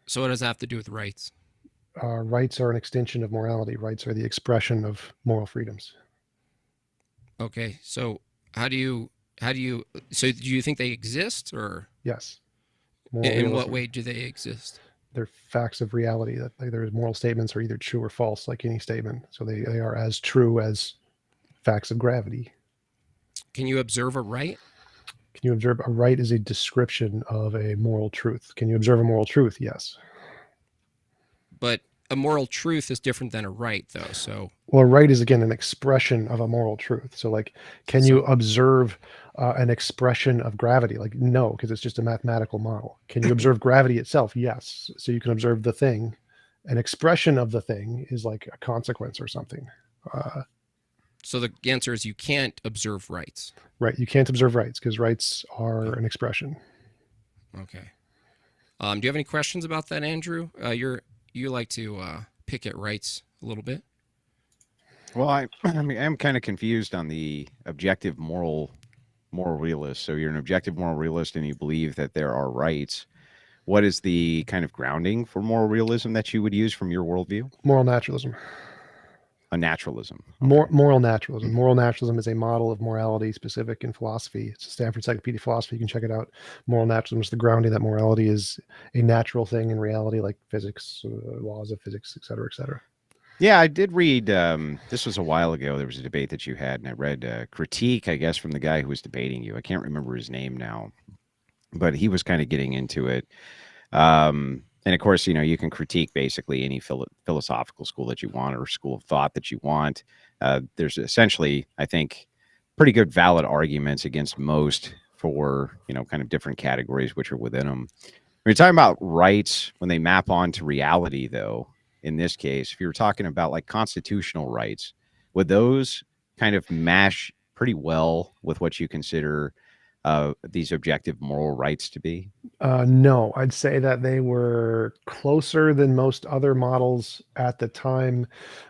So what does that have to do with rights? Rights are an extension of morality. Rights are the expression of moral freedoms. Okay, so how do you how do you so do you think they exist, or Yes, moral in what realism. way do they exist? They're facts of reality. That like, their moral statements are either true or false, like any statement. So they are as true as facts of gravity. Can you observe a right? Can you observe a right is a description of a moral truth? Can you observe a moral truth? Yes. But a moral truth is different than a right, though. So Well, a right is again an expression of a moral truth. So, like, can you so observe an expression of gravity? Like, no, because it's just a mathematical model. Can you observe gravity itself? Yes. So you can observe the thing. An expression of the thing is like a consequence or something. Uh, so the answer is you can't observe rights. right. You can't observe rights because rights are Okay. an expression. Okay. Do you have any questions about that, Andrew? You like to pick at rights a little bit. Well, I mean, I'm kind of confused on the objective moral realist. So you're an objective moral realist, and you believe that there are rights. What is the kind of grounding for moral realism that you would use from your worldview? Moral naturalism. A naturalism. Okay. Moral naturalism. Moral naturalism is a model of morality specific in philosophy. It's a Stanford Encyclopedia of Philosophy. You can check it out. Moral naturalism is the grounding that morality is a natural thing in reality, like physics, laws of physics, et cetera, et cetera. Yeah, I did read. This was a while ago. There was a debate that you had, and I read a critique, I guess, from the guy who was debating you. I can't remember his name now, but he was kind of getting into it. And of course, you can critique basically any philosophical school that you want or school of thought that you want. There's essentially, I think, pretty good valid arguments against most for, kind of different categories which are within them. When you're talking about rights, when they map onto reality, though, in this case, if you're talking about like constitutional rights, would those kind of mash pretty well with what you consider these objective moral rights to be? No, I'd say that they were closer than most other models at the time,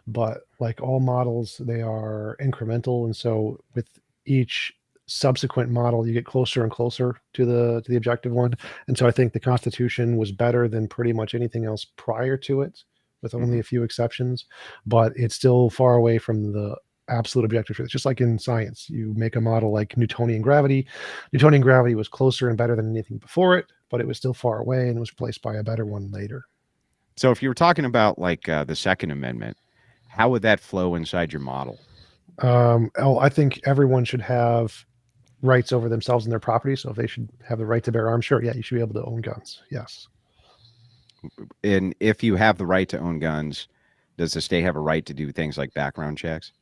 but like all models, they are incremental, and so with each subsequent model, you get closer and closer to the objective one. And so I think the Constitution was better than pretty much anything else prior to it, with only Hmm. a few exceptions, but it's still far away from the absolute objective truth. Just like in science, you make a model like Newtonian gravity. Newtonian gravity was closer and better than anything before it, but it was still far away and was replaced by a better one later. So if you were talking about like the Second Amendment, how would that flow inside your model? I think everyone should have rights over themselves and their property. So if they should have the right to bear arms, sure, yeah, you should be able to own guns. Yes. And if you have the right to own guns, does the state have a right to do things like background checks?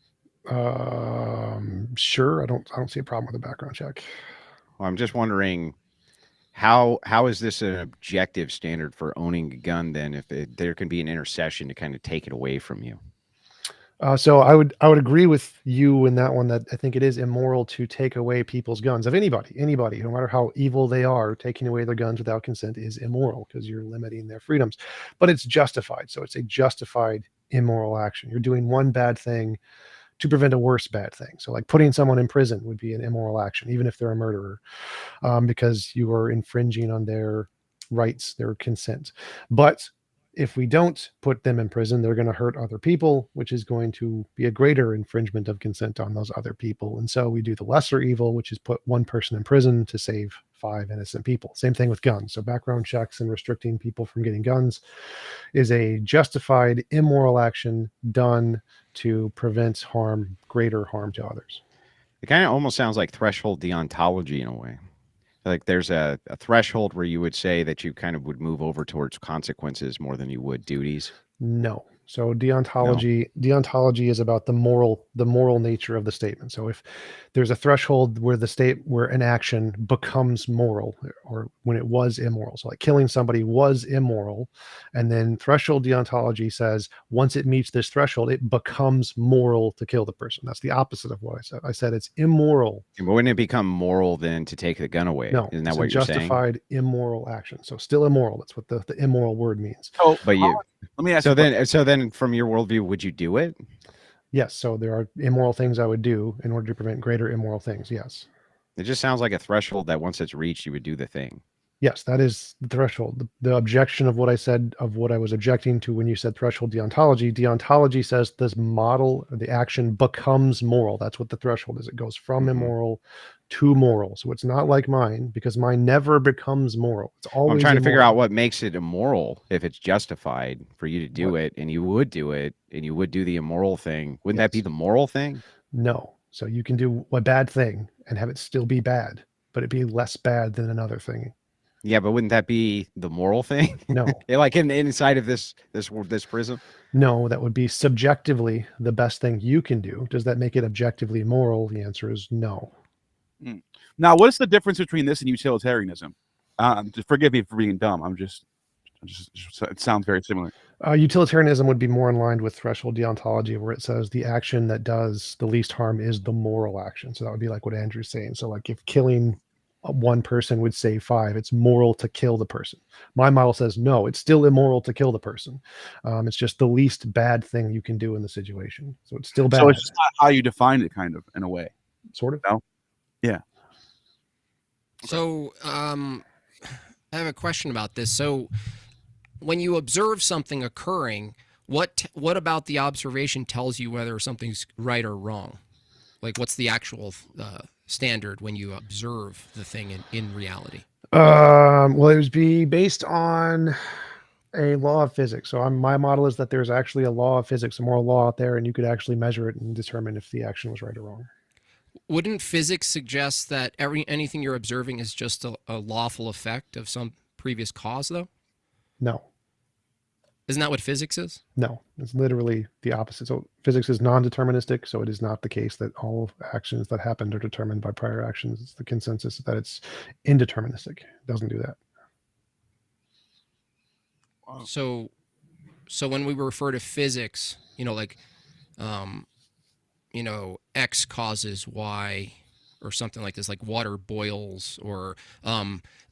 Sure. I don't see a problem with a background check. Well, I'm just wondering how is this an objective standard for owning a gun then if there can be an intercession to kind of take it away from you? So I would agree with you in that one that I think it is immoral to take away people's guns of anybody, no matter how evil they are. Taking away their guns without consent is immoral because you're limiting their freedoms, but it's justified. So it's a justified immoral action. You're doing one bad thing to prevent a worse bad thing. So like putting someone in prison would be an immoral action, even if they're a murderer, because you are infringing on their rights, their consent. But if we don't put them in prison, they're going to hurt other people, which is going to be a greater infringement of consent on those other people. And so we do the lesser evil, which is put one person in prison to save five innocent people. Same thing with guns. So background checks and restricting people from getting guns is a justified immoral action done to prevent harm, greater harm to others. It kind of almost sounds like threshold deontology in a way. Like there's a threshold where you would say that you kind of would move over towards consequences more than you would duties. No. So No. deontology is about the moral nature of the statement. So if there's a threshold where where an action becomes moral or when it was immoral. So like killing somebody was immoral, and then threshold deontology says once it meets this threshold, it becomes moral to kill the person. That's the opposite of what I said. I said it's immoral. But wouldn't it become moral then to take the gun away? No, Isn't that it's a what you're saying? justified immoral action. So still immoral. That's what the immoral word means. So But you let me ask you a question. so then from your worldview, would you do it? Yes, so there are immoral things I would do in order to prevent greater immoral things. Yes. It just sounds like a threshold that once it's reached, you would do the thing. Yes, that is the threshold. The objection of what I said, of what I was objecting to when you said threshold deontology. Deontology says this model, or the action becomes moral. That's what the threshold is. It goes from immoral to moral. So it's not like mine, because mine never becomes moral. It's Well, I'm always trying to figure immoral. out what makes it immoral if it's justified for you to do it, and you would do it, and you would do the immoral thing. Wouldn't that be Yes. the moral thing? No. So you can do a bad thing and have it still be bad, but it be less bad than another thing. Yeah, but wouldn't that be the moral thing? No. Yeah, like inside of this prism? No, that would be subjectively the best thing you can do. Does that make it objectively moral? The answer is no. Now, what is the difference between this and utilitarianism? Forgive me for being dumb. It sounds very similar. Utilitarianism would be more in line with threshold deontology, where it says the action that does the least harm is the moral action. So that would be like what Andrew's saying. So like if killing one person would save 5, it's moral to kill the person. My model says no, it's still immoral to kill the person. It's just the least bad thing you can do in the situation. So it's still bad. So it's just not how you define it, kind of, in a way. Sort of. No? Yeah. So I have a question about this. So when you observe something occurring, what about the observation tells you whether something's right or wrong? Like, what's the actual standard when you observe the thing in reality? Well, it would be based on a law of physics. So my model is that there's actually a law of physics, a moral law out there, and you could actually measure it and determine if the action was right or wrong. Wouldn't physics suggest that anything you're observing is just a lawful effect of some previous cause, though? No. Isn't that what physics is? No, it's literally the opposite. So physics is non-deterministic, so it is not the case that all actions that happened are determined by prior actions. It's the consensus that it's indeterministic. It doesn't do that. So when we refer to physics, like, X causes Y, or something like this, like water boils, or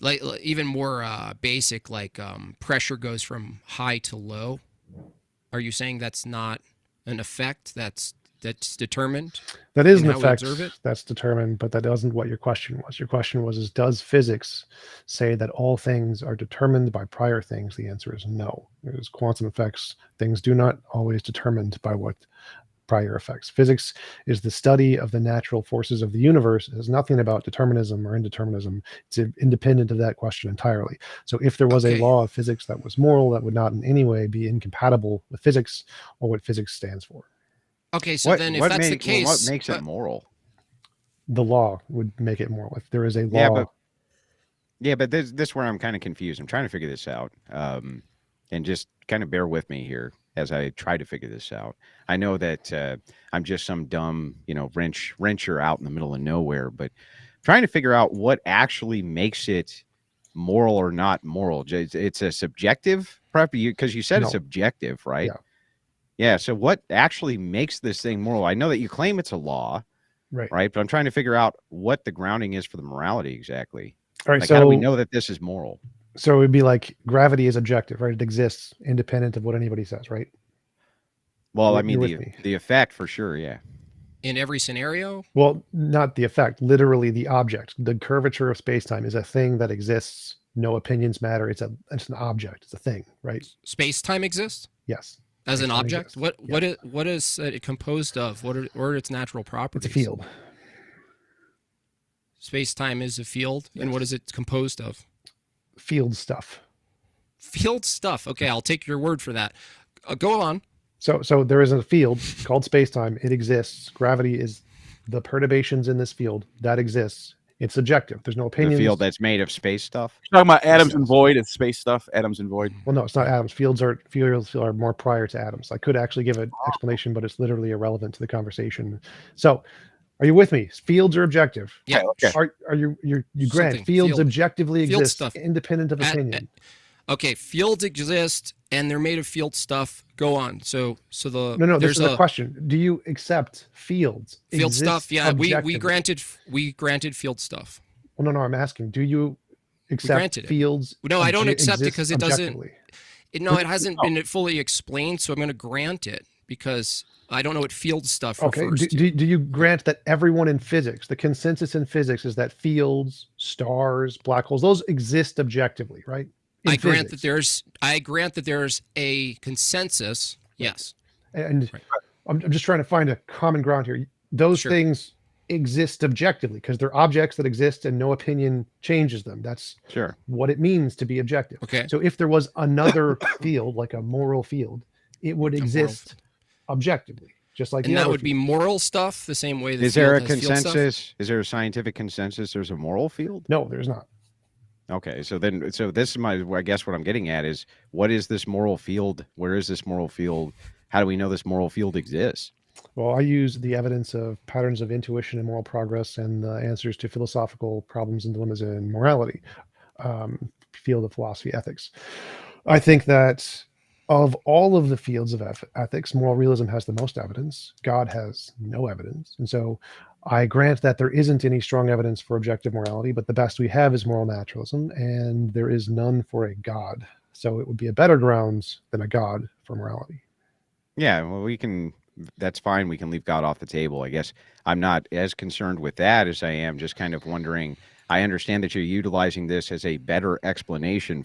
like even more basic, like pressure goes from high to low. Are you saying that's not an effect that's determined? That is in an how we effect observe it? that's determined, but that wasn't what your question was. Your question was, does physics say that all things are determined by prior things? The answer is no. There's quantum effects. Things do not always determined by what prior effects. Physics is the study of the natural forces of the universe. It has nothing about determinism or indeterminism. It's independent of that question entirely. So if there was a law of physics that was moral, that would not in any way be incompatible with physics or what physics stands for. Okay, so then if that's the case, what makes it moral? The law would make it moral. If there is a law. Yeah, but this is where I'm kind of confused. I'm trying to figure this out. And just kind of bear with me here as I try to figure this out. I know that I'm just some dumb, wrencher out in the middle of nowhere, but trying to figure out what actually makes it moral or not moral. It's a subjective prep, because you said it's objective, right? Yeah. Yeah. So what actually makes this thing moral? I know that you claim it's a law, right? But I'm trying to figure out what the grounding is for the morality exactly. All right. Like, so how do we know that this is moral? So it would be like gravity is objective, right? It exists independent of what anybody says, right? Well, I mean, the effect for sure. Yeah. In every scenario? Well, not the effect, literally the object. The curvature of space-time is a thing that exists. No opinions matter. It's an object. It's a thing, right? Space-time exists? Yes. As an object? Exists. What is it composed of? What are its natural properties? It's a field. Space-time is a field? Yes. And what is it composed of? Field stuff. Field stuff. Okay, I'll take your word for that. Go on. So there is a field called space-time. It exists. Gravity is the perturbations in this field that exists. It's subjective. There's no opinions. The field that's made of space stuff. You're talking about atoms and void and space stuff. Atoms and void. Well, no, it's not atoms. Fields are more prior to atoms. I could actually give an explanation, but it's literally irrelevant to the conversation. So, are you with me? Fields are objective. Yeah. Okay. Are you grant fields objectively field exist stuff. Independent of opinion? Okay, fields exist and they're made of field stuff. Go on. So the no. This is a question. Do you accept field stuff? Yeah, we granted field stuff. Well, no. I'm asking. Do you accept fields? No, I don't accept it because it doesn't. It hasn't been fully explained. So I'm going to grant it because I don't know what field stuff refers to. Do you grant that everyone in physics, the consensus in physics is that fields stars, black holes, those exist objectively, right? In I grant physics. that there's a consensus. Yes. And Right. I'm just trying to find a common ground here. Those Sure. things exist objectively because they're objects that exist and no opinion changes them. That's Sure. what it means to be objective. Okay. So if there was another field, like a moral field, it would exist objectively, just like And the that other would be field. moral stuff, the same way the Is there a field has field stuff? consensus? Is there a scientific consensus? There's a moral field? No, there's not. Okay, so this is I guess what I'm getting at is, what is this moral field? Where is this moral field? How do we know this moral field exists? Well, I use the evidence of patterns of intuition and moral progress and the answers to philosophical problems and dilemmas in morality, field of philosophy, ethics. I think that of all of the fields of ethics, moral realism has the most evidence. God has no evidence. And so I grant that there isn't any strong evidence for objective morality, but the best we have is moral naturalism, and there is none for a God. So it would be a better grounds than a God for morality. Yeah, well, that's fine. We can leave God off the table. I guess I'm not as concerned with that as I am just kind of wondering. I understand that you're utilizing this as a better explanation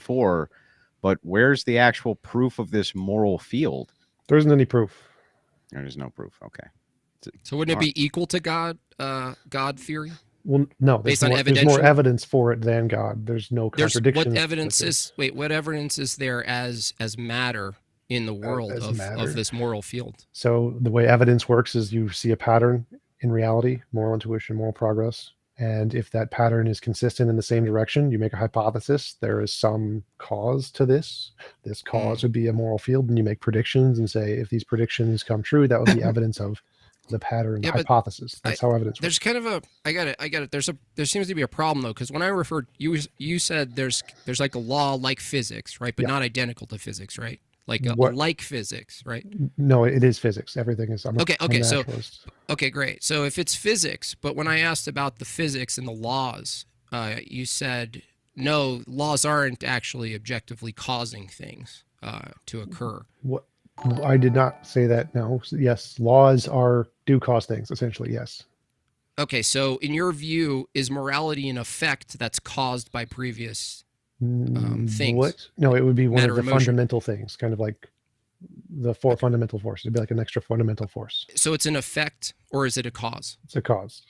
but where's the actual proof of this moral field? There isn't any proof. There is no proof. Okay. So wouldn't it be equal to God theory? Well, no, Based on there's more evidential? evidence for it than God. There's no contradiction. What evidence is there as matter in the world as of matter? this moral field? So the way evidence works is you see a pattern in reality, moral intuition, moral progress. And if that pattern is consistent in the same direction, you make a hypothesis. There is some cause to this. This cause would be a moral field, and you make predictions and say, if these predictions come true, that would be evidence of the pattern, the hypothesis. That's how evidence works. There's kind of I got it. There seems to be a problem though, because when I referred, you said there's like a law like physics, right? But not identical to physics, right? Like like physics, right? No, it is physics. Everything is. I'm okay. a naturalist. Okay, great. So if it's physics, but when I asked about the physics and the laws, you said no, laws aren't actually objectively causing things to occur. What? I did not say that. No. Yes, laws do cause things. Essentially, yes. Okay, so in your view, is morality an effect that's caused by previous things? What? No, it would be one Matter, of the emotion. fundamental things, kind of like the four fundamental forces. It'd be like an extra fundamental force. So it's an effect, or is it a cause? It's a cause.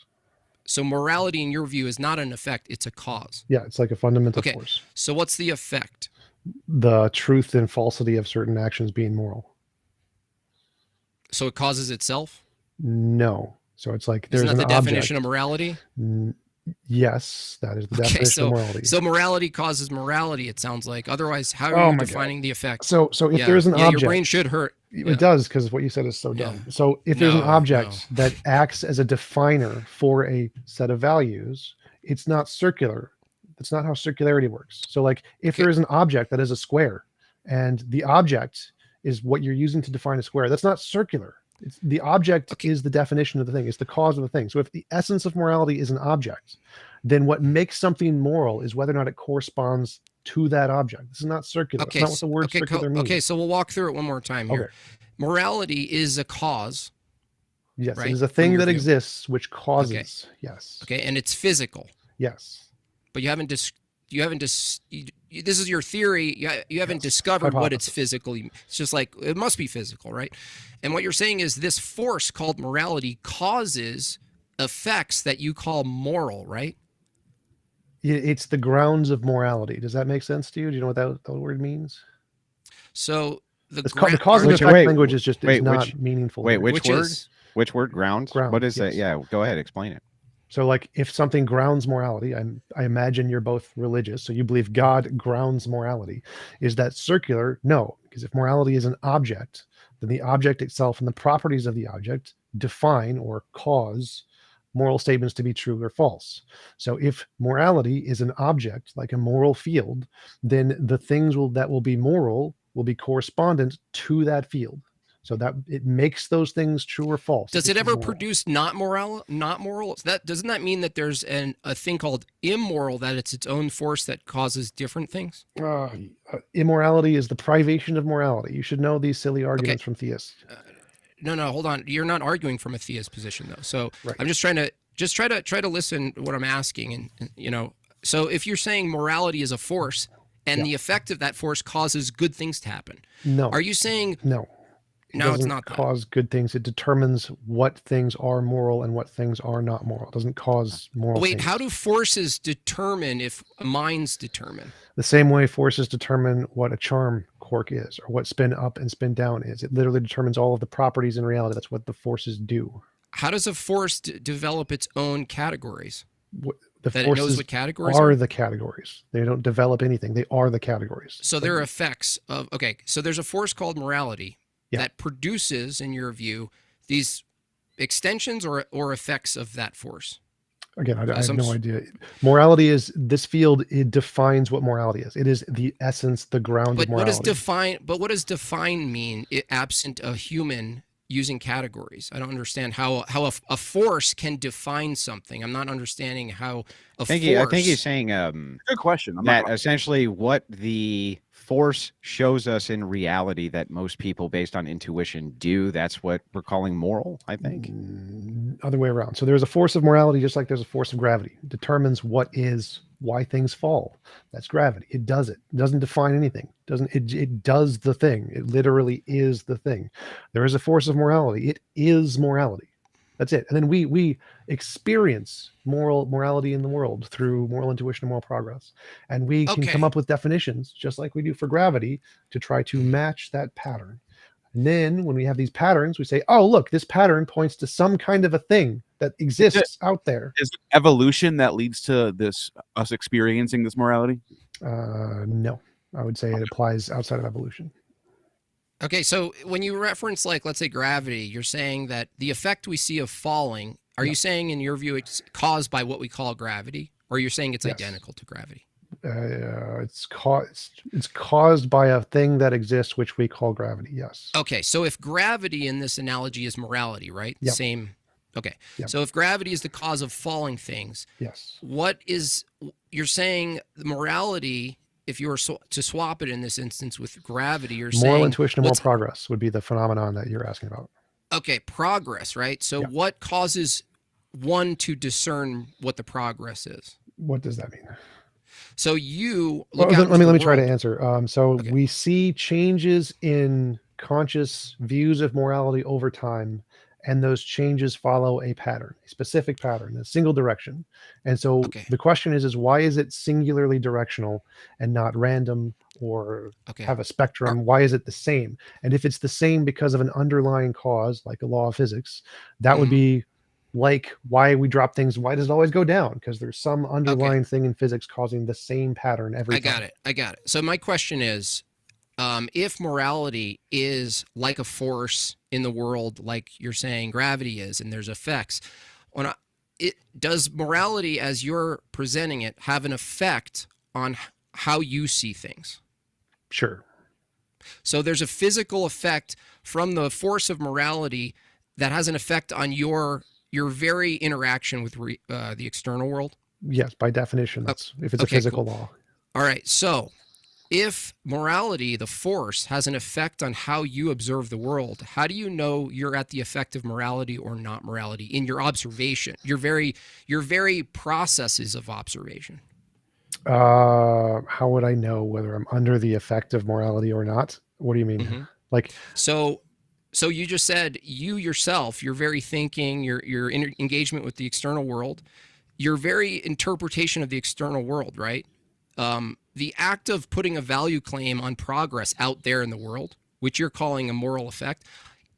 So morality, in your view, is not an effect; it's a cause. Yeah, it's like a fundamental Okay. force. So what's the effect? The truth and falsity of certain actions being moral. So it causes itself? No. So it's like there's Isn't that an the object. definition of morality? Yes, that is the definition of morality. So morality causes morality, it sounds like. Otherwise, how are you defining the effect? So if there's an object, your brain should hurt. It does, because what you said is so dumb. So if there's an object that acts as a definer for a set of values, it's not circular. That's not how circularity works. So like if there is an object that is a square, and the object is what you're using to define a square, that's not circular. The object is the definition of the thing. It's the cause of the thing. So if the essence of morality is an object, then what makes something moral is whether or not it corresponds to that object. This is not circular. Okay, That's not what the word circular means. Okay, so we'll walk through it one more time here. Okay. Morality is a cause. Yes, right? it is a thing that exists which causes. Okay. Yes. Okay, and it's physical. Yes. But this is your theory. You haven't discovered what it's physically. It's just like it must be physical, right? And what you're saying is this force called morality causes effects that you call moral, right? It's the grounds of morality. Does that make sense to you? Do you know what that word means? So the cause and effect language is just not meaningful. Wait, which word? Which word? Grounds? What is that? Yeah, go ahead, explain it. So like if something grounds morality, I imagine you're both religious, so you believe God grounds morality. Is that circular? No, because if morality is an object, then the object itself and the properties of the object define or cause moral statements to be true or false. So if morality is an object, like a moral field, then the things that will be moral will be correspondent to that field. So that it makes those things true or false. Does it ever produce not moral? Doesn't that mean that there's a thing called immoral, that it's its own force that causes different things? Immorality is the privation of morality. You should know these silly arguments from theists. No, hold on. You're not arguing from a theist position though. So I'm just trying to listen to what I'm asking, and So if you're saying morality is a force and Yeah. the effect of that force causes good things to happen, No. are you saying No. It no? It's doesn't not that. cause good things. It determines what things are moral and what things are not moral. It doesn't cause moral Wait, things. how do forces determine if minds determine? The same way forces determine what a charm quirk is or what spin up and spin down is. It literally determines all of the properties in reality. That's what the forces do. How does a force develop its own categories? The That it knows forces what categories are are? the categories. They don't develop anything. They are the categories. So there are effects of, okay, so there's a force called morality Yeah. that produces, in your view, these extensions or effects of that force. Again, I have some no idea. Morality is this field. It defines what morality is. It is the essence, the ground of But what does morality. define mean absent a human using categories? I don't understand how a force can define something. I'm not understanding how a force. I think he's saying Good question. I'm that not essentially what the force shows us in reality that most people based on intuition do, that's what we're calling moral, I think. Other way around. So there's a force of morality, just like there's a force of gravity. It determines what is why things fall. That's gravity. It does it. It doesn't define anything. It does the thing. It literally is the thing. There is a force of morality. It is morality. That's it. And then we experience morality in the world through moral intuition and moral progress. And we can come Okay. up with definitions, just like we do for gravity, to try to match that pattern. And then when we have these patterns, we say, oh, look, this pattern points to some kind of a thing that exists out there. Is it evolution that leads to this us experiencing this morality? No, I would say it applies outside of evolution. Okay, so when you reference, like, let's say gravity, you're saying that the effect we see of falling, are you saying in your view it's caused by what we call gravity? Or you're saying it's Yes. identical to gravity? It's caused by a thing that exists, which we call gravity. Yes. Okay, so if gravity in this analogy is morality, right? Yep. Same. Okay, Yep. so if gravity is the cause of falling things, Yes. what is, you're saying morality, if you were to swap it in this instance with gravity, you're Moral saying intuition and moral progress would be the phenomenon that you're asking about. okay, progress, right? So Yeah. what causes one to discern what the progress is? What does that mean? So you look Well, out let into me the try to world. answer. So Okay. we see changes in conscious views of morality over time, and those changes follow a pattern, a specific pattern, a single direction. And so Okay. the question is why is it singularly directional and not random or Okay. have a spectrum? Why is it the same? And if it's the same because of an underlying cause, like a law of physics, that would be like why we drop things. Why does it always go down? Because there's some underlying thing in physics causing the same pattern every time. I got it. So my question is, if morality is like a force in the world, like you're saying gravity is, and there's effects, does morality, as you're presenting it, have an effect on how you see things? Sure. So there's a physical effect from the force of morality that has an effect on your very interaction with the external world? Yes, by definition, that's if it's a physical law. All right. So if morality, the force, has an effect on how you observe the world, how do you know you're at the effect of morality or not morality in your observation, your very processes of observation? How would I know whether I'm under the effect of morality or not? What do you mean? Like, so you just said you yourself, your very thinking, your engagement with the external world, your very interpretation of the external world, right? The act of putting a value claim on progress out there in the world, which you're calling a moral effect,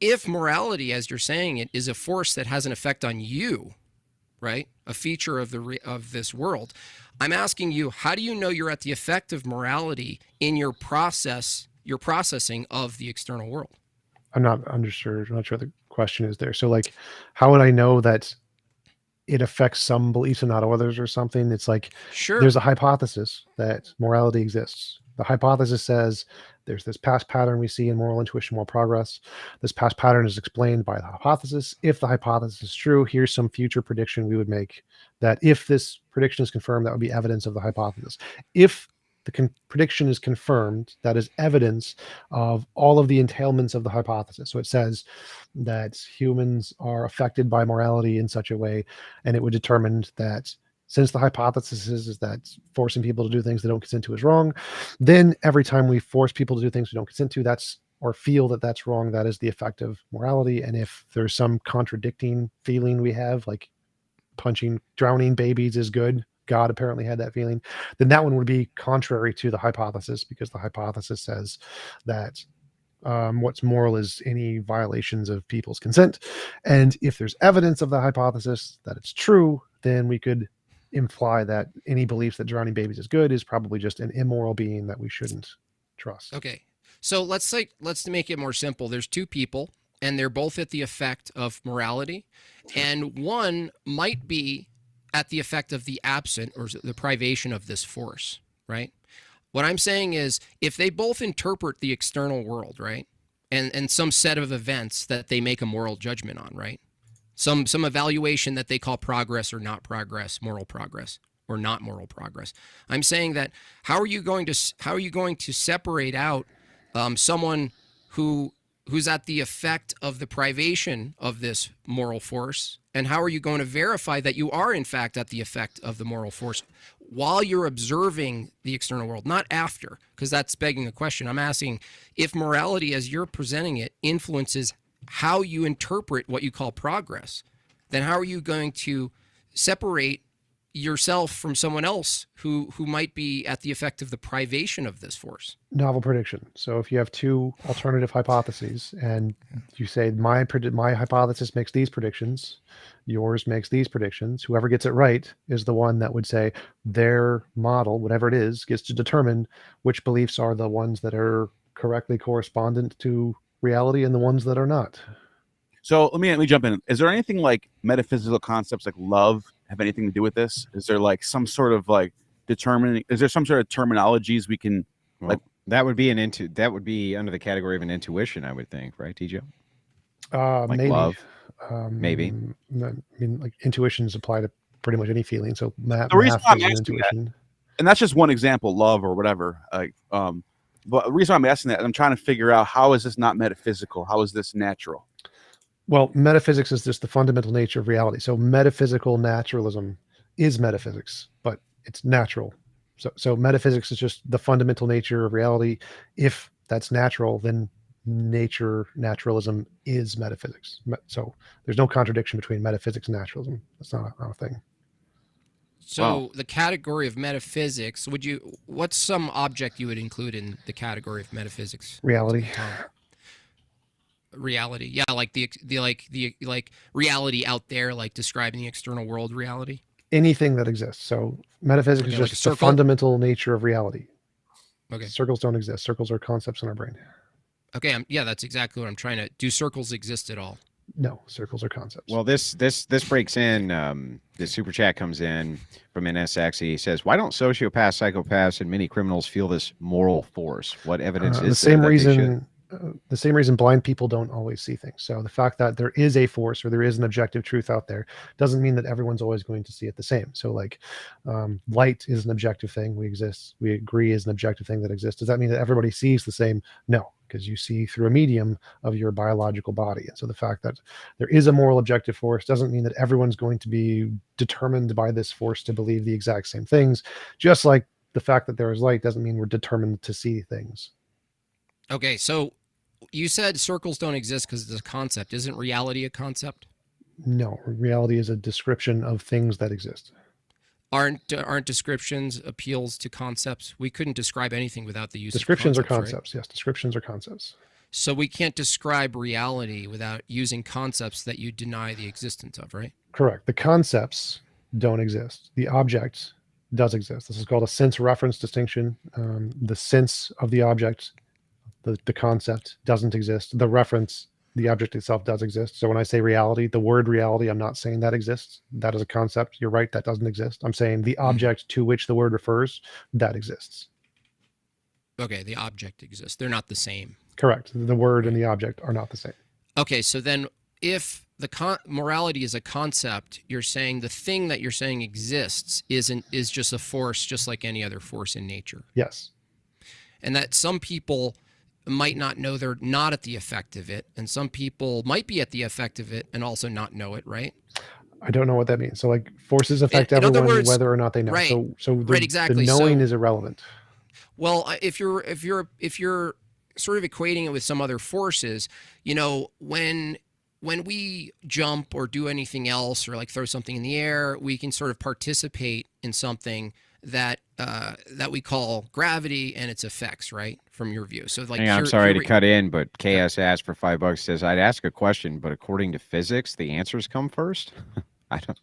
if morality, as you're saying it, is a force that has an effect on you, right? A feature of this world. I'm asking you, how do you know you're at the effect of morality in your processing of the external world? I'm not sure the question is there. So like, how would I know that it affects some beliefs and not others or something? It's like, there's a hypothesis that morality exists. The hypothesis says there's this past pattern we see in moral intuition, moral progress. This past pattern is explained by the hypothesis. If the hypothesis is true, here's some future prediction we would make that if this prediction is confirmed, that would be evidence of the hypothesis. If the prediction is confirmed, that is evidence of all of the entailments of the hypothesis. So it says that humans are affected by morality in such a way, and it would determine that since the hypothesis is that forcing people to do things they don't consent to is wrong, then every time we force people to do things we don't consent to, that's or feel that that's wrong, that is the effect of morality. And if there's some contradicting feeling we have, like drowning babies is good, God apparently had that feeling, then that one would be contrary to the hypothesis, because the hypothesis says that what's moral is any violations of people's consent. And if there's evidence of the hypothesis that it's true, then we could imply that any belief that drowning babies is good is probably just an immoral being that we shouldn't trust. Okay. So let's make it more simple. There's two people, and they're both at the effect of morality, and one might be at the effect of the absent or the privation of this force, right? What I'm saying is, if they both interpret the external world, right, and some set of events that they make a moral judgment on, right, some evaluation that they call progress or not progress, moral progress or not moral progress. I'm saying that how are you going to separate out someone who's at the effect of the privation of this moral force, and how are you going to verify that you are in fact at the effect of the moral force while you're observing the external world, not after? Because that's begging a question. I'm asking, if morality as you're presenting it influences how you interpret what you call progress, then how are you going to separate yourself from someone else who might be at the effect of the privation of this force? Novel prediction. So if you have two alternative hypotheses and you say my hypothesis makes these predictions, yours makes these predictions, whoever gets it right is the one that would say their model, whatever it is, gets to determine which beliefs are the ones that are correctly correspondent to reality and the ones that are not. So let me jump in. Is there anything like metaphysical concepts like love have anything to do with this? Is there like some sort of like determining? Is there some sort of terminologies we can like? That would be under the category of an intuition, I would think, right, TJ? Like Maybe. love. Maybe. I mean, like intuitions apply to pretty much any feeling. So The reason math I'm is an asking intuition. And that's just one example, love or whatever. Like, but the reason I'm asking that, I'm trying to figure out, how is this not metaphysical? How is this natural? Well, metaphysics is just the fundamental nature of reality. So metaphysical naturalism is metaphysics, but it's natural. So metaphysics is just the fundamental nature of reality. If that's natural, then naturalism is metaphysics. So there's no contradiction between metaphysics and naturalism. That's not a thing. So wow. The category of metaphysics, what's some object you would include in the category of metaphysics? Reality. Reality, yeah, like the reality out there, like describing the external world reality. Anything that exists. So metaphysics is just the fundamental nature of reality. Okay. Circles don't exist. Circles are concepts in our brain. Okay, yeah, that's exactly what I'm trying to. Do circles exist at all? No, circles are concepts. Well, this breaks in. The super chat comes in from NSX. He says, "Why don't sociopaths, psychopaths, and many criminals feel this moral force? What evidence is the same reason? The same reason blind people don't always see things. So the fact that there is a force or there is an objective truth out there doesn't mean that everyone's always going to see it the same. So like light is an objective thing. We agree is an objective thing that exists. Does that mean that everybody sees the same? No, because you see through a medium of your biological body. And so the fact that there is a moral objective force doesn't mean that everyone's going to be determined by this force to believe the exact same things. Just like the fact that there is light doesn't mean we're determined to see things. Okay, so you said circles don't exist because it's a concept. Isn't reality a concept? No, reality is a description of things that exist. Aren't descriptions appeals to concepts? We couldn't describe anything without the use descriptions of concepts. Descriptions are concepts, right? Yes, descriptions are concepts. So we can't describe reality without using concepts that you deny the existence of, right? Correct. The concepts don't exist. The object does exist. This is called a sense reference distinction. The sense of the object, the concept doesn't exist. The reference, the object itself does exist. So when I say reality, the word reality, I'm not saying that exists. That is a concept. You're right, that doesn't exist. I'm saying the object to which the word refers, that exists. Okay, the object exists. They're not the same. Correct. The word and the object are not the same. Okay, so then if the morality is a concept, you're saying the thing that you're saying exists is just a force, just like any other force in nature. Yes. And that some people might not know they're not at the effect of it, and some people might be at the effect of it and also not know it, right? I don't know what that means. So like forces affect In other everyone words, whether or not they know. right, So right, exactly. the knowing So, is irrelevant. well, if you're sort of equating it with some other forces, when we jump or do anything else or like throw something in the air, we can sort of participate in something that we call gravity and its effects, right? From your view. So like Hang on, I'm here, sorry here to we, cut in, but KS asked for $5. Says I'd ask a question, but according to physics, the answers come first. I don't.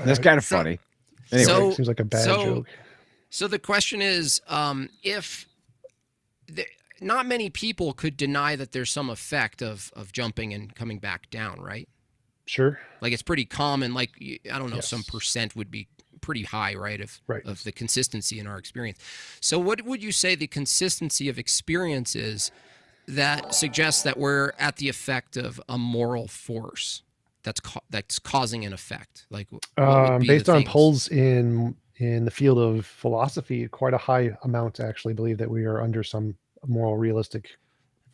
That's kind of So- funny. Seems Anyway, like, seems like a bad joke. So the question is, if not many people could deny that there's some effect of jumping and coming back down, right? Sure. Like it's pretty common. Like I don't know, Yes. some percent would be pretty high, right? Right. Of the consistency in our experience. So what would you say the consistency of experience is that suggests that we're at the effect of a moral force that's causing an effect? Like what would be Based the on things? polls in the field of philosophy, quite a high amount actually believe that we are under some moral realistic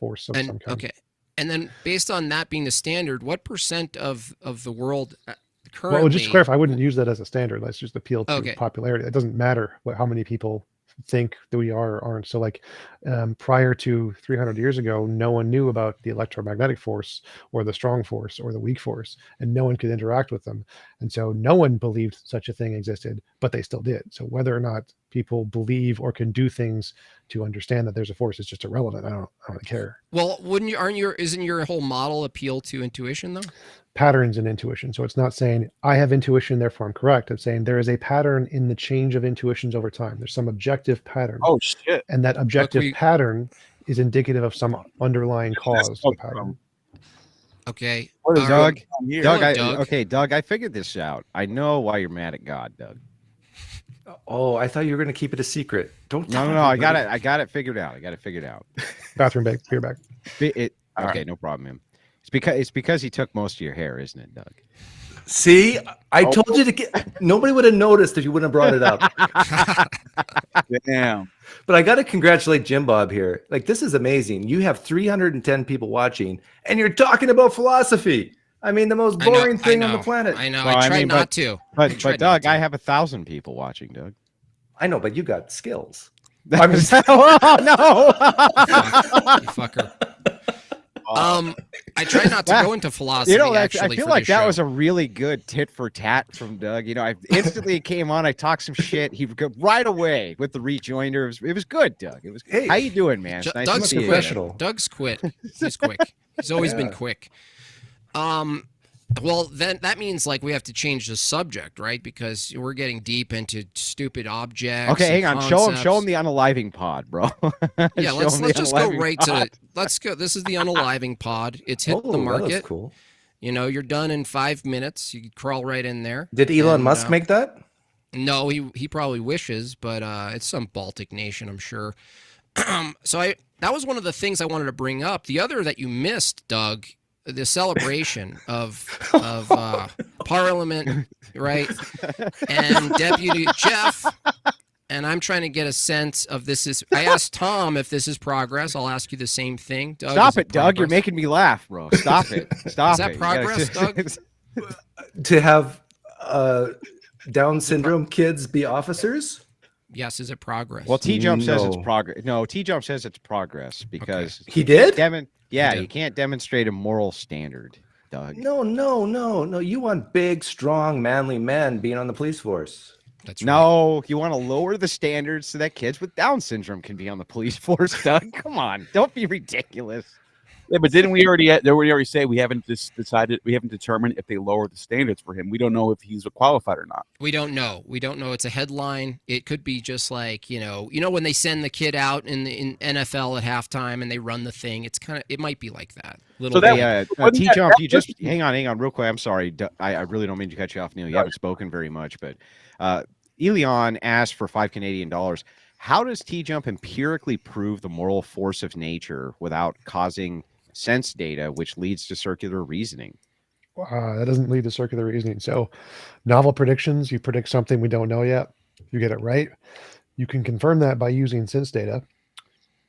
force of some And kind. okay, and then based on that being the standard, what percent of the world currently? Well, just to clarify, I wouldn't use that as a standard. Let's just appeal to Okay. popularity. It doesn't matter how many people think that we are or aren't. So like prior to 300 years ago, no one knew about the electromagnetic force or the strong force or the weak force, and no one could interact with them. And so no one believed such a thing existed, but they still did. So whether or not people believe or can do things to understand that there's a force is just irrelevant. I don't care. Well, isn't your whole model appeal to intuition though? Patterns and intuition. So it's not saying I have intuition, therefore I'm correct. It's saying there is a pattern in the change of intuitions over time. There's some objective pattern. Oh shit! And that objective we- pattern is indicative of some underlying cause to the pattern. Okay. What is All right. Doug? on here? Doug, Doug. okay, Doug, I figured this out. I know why you're mad at God, Doug. Oh, I thought you were going to keep it a secret. Don't. No, tell no, no. I got everybody. it. I got it figured out. I got it figured out. Bathroom break, beer back. All Okay, right. no problem, man. It's because he took most of your hair, isn't it, Doug? See, I Oh. told you to get. Nobody would have noticed if you wouldn't have brought it up. Damn. But I got to congratulate Jimbob here. Like, this is amazing. You have 310 people watching, and you're talking about philosophy. I mean, the most boring thing on the planet. I know. Well, I I tried mean, not to. But tried Doug, not I to. have 1,000 people watching, Doug. I know, but you got skills. I'm just, oh no! You fucker. I try not to go into philosophy. You know, actually, I feel for like this that show. was a really good tit for tat from Doug. You know, I instantly came on, I talked some shit. He would go right away with the rejoinder. It was good, Doug. It was. Hey. How you doing, man? It's nice to Doug's see you. professional. Doug's quit. He's quick. He's always been Yeah. quick. Well, then that means like we have to change the subject, right? Because we're getting deep into stupid objects. Okay, hang and on. Show him concepts. the unaliving pod, bro. Yeah, Show let's him the just go unaliving right pod. to let's go. This is the unaliving pod. It's hit Oh, the that was market. cool. You know, you're done in 5 minutes. You could crawl right in there. Did Elon And, Musk make that? No, he probably wishes, but it's some Baltic nation, I'm sure. So that was one of the things I wanted to bring up. The other that you missed, Doug, the celebration of Parliament, right? And Deputy Jeff. And I'm trying to get a sense of this is. I asked Tom if this is progress. I'll ask you the same thing, Doug. Stop is it, Doug. You're progress? making me laugh, bro. Stop it. Stop that it. You gotta- progress, Doug? To have Down syndrome kids be officers? Yes, is it progress? Well, T Jump says it's No. progress. No, T Jump says it's progress because He did? yeah, did. you can't demonstrate a moral standard, Doug. No. You want big, strong, manly men being on the police force. That's right. No, you want to lower the standards so that kids with Down syndrome can be on the police force, Doug. Come on, don't be ridiculous. Yeah, but didn't we already say we haven't decided, we haven't determined if they lower the standards for him? We don't know if he's qualified or not. We don't know. We don't know. It's a headline. It could be just like, you know when they send the kid out in NFL at halftime and they run the thing. It's it might be like that. So that- Hey, T Jump, that you just hang on, real quick. I'm sorry, I really don't mean to cut you off, Neil. You haven't spoken very much, but Elion asked for $5 Canadian. How does T Jump empirically prove the moral force of nature without causing sense data, which leads to circular reasoning? That doesn't lead to circular reasoning. So novel predictions, you predict something we don't know yet. You get it right. You can confirm that by using sense data.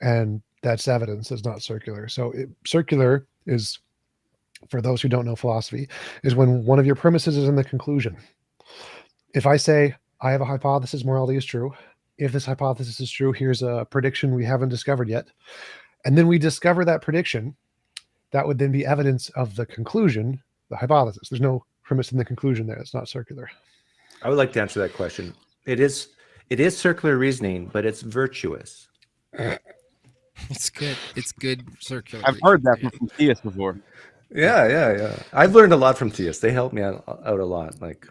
And that's evidence. It's not circular. So circular is for those who don't know philosophy, is when one of your premises is in the conclusion. If I say, I have a hypothesis, morality is true. If this hypothesis is true, here's a prediction we haven't discovered yet. And then we discover that prediction, that would then be evidence of the conclusion, the hypothesis. There's no premise in the conclusion there. It's not circular. I would like to answer that question. It is circular reasoning, but it's virtuous. It's good. It's good circular. I've heard that from theists before. Yeah. I've learned a lot from theists. They help me out a lot. Like,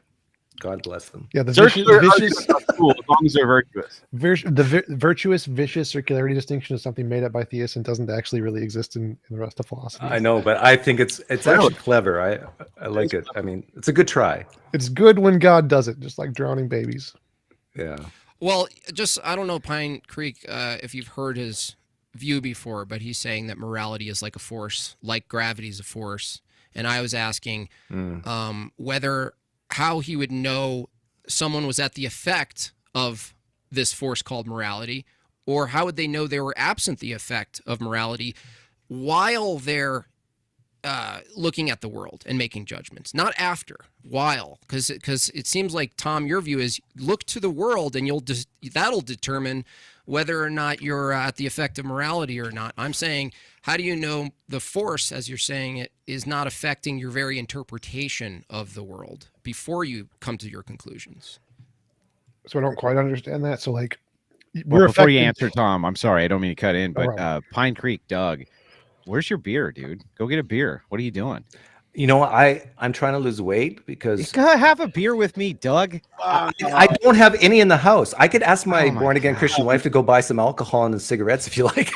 God bless them. Yeah, the Circular vicious, arguments are cool as long as they're virtuous. virtuous, vicious circularity distinction is something made up by theists and doesn't actually really exist in the rest of philosophy. I know, but I think it's actually clever. I like it. I mean, it's a good try. It's good when God does it, just like drowning babies. Yeah. Well, just I don't know, Pine Creek, if you've heard his view before, but he's saying that morality is like a force, like gravity is a force. And I was asking how he would know someone was at the effect of this force called morality, or how would they know they were absent the effect of morality while they're looking at the world and making judgments, not after, while, because it seems like, Tom, your view is look to the world and that'll determine whether or not you're at the effect of morality or not. I'm saying, how do you know the force, as you're saying it, is not affecting your very interpretation of the world before you come to your conclusions? So I don't quite understand that. So like, Well, before you answer, Tom, I'm sorry, I don't mean to cut in, but right. Pine Creek, Doug, where's your beer, dude? Go get a beer. What are you doing? You know, I'm trying to lose weight because You gotta have a beer with me, Doug. I don't have any in the house. I could ask my born again Christian wife to go buy some alcohol and cigarettes if you like.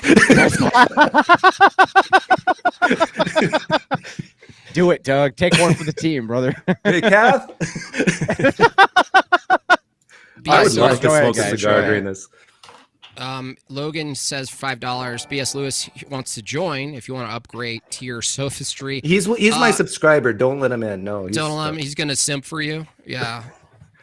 Do it, Doug. Take one for the team, brother. Hey, Kath. I would love to smoke a cigar during this. Logan says $5. B.S. Lewis wants to join if you want to upgrade to your sophistry. He's my subscriber. Don't let him in. No, Don't let him. He's going to simp for you. Yeah.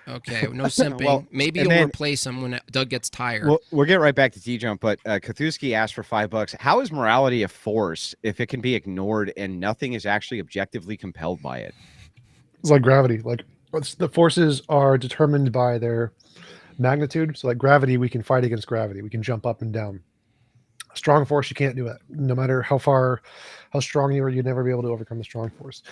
Okay. No simping. Well, maybe and you'll then- replace him when Doug gets tired. Well, we'll get right back to T-Jump, but Kathuski asked for $5. How is morality a force if it can be ignored and nothing is actually objectively compelled by it? It's like gravity. Like the forces are determined by their magnitude. So like gravity, we can fight against gravity. We can jump up and down. A strong force, you can't do it. No matter how strong you are, you'd never be able to overcome the strong force.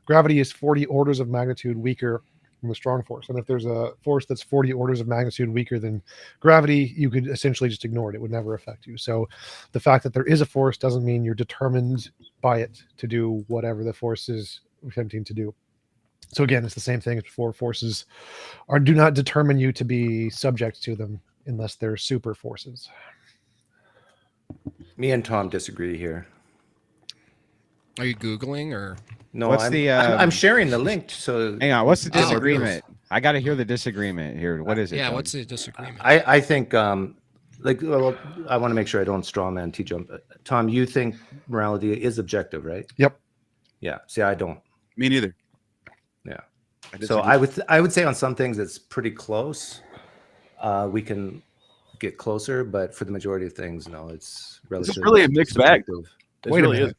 Gravity is 40 orders of magnitude weaker than the strong force. And if there's a force that's 40 orders of magnitude weaker than gravity, you could essentially just ignore it. It would never affect you. So the fact that there is a force doesn't mean you're determined by it to do whatever the force is attempting to do. So again, it's the same thing as before. Forces do not determine you to be subject to them unless they're super forces. Me and Tom disagree here. Are you Googling or? No, What's I'm sharing the link. So Hang on, what's the Oh, disagreement? I got to hear the disagreement here. What is it? Yeah. Doug? What's the disagreement? I think well, I want to make sure I don't straw man T-Jump. Tom, you think morality is objective, right? Yep. Yeah. See, I don't. Me neither. Yeah. So I would say on some things it's pretty close. We can get closer, but for the majority of things, no, it's relatively really a mixed bag. subjective.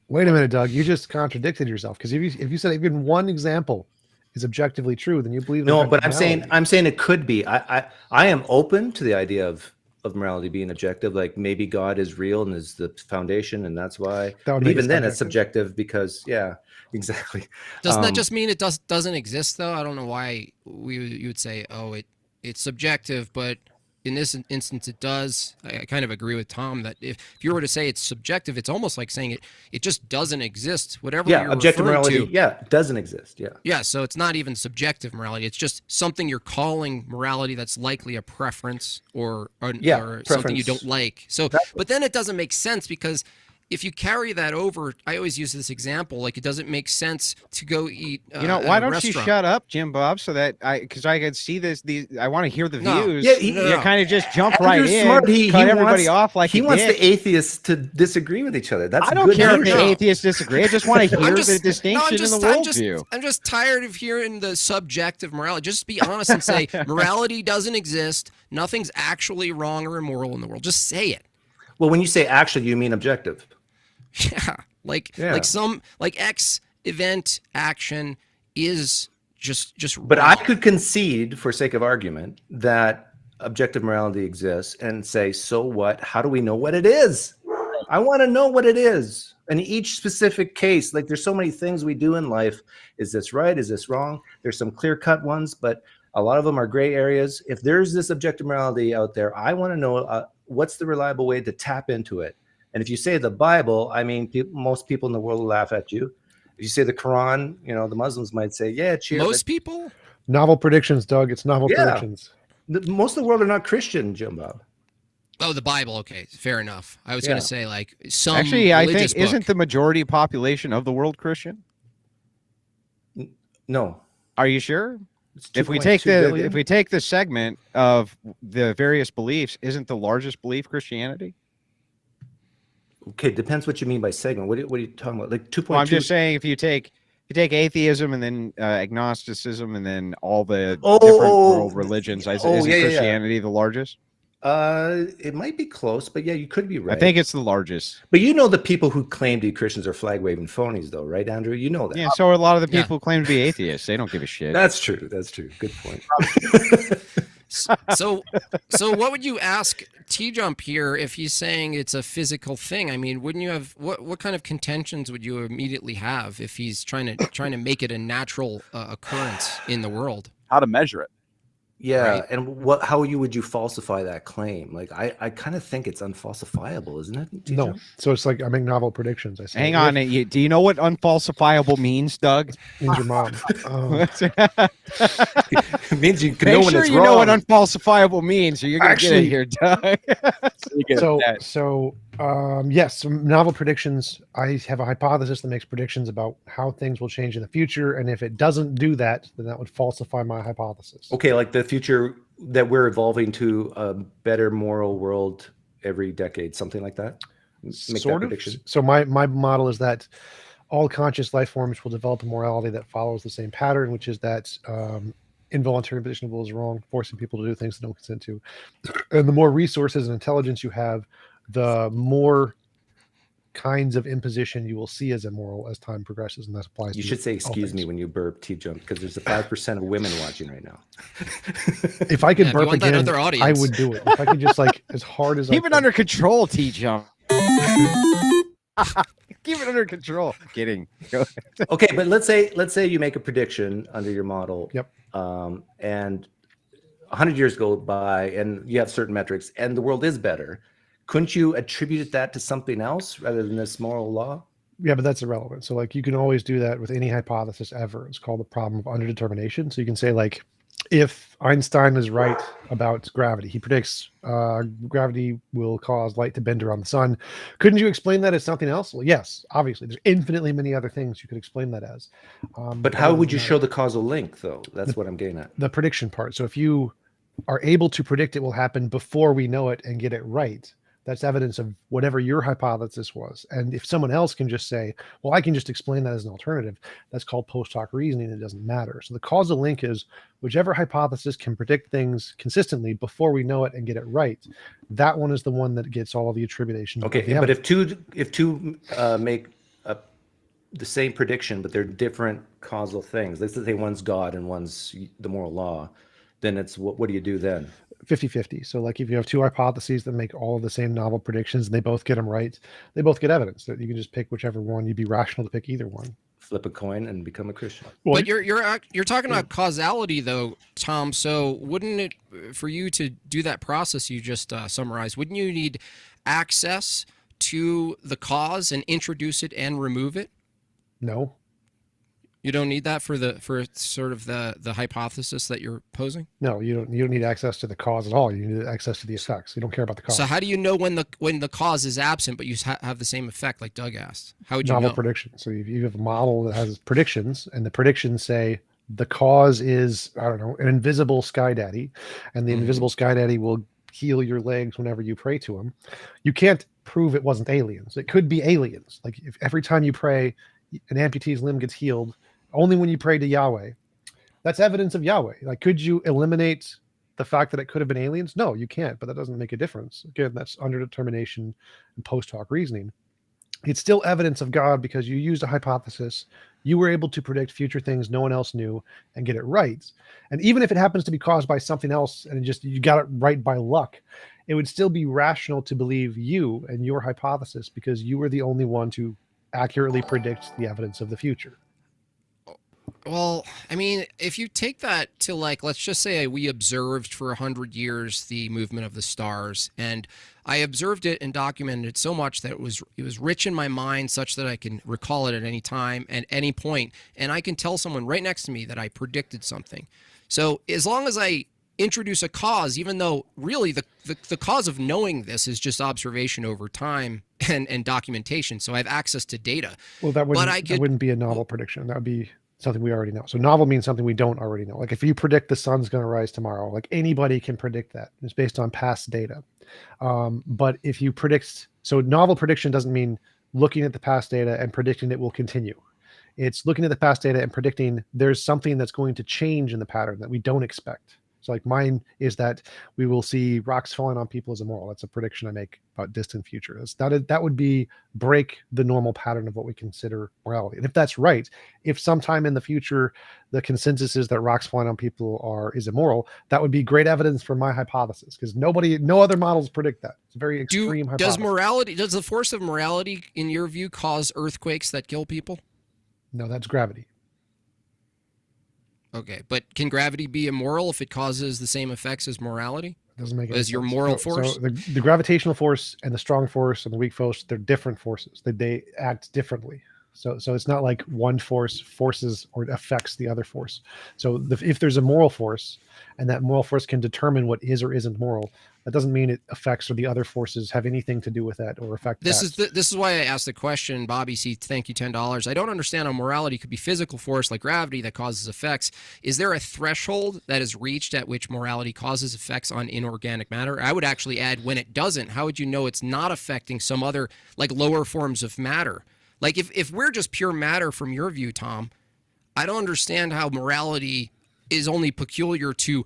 Wait a minute, Doug. You just contradicted yourself because if you said even one example is objectively true, then you believe No, in but I'm morality. saying it could be. I am open to the idea of morality being objective. Like maybe God is real and is the foundation, and that's why. That would But make even it then, it's subjective because exactly. Doesn't that just mean it doesn't exist though? I don't know why you would say, oh, it's subjective, but in this instance it does. I kind of agree with Tom that if you were to say it's subjective, it's almost like saying it just doesn't exist. Whatever you're objective referring morality, to, doesn't exist. Yeah. Yeah, so it's not even subjective morality. It's just something you're calling morality that's likely a preference or something you preference. don't like. So, but then it doesn't make sense because if you carry that over, I always use this example, like it doesn't make sense to go eat. Why don't you shut up, Jimbob, so that because I could see I want to hear the No. views. Yeah, you kind of just jump Andrew's right in, smart. cut everybody off like he you wants did. the atheists to disagree with each other. That's I don't good care if leadership. the atheists disagree. I just want to hear the distinction in the worldview. I'm just tired of hearing the subjective morality. Just be honest and say morality doesn't exist. Nothing's actually wrong or immoral in the world. Just say it. Well, when you say actually, you mean objective. Yeah, like X event action is just But wrong. I could concede, for sake of argument, that objective morality exists and say, so what? How do we know what it is? I want to know what it is. In each specific case, like there's so many things we do in life. Is this right? Is this wrong? There's some clear-cut ones, but a lot of them are gray areas. If there's this objective morality out there, I want to know what's the reliable way to tap into it. And if you say the Bible, I mean, most people in the world will laugh at you. If you say the Quran, you know, the Muslims might say, yeah, cheers. Most people? Novel predictions, Doug. It's novel predictions. Most of the world are not Christian, Jimbob. Oh, the Bible. Okay, fair enough. I was going to say like some Actually, I think religious book. isn't the majority population of the world Christian? No. Are you sure? It's If we 2.2 take billion. if we take the segment of the various beliefs, isn't the largest belief Christianity? Okay, depends what you mean by segment. What are you talking about? Like 2.2. Well, I'm just saying if you take atheism and then agnosticism and then all the different world religions, isn't Christianity the largest? It might be close, but yeah, you could be right. I think it's the largest. But you know the people who claim to be Christians are flag waving phonies, though, right, Andrew? You know that. Yeah, so are a lot of the people who claim to be atheists. They don't give a shit. That's true. That's true. Good point. So what would you ask T-Jump here if he's saying it's a physical thing? I mean, wouldn't you have what kind of contentions would you immediately have if he's trying to make it a natural occurrence in the world? How to measure it? Yeah, Right. and how would you falsify that claim? Like, I kind of think it's unfalsifiable, isn't it? No. T-Jump? So it's like I make novel predictions. I say, Hang on. Do you know what unfalsifiable means, Doug? Means your mom. It means you can Make know when sure it's you wrong. know what unfalsifiable means, or you're going to get it Actually- here, Doug. Yes, some novel predictions. I have a hypothesis that makes predictions about how things will change in the future, and if it doesn't do that, then that would falsify my hypothesis. Okay, like the future that we're evolving to a better moral world every decade, something like that. Make that Sort of. prediction. So my model is that all conscious life forms will develop a morality that follows the same pattern, which is that involuntary imposition of will is wrong, forcing people to do things they don't consent to. And the more resources and intelligence you have, the more kinds of imposition you will see as immoral as time progresses, and that applies. You to should say all "excuse me" things. when you burp, T-Jump, because there's a 5% of women watching right now. If I could Yeah, if you burp want that again, other I audience. would do it. If I could just like as hard as I Keep it could. under control, T-Jump. Keep it under control. Kidding. Go ahead. Okay, but let's say you make a prediction under your model. Yep. And 100 years go by, and you have certain metrics, and the world is better. Couldn't you attribute that to something else rather than this moral law? Yeah, but that's irrelevant. So like you can always do that with any hypothesis ever. It's called the problem of underdetermination. So you can say like, if Einstein is right about gravity, he predicts gravity will cause light to bend around the sun. Couldn't you explain that as something else? Well, yes, obviously. There's infinitely many other things you could explain that as. But how would you show the causal link, though? That's what I'm getting at. the prediction part? So if you are able to predict it will happen before we know it and get it right, that's evidence of whatever your hypothesis was. And if someone else can just say, well, I can just explain that as an alternative, that's called post hoc reasoning. It doesn't matter. So the causal link is whichever hypothesis can predict things consistently before we know it and get it right. That one is the one that gets all the attribution. Okay, but if two make the same prediction, but they're different causal things, let's say one's God and one's the moral law, then it's what do you do then? 50-50. So like if you have two hypotheses that make all of the same novel predictions and they both get them right, they both get evidence that you can just pick whichever one. You'd be rational to pick either one. Flip a coin and become a Christian. Well, But you're talking about causality though, Tom. So wouldn't it, for you to do that process you just summarized, wouldn't you need access to the cause and introduce it and remove it? no. You don't need that for sort of the hypothesis that you're posing. No, you don't need access to the cause at all. You need access to the effects. You don't care about the cause. So how do you know when the cause is absent, but you have the same effect, like Doug asked? How would you Novel know? prediction. So if you have a model that has predictions, and the predictions say the cause is, I don't know, an invisible sky daddy, and the invisible sky daddy will heal your legs whenever you pray to him. You can't prove it wasn't aliens. It could be aliens. Like if every time you pray, an amputee's limb gets healed, only when you pray to Yahweh. That's evidence of Yahweh. Like, could you eliminate the fact that it could have been aliens? No, you can't, but that doesn't make a difference. Again, that's underdetermination and post hoc reasoning. It's still evidence of God because you used a hypothesis. You were able to predict future things no one else knew and get it right. And even if it happens to be caused by something else and you got it right by luck, it would still be rational to believe you and your hypothesis because you were the only one to accurately predict the evidence of the future. Well, I mean, if you take that to like, let's just say we observed for 100 years the movement of the stars, and I observed it and documented it so much that it was rich in my mind, such that I can recall it at any time, at any point, and I can tell someone right next to me that I predicted something. So as long as I introduce a cause, even though really the cause of knowing this is just observation over time and documentation, so I have access to data. Well, that wouldn't be a novel prediction. That would be something we already know. So novel means something we don't already know. Like if you predict the sun's going to rise tomorrow, like anybody can predict that. It's based on past data. But if you predict, so novel prediction doesn't mean looking at the past data and predicting it will continue. It's looking at the past data and predicting there's something that's going to change in the pattern that we don't expect. So like mine is that we will see rocks falling on people as immoral. That's a prediction I make about distant future. That would be break the normal pattern of what we consider morality. And if that's right, if sometime in the future the consensus is that rocks falling on people is immoral, that would be great evidence for my hypothesis because no other models predict that. It's a very extreme hypothesis. Does the force of morality, in your view, cause earthquakes that kill people? No, that's gravity. Okay, but can gravity be immoral if it causes the same effects as morality? It doesn't make any as your sense. moral force? So the gravitational force and the strong force and the weak force, they're different forces. They act differently. So it's not like one force forces or affects the other force. So if there's a moral force and that moral force can determine what is or isn't moral, that doesn't mean it affects or the other forces have anything to do with that or affect this that. This is why I asked the question, Bobby C. Thank you, $10. I don't understand how morality could be physical force like gravity that causes effects. Is there a threshold that is reached at which morality causes effects on inorganic matter? I would actually add when it doesn't. How would you know it's not affecting some other like lower forms of matter? Like if we're just pure matter from your view, Tom, I don't understand how morality is only peculiar to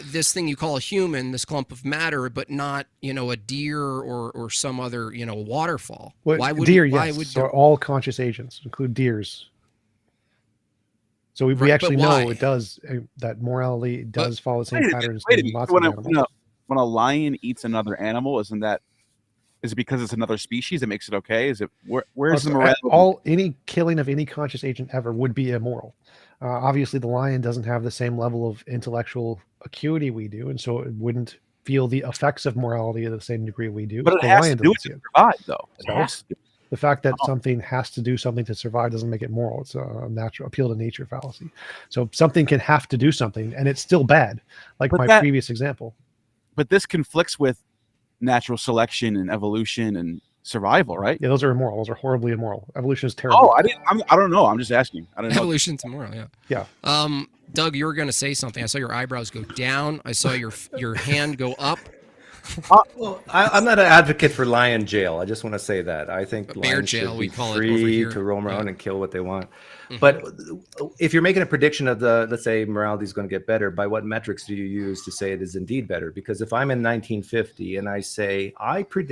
this thing you call a human, this clump of matter, but not, a deer or some other, waterfall. Well, so all conscious agents include deers. So we actually know it does, that morality does follow the same patterns. When a lion eats another animal, is it because it's another species that makes it okay? Is it where's the morality? Any killing of any conscious agent ever would be immoral. Obviously, the lion doesn't have the same level of intellectual acuity we do, and so it wouldn't feel the effects of morality to the same degree we do. But it has to do it to survive, though. It has to. The fact that something has to do something to survive doesn't make it moral. It's a natural appeal to nature fallacy. So something can have to do something, and it's still bad, like my previous example. But this conflicts with natural selection and evolution and survival, right? Yeah, those are immoral. Those are horribly immoral. Evolution is terrible. Oh, I don't know. I'm just asking. I don't know. Evolution's immoral. Yeah. Yeah. Doug, you were going to say something. I saw your eyebrows go down. I saw your hand go up. Well, I'm not an advocate for lion jail. I just want to say that. I think bear lions jail, should we be call it over free here. to roam around and kill what they want. Mm-hmm. But if you're making a prediction of let's say morality is going to get better, by what metrics do you use to say it is indeed better? Because if I'm in 1950 and I say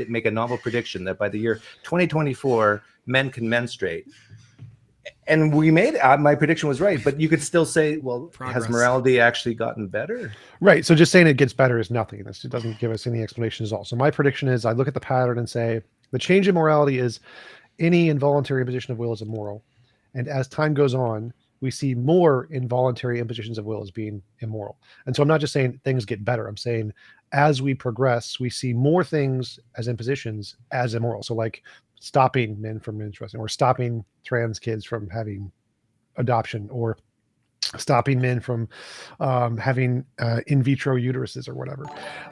make a novel prediction that by the year 2024 men can menstruate, and we made my prediction was right, but you could still say, well, Progress. Has morality actually gotten better? Right. So just saying it gets better is nothing. It doesn't give us any explanations at all. So my prediction is I look at the pattern and say the change in morality is any involuntary imposition of will is immoral. And as time goes on, we see more involuntary impositions of will as being immoral. And so I'm not just saying things get better. I'm saying as we progress, we see more things as impositions as immoral. So like stopping men from menstruating, or stopping trans kids from having adoption, or stopping men from having in vitro uteruses or whatever.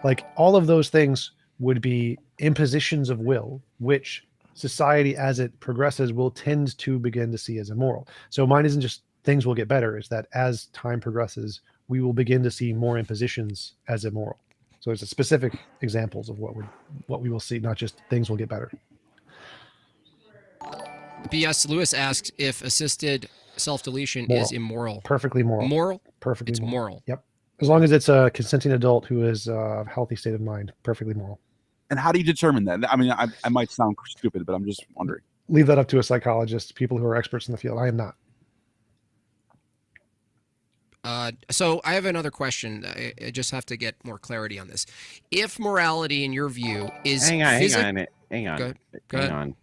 Like all of those things would be impositions of will, which society as it progresses will tend to begin to see as immoral. So mine isn't just things will get better, is that as time progresses, we will begin to see more impositions as immoral. So there's specific examples of what we will see, not just things will get better. B.S. Lewis asks if assisted self-deletion is immoral. Perfectly moral. Moral? Perfectly it's moral. Yep. As long as it's a consenting adult who is a healthy state of mind, perfectly moral. And how do you determine that? I mean, I might sound stupid, but I'm just wondering. Leave that up to a psychologist, people who are experts in the field. I am not. So I have another question. I just have to get more clarity on this. If morality, in your view, is Hang on. Go ahead. On.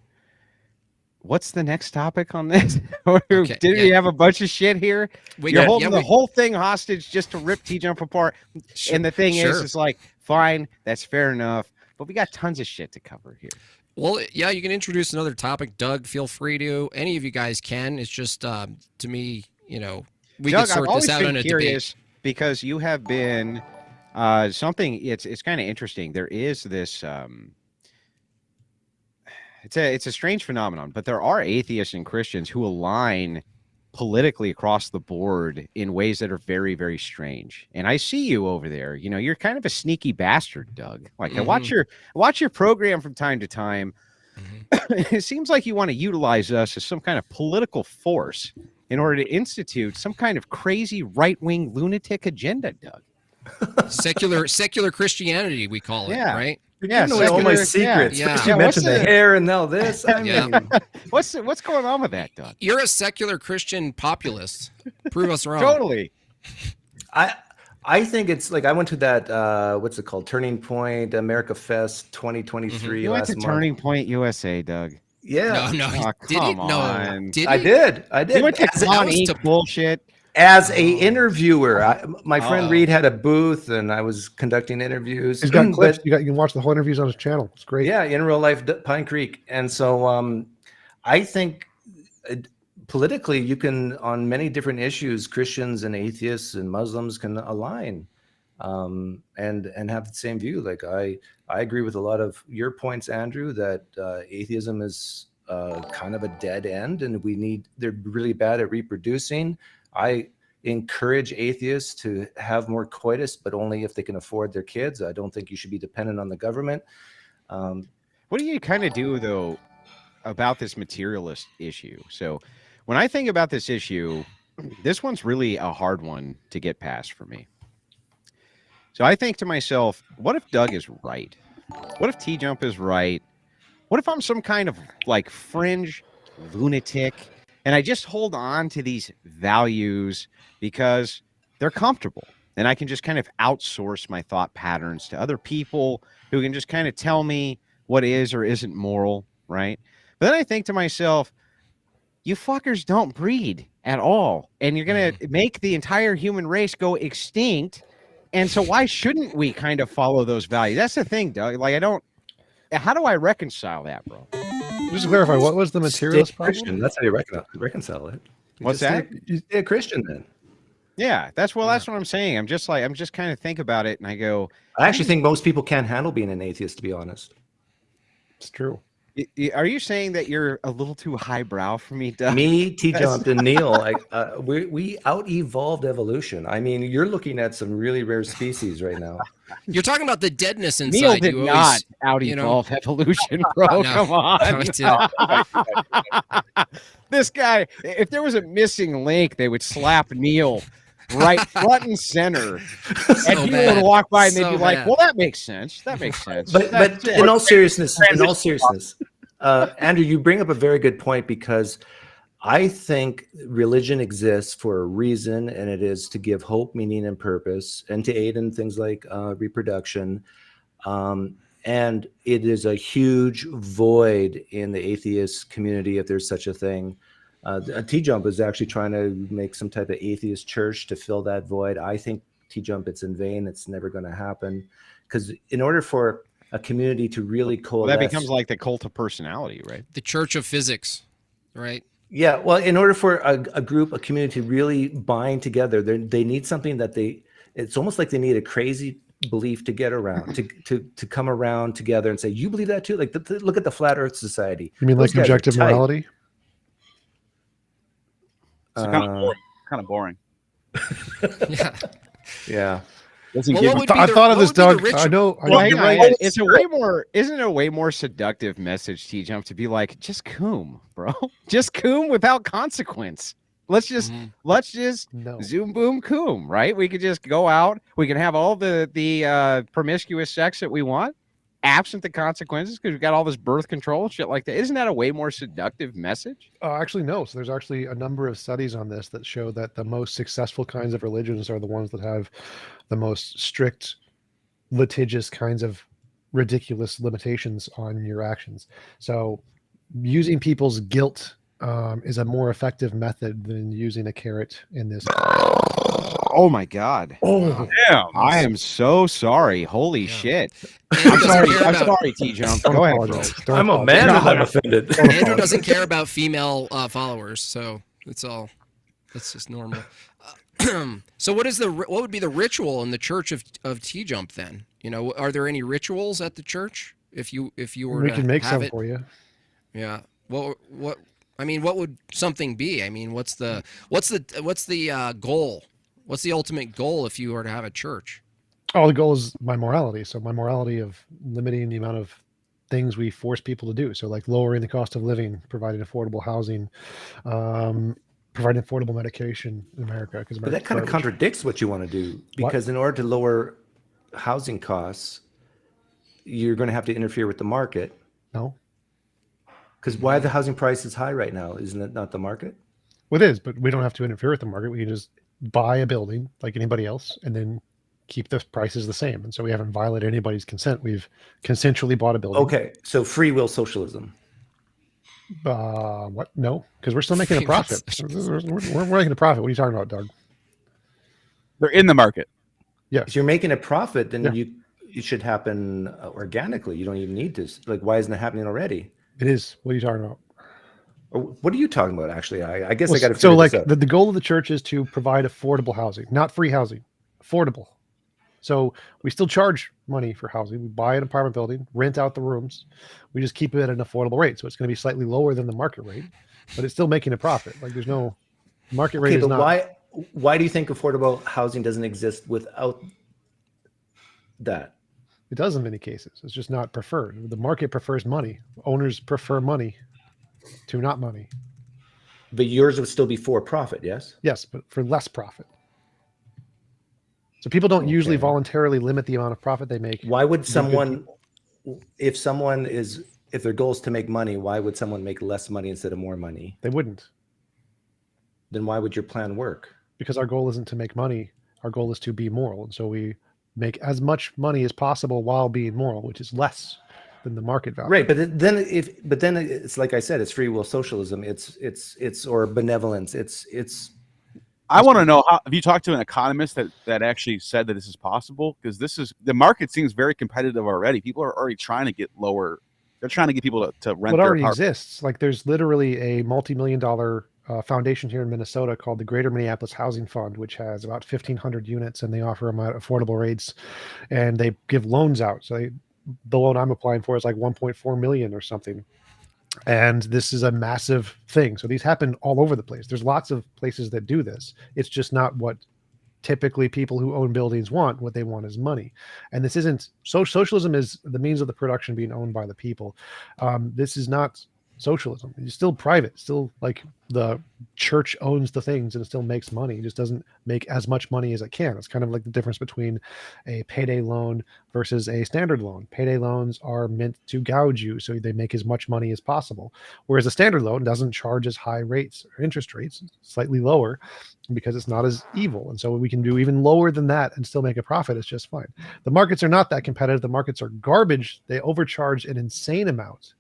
What's the next topic on this? Okay, Did we have a bunch of shit here? You're holding the whole thing hostage just to rip T-Jump apart. Sure, And the thing sure. is, it's like, fine, that's fair enough. But we got tons of shit to cover here. Well, yeah, you can introduce another topic. Doug, feel free to. Any of you guys can. It's just, to me, we Doug, can sort I've always this out been in a curious debate. because you have been something. It's kind of interesting. There is this. It's a strange phenomenon, but there are atheists and Christians who align politically across the board in ways that are very, very strange. And I see you over there. You're kind of a sneaky bastard, Doug. Like I watch your program from time to time. It seems like you want to utilize us as some kind of political force in order to institute some kind of crazy right-wing lunatic agenda, Doug. Secular Christianity, we call it, Yeah. right? You're giving away all my secrets. Yeah. You mentioned the hair and now this. I Yeah. mean, What's going on with that, Doug? You're a secular Christian populist. Prove us wrong. Totally. I think it's like I went to that what's it called? Turning Point America Fest 2023 You went last to month. Turning Point USA, Doug. Yeah. No, Oh, did he? come No, on. did he? I did. You went to As, Con was Inc. to- bullshit. as a interviewer, my friend Oh. Reed had a booth and I was conducting interviews. He's got But- clips. You can watch the whole interviews on his channel. It's great. Yeah, in real life, Pine Creek. And so I think politically, you can, on many different issues, Christians and atheists and Muslims can align and have the same view. Like I agree with a lot of your points, Andrew, that atheism is kind of a dead end and they're really bad at reproducing. I encourage atheists to have more coitus, but only if they can afford their kids. I don't think you should be dependent on the government. What do you kind of do, though, about this materialist issue? So when I think about this issue, this one's really a hard one to get past for me. So I think to myself, what if Doug is right? What if T-Jump is right? What if I'm some kind of like fringe lunatic and I just hold on to these values because they're comfortable and I can just kind of outsource my thought patterns to other people who can just kind of tell me what is or isn't moral, right? But then I think to myself, you fuckers don't breed at all. And you're going to make the entire human race go extinct. And so why shouldn't we kind of follow those values? That's the thing, Doug. Like, how do I reconcile that, bro? Just to clarify, what was the materialist Stay a Christian. problem? That's how you reconcile it. What's Just that? You stay a Christian then. Yeah, that's what I'm saying. I'm just kind of think about it and I go, I actually think most people can't handle being an atheist, to be honest. It's true. Are you saying that you're a little too highbrow for me, Doug? Me, T-Jump, and Neil, we out-evolved evolution. I mean, you're looking at some really rare species right now. You're talking about the deadness inside. Neil did you not always, out-evolve evolution, bro. No, Come on. no, it didn't. This guy, if there was a missing link, they would slap Neil right front and center. And people bad. would walk by and they'd So be like, bad. well, that makes sense. That makes sense. But in all seriousness, Andrew, you bring up a very good point because I think religion exists for a reason, and it is to give hope, meaning, and purpose, and to aid in things like reproduction. And it is a huge void in the atheist community, if there's such a thing. T-Jump is actually trying to make some type of atheist church to fill that void. I think T-Jump, it's in vain. It's never going to happen. Because in order for a community to really coalesce... Well, that becomes like the cult of personality, right? The Church of Physics, right? Yeah, well, in order for a group, a community to really bind together, they need something that it's almost like they need a crazy belief to get around, to come around together and say, you believe that too? Like, look at the Flat Earth Society. You mean Those like guys are objective tight. morality? It's kind of boring. Yeah. Yeah. Doesn't Well, give what you- would be I the- thought of what this, would be the Doug. ritual? I know. Well, hang you're on. right. It's a way more. Isn't it a way more seductive message, T-Jump, to be like, just coom, bro, just coom without consequence. Let's just No. zoom boom coom, right? We could just go out. We can have all the promiscuous sex that we want. absent the consequences because we've got all this birth control shit like that. Isn't that a way more seductive message? Actually, no. So there's actually a number of studies on this that show that the most successful kinds of religions are the ones that have the most strict, litigious kinds of ridiculous limitations on your actions. So using people's guilt is a more effective method than using a carrot in this. Oh my God. Oh, Damn. I am so sorry. Holy Yeah. shit. Andrew I'm doesn't sorry. care I'm about- sorry, T-Jump. don't Go ahead, bro. apologize. Don't I'm a apologize. man if I'm offended. Andrew doesn't care about female followers, so it's all. That's just normal. So what would be the ritual in the Church of T-Jump then? You know, are there any rituals at the church if you were We to can make have some it? for you. Yeah. What I mean, what would something be? I mean, what's the goal? What's the ultimate goal if you were to have a church? Oh, the goal is my morality. So my morality of limiting the amount of things we force people to do. So like lowering the cost of living, providing affordable housing, providing affordable medication in America. Because But that kind of contradicts what you want to do, What? because in order to lower housing costs, you're going to have to interfere with the market. No, Because why are the housing prices high right now? Isn't it not the market? well, it is, but we don't have to interfere with the market. We can just buy a building like anybody else and then keep the prices the same. And so we haven't violated anybody's consent. We've consensually bought a building. Okay, so free will socialism. What? No, because we're still making a Free will profit. We're making a profit. What are you talking about, Doug? They're in the market. If you're making a profit, then Yeah. it should happen organically. You don't even need to. Like, why isn't it happening already? It is. What are you talking about? Or what are you talking about? Actually, I guess Well, I got to. so like the goal of the church is to provide affordable housing, not free housing, affordable. So we still charge money for housing. We buy an apartment building, rent out the rooms. We just keep it at an affordable rate. So it's going to be slightly lower than the market rate, but it's still making a profit. Like there's no market rate. Okay, Is but not. why do you think affordable housing doesn't exist without that? It does in many cases. It's just not preferred. The market prefers money. Owners prefer money to not money. But yours would still be for profit, yes? Yes, but for less profit. So people don't usually Okay. voluntarily limit the amount of profit they make. Why would good someone, if their goal is to make money, why would someone make less money instead of more money? They wouldn't, Then why would your plan work? because our goal isn't to make money. Our goal is to be moral. And so we make as much money as possible while being moral, which is less than the market value. Right, but then it's like I said, it's free will socialism. It's or benevolence. It's. I want to know have you talked to an economist that actually said that this is possible? Because the market seems very competitive already. People are already trying to get lower. They're trying to get people to rent. What their already apartment. exists. Like there's literally a multi-million-dollar foundation here in Minnesota called the Greater Minneapolis Housing Fund, which has about 1,500 units, and they offer them at affordable rates, and they give loans out. So the loan I'm applying for is like 1.4 million or something. And this is a massive thing. So these happen all over the place. There's lots of places that do this. It's just not what typically people who own buildings want. What they want is money. And this isn't socialism is the means of the production being owned by the people. This is not socialism. It's still private, still like the church owns the things and it still makes money. It just doesn't make as much money as it can. It's kind of like the difference between a payday loan versus a standard loan. Payday loans are meant to gouge you so they make as much money as possible, whereas a standard loan doesn't charge as high rates or interest rates, slightly lower, because it's not as evil. And so we can do even lower than that and still make a profit. It's just fine. The markets are not that competitive. The markets are garbage. They overcharge an insane amount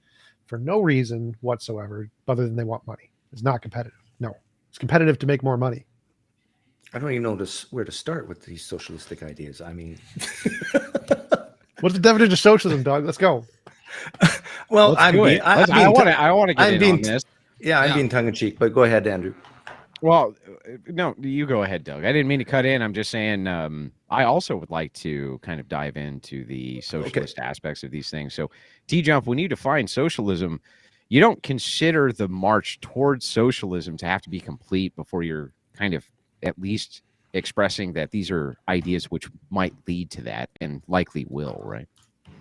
for no reason whatsoever other than they want money. It's not competitive. No, it's competitive to make more money. I don't even know where to start with these socialistic ideas. I mean, What's the definition of socialism, Doug? Let's go. well, Let's I'm do being, it. I'm I being, want to get I'm in being on this. yeah, I'm Yeah. being tongue in cheek, but go ahead, Andrew. Well, no, you go ahead, Doug. I didn't mean to cut in. I'm just saying I also would like to kind of dive into the socialist aspects of these things. So, T-Jump, when you define socialism, you don't consider the march towards socialism to have to be complete before you're kind of at least expressing that these are ideas which might lead to that and likely will, right?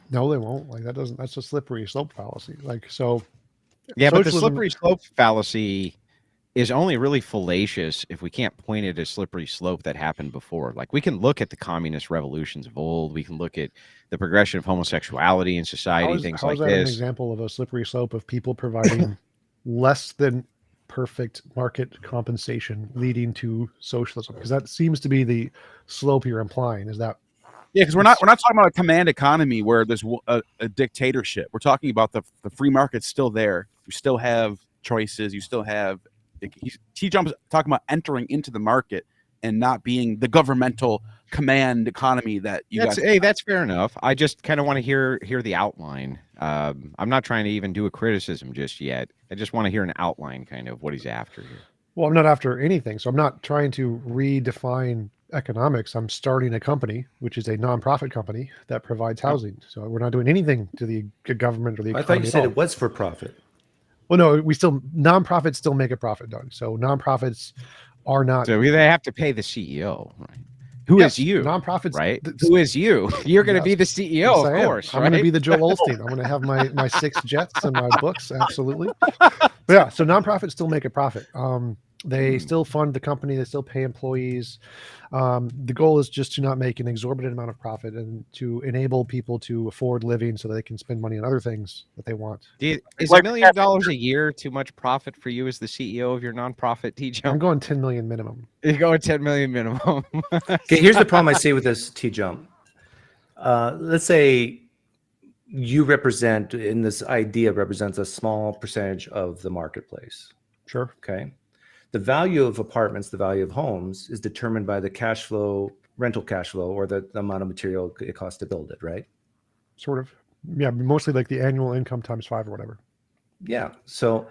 No, they won't. Like that's a slippery slope fallacy. Like, so Yeah, but the socialism- slippery slope fallacy is only really fallacious if we can't point at a slippery slope that happened before. Like, we can look at the communist revolutions of old. We can look at the progression of homosexuality in society, things How like is that an this. example of a slippery slope of people providing less than perfect market compensation leading to socialism? Because that seems to be the slope you're implying. Is that Yeah, because we're not talking about a command economy where there's a dictatorship. We're talking about the free market's still there. You still have choices. You still have. T-Jump's talking about entering into the market and not being the governmental command economy that you guys. Hey, that's fair enough. I just kind of want to hear the outline. I'm not trying to even do a criticism just yet. I just want to hear an outline, kind of what he's after here. Well, I'm not after anything. So I'm not trying to redefine economics. I'm starting a company, which is a nonprofit company that provides housing. So we're not doing anything to the government or the economy. I thought you at said all. it was for profit. Well, no, nonprofits still make a profit, Doug. So nonprofits are not. So they have to pay the CEO, right? Who Yes, is you? Nonprofits, right? Who is you? You're going to Yes, be the CEO, yes, of I am. course. I'm right? going to be the Joel Osteen. I'm going to have my 6 jets and my books. Absolutely. But yeah, so nonprofits still make a profit. They still fund the company. They still pay employees. The goal is just to not make an exorbitant amount of profit and to enable people to afford living so that they can spend money on other things that they want. Is $1 million a year too much profit for you as the CEO of your nonprofit, T-Jump? I'm going 10 million minimum. You're going 10 million minimum. Okay, here's the problem I see with this T-Jump. Let's say you represents a small percentage of the marketplace. Sure. Okay. The value of apartments, the value of homes is determined by the cash flow, rental cash flow, or the amount of material it costs to build it, right? Sort of. Yeah, mostly like the annual income times 5 or whatever. Yeah. So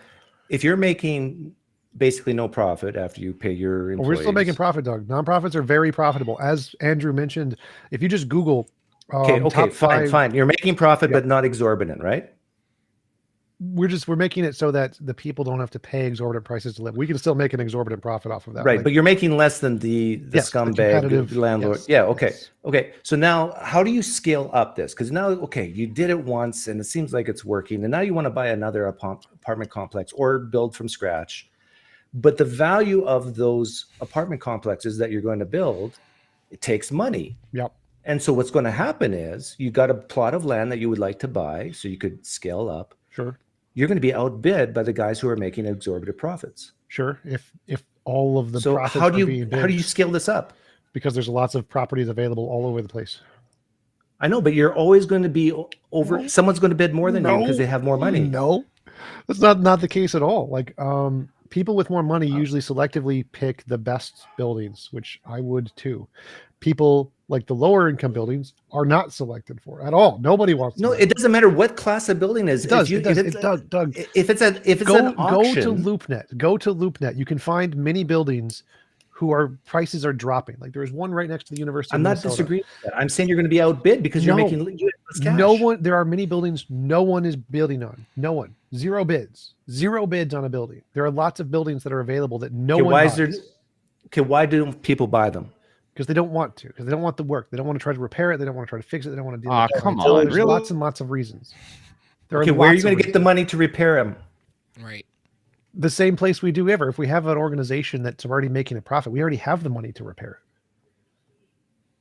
if you're making basically no profit after you pay your employees. Well, we're still making profit, Doug. Nonprofits are very profitable. As Andrew mentioned, if you just Google fine. You're making profit, but not exorbitant, right? We're making it so that the people don't have to pay exorbitant prices to live. We can still make an exorbitant profit off of that. Right. Like, but you're making less than the scumbag landlord. Yes, yeah. Okay. yes. Okay. So now how do you scale up this? Because now, okay, you did it once and it seems like it's working. And now you want to buy another apartment complex or build from scratch. But the value of those apartment complexes that you're going to build, it takes money. Yep. And so what's going to happen is you got a plot of land that you would like to buy so you could scale up. Sure. You're going to be outbid by the guys who are making exorbitant profits. Sure. If all of the profits how do are being bid, you scale this up? Because there's lots of properties available all over the place. I know, but you're always going to be over. Someone's going to bid more than you because they have more money. No, that's not the case at all. Like people with more money usually selectively pick the best buildings, which I would too. People like the lower income buildings are not selected for at all. Nobody wants. No, it doesn't matter what class of building is. It does. Doug. If it's an auction, go to LoopNet. Go to LoopNet. You can find many buildings prices are dropping. Like there's one right next to the University. I'm not disagreeing with that. I'm saying you're going to be outbid because you're making less cash. No one. There are many buildings no one is building on. No one. Zero bids. Zero bids on a building. There are lots of buildings that are available that no one buys. Why do people buy them? Because they don't want to. Because they don't want the work. They don't want to try to repair it. They don't want to try to fix it. They don't want to deal with it. Come so on, there's really? lots and lots of reasons. Where are you going to get the money to repair them? Right. The same place we do ever. If we have an organization that's already making a profit, we already have the money to repair it.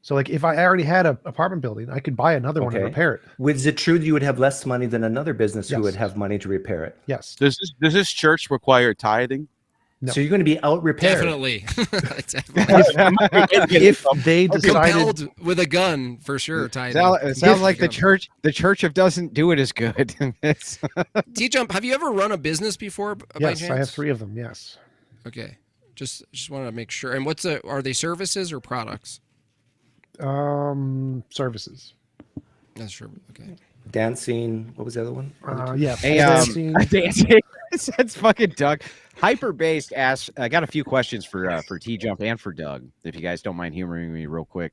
So like if I already had an apartment building, I could buy another one and repair it. Is it true that you would have less money than another business who would have money to repair it? Yes. Does this church require tithing? No. So you're going to be out repaired. Definitely. if they decided compelled with a gun for sure. It sounds like the church doesn't do it as good. T-Jump, have you ever run a business before? By Yes, chance? I have 3 of them. Yes. Okay. Just wanted to make sure. And are they services or products? Services. That's true. Okay. Dancing. What was the other one? Yeah. Dancing. That's fucking Doug. Hyperbased asks. I got a few questions for T-Jump and for Doug, if you guys don't mind humoring me real quick.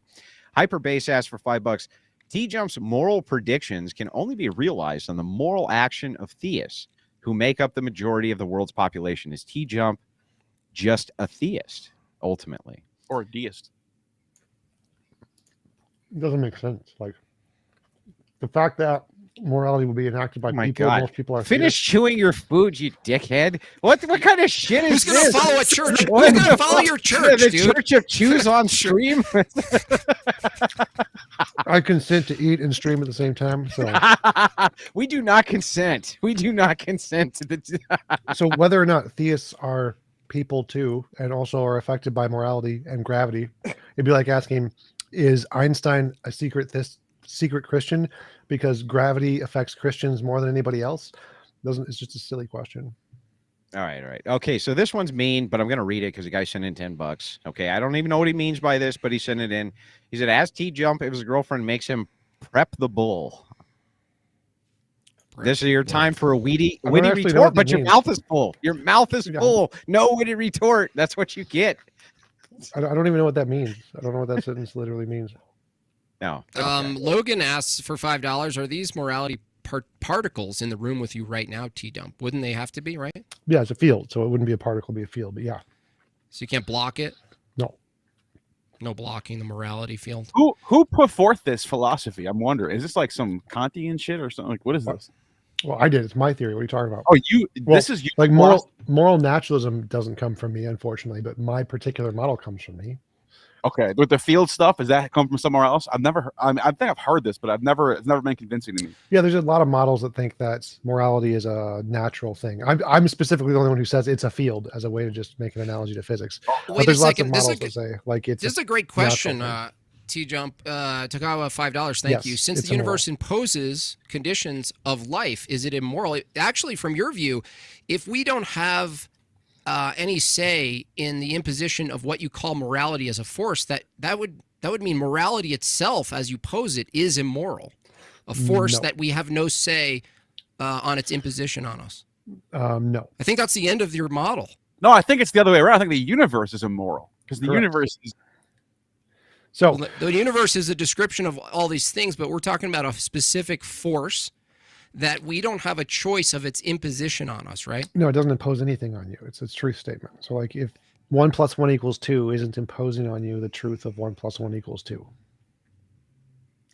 Hyperbased asks for $5. T-Jump's moral predictions can only be realized on the moral action of theists who make up the majority of the world's population. Is T-Jump just a theist ultimately, or a deist? It doesn't make sense. Like the fact that morality will be enacted by Oh my people. God. Most people are Finish chewing your food, you dickhead. What kind of shit is Who's going this? to follow a church? Who's What going to the follow your fuck? church, The dude? Church of Chews on stream? I consent to eat and stream at the same time. So, We do not consent. We do not consent to the. so whether or not theists are people too, and also are affected by morality and gravity, it'd be like asking, is Einstein a secret Christian because gravity affects Christians more than anybody else? It's just a silly question. All right. Okay, so this one's mean, but I'm going to read it because the guy sent in $10. Okay, I don't even know what he means by this, but he sent it in. He said, "As T-Jump, if his girlfriend makes him prep the bull." This is your time for a witty I don't actually know retort, what but that your means. mouth is full. Your mouth is Yeah. full. No witty retort. That's what you get. I don't even know what that means. I don't know what that sentence literally means. No. Logan asks for $5. Are these morality particles in the room with you right now, T-Dump? Wouldn't they have to be, right? Yeah, it's a field, so it wouldn't be a particle, it'd be a field. But yeah, So you can't block it? no. No blocking the morality field. Who put forth this philosophy? I'm wondering. Is this like some Kantian shit or something? Like, what is this? Well, I did. It's my theory. What are you talking about? Oh, Well, this is you. Like moral naturalism doesn't come from me, unfortunately, but my particular model comes from me. Okay, with the field stuff, does that come from somewhere else? I've never. I think I've heard this, but it's never been convincing to me. Yeah, there's a lot of models that think that morality is a natural thing. I'm specifically the only one who says it's a field as a way to just make an analogy to physics. But Wait a there's lots of second. This models that say like it's. This is a great question, natural T-Jump. Tagawa, $5. Thank Yes, you. Since it's the universe imposes conditions of life, is it immoral? Actually, from your view, if we don't have any say in the imposition of what you call morality as a force, that would mean morality itself, as you pose it, is immoral. A force No. that we have no say on its imposition on us. No. I think that's the end of your model. No, I think it's the other way around. I think the universe is immoral because the Correct. universe is. So Well, the universe is a description of all these things, but we're talking about a specific force that we don't have a choice of its imposition on us, right? no, it doesn't impose anything on you. It's a truth statement. So like if 1 + 1 = 2 isn't imposing on you the truth of 1 + 1 = 2.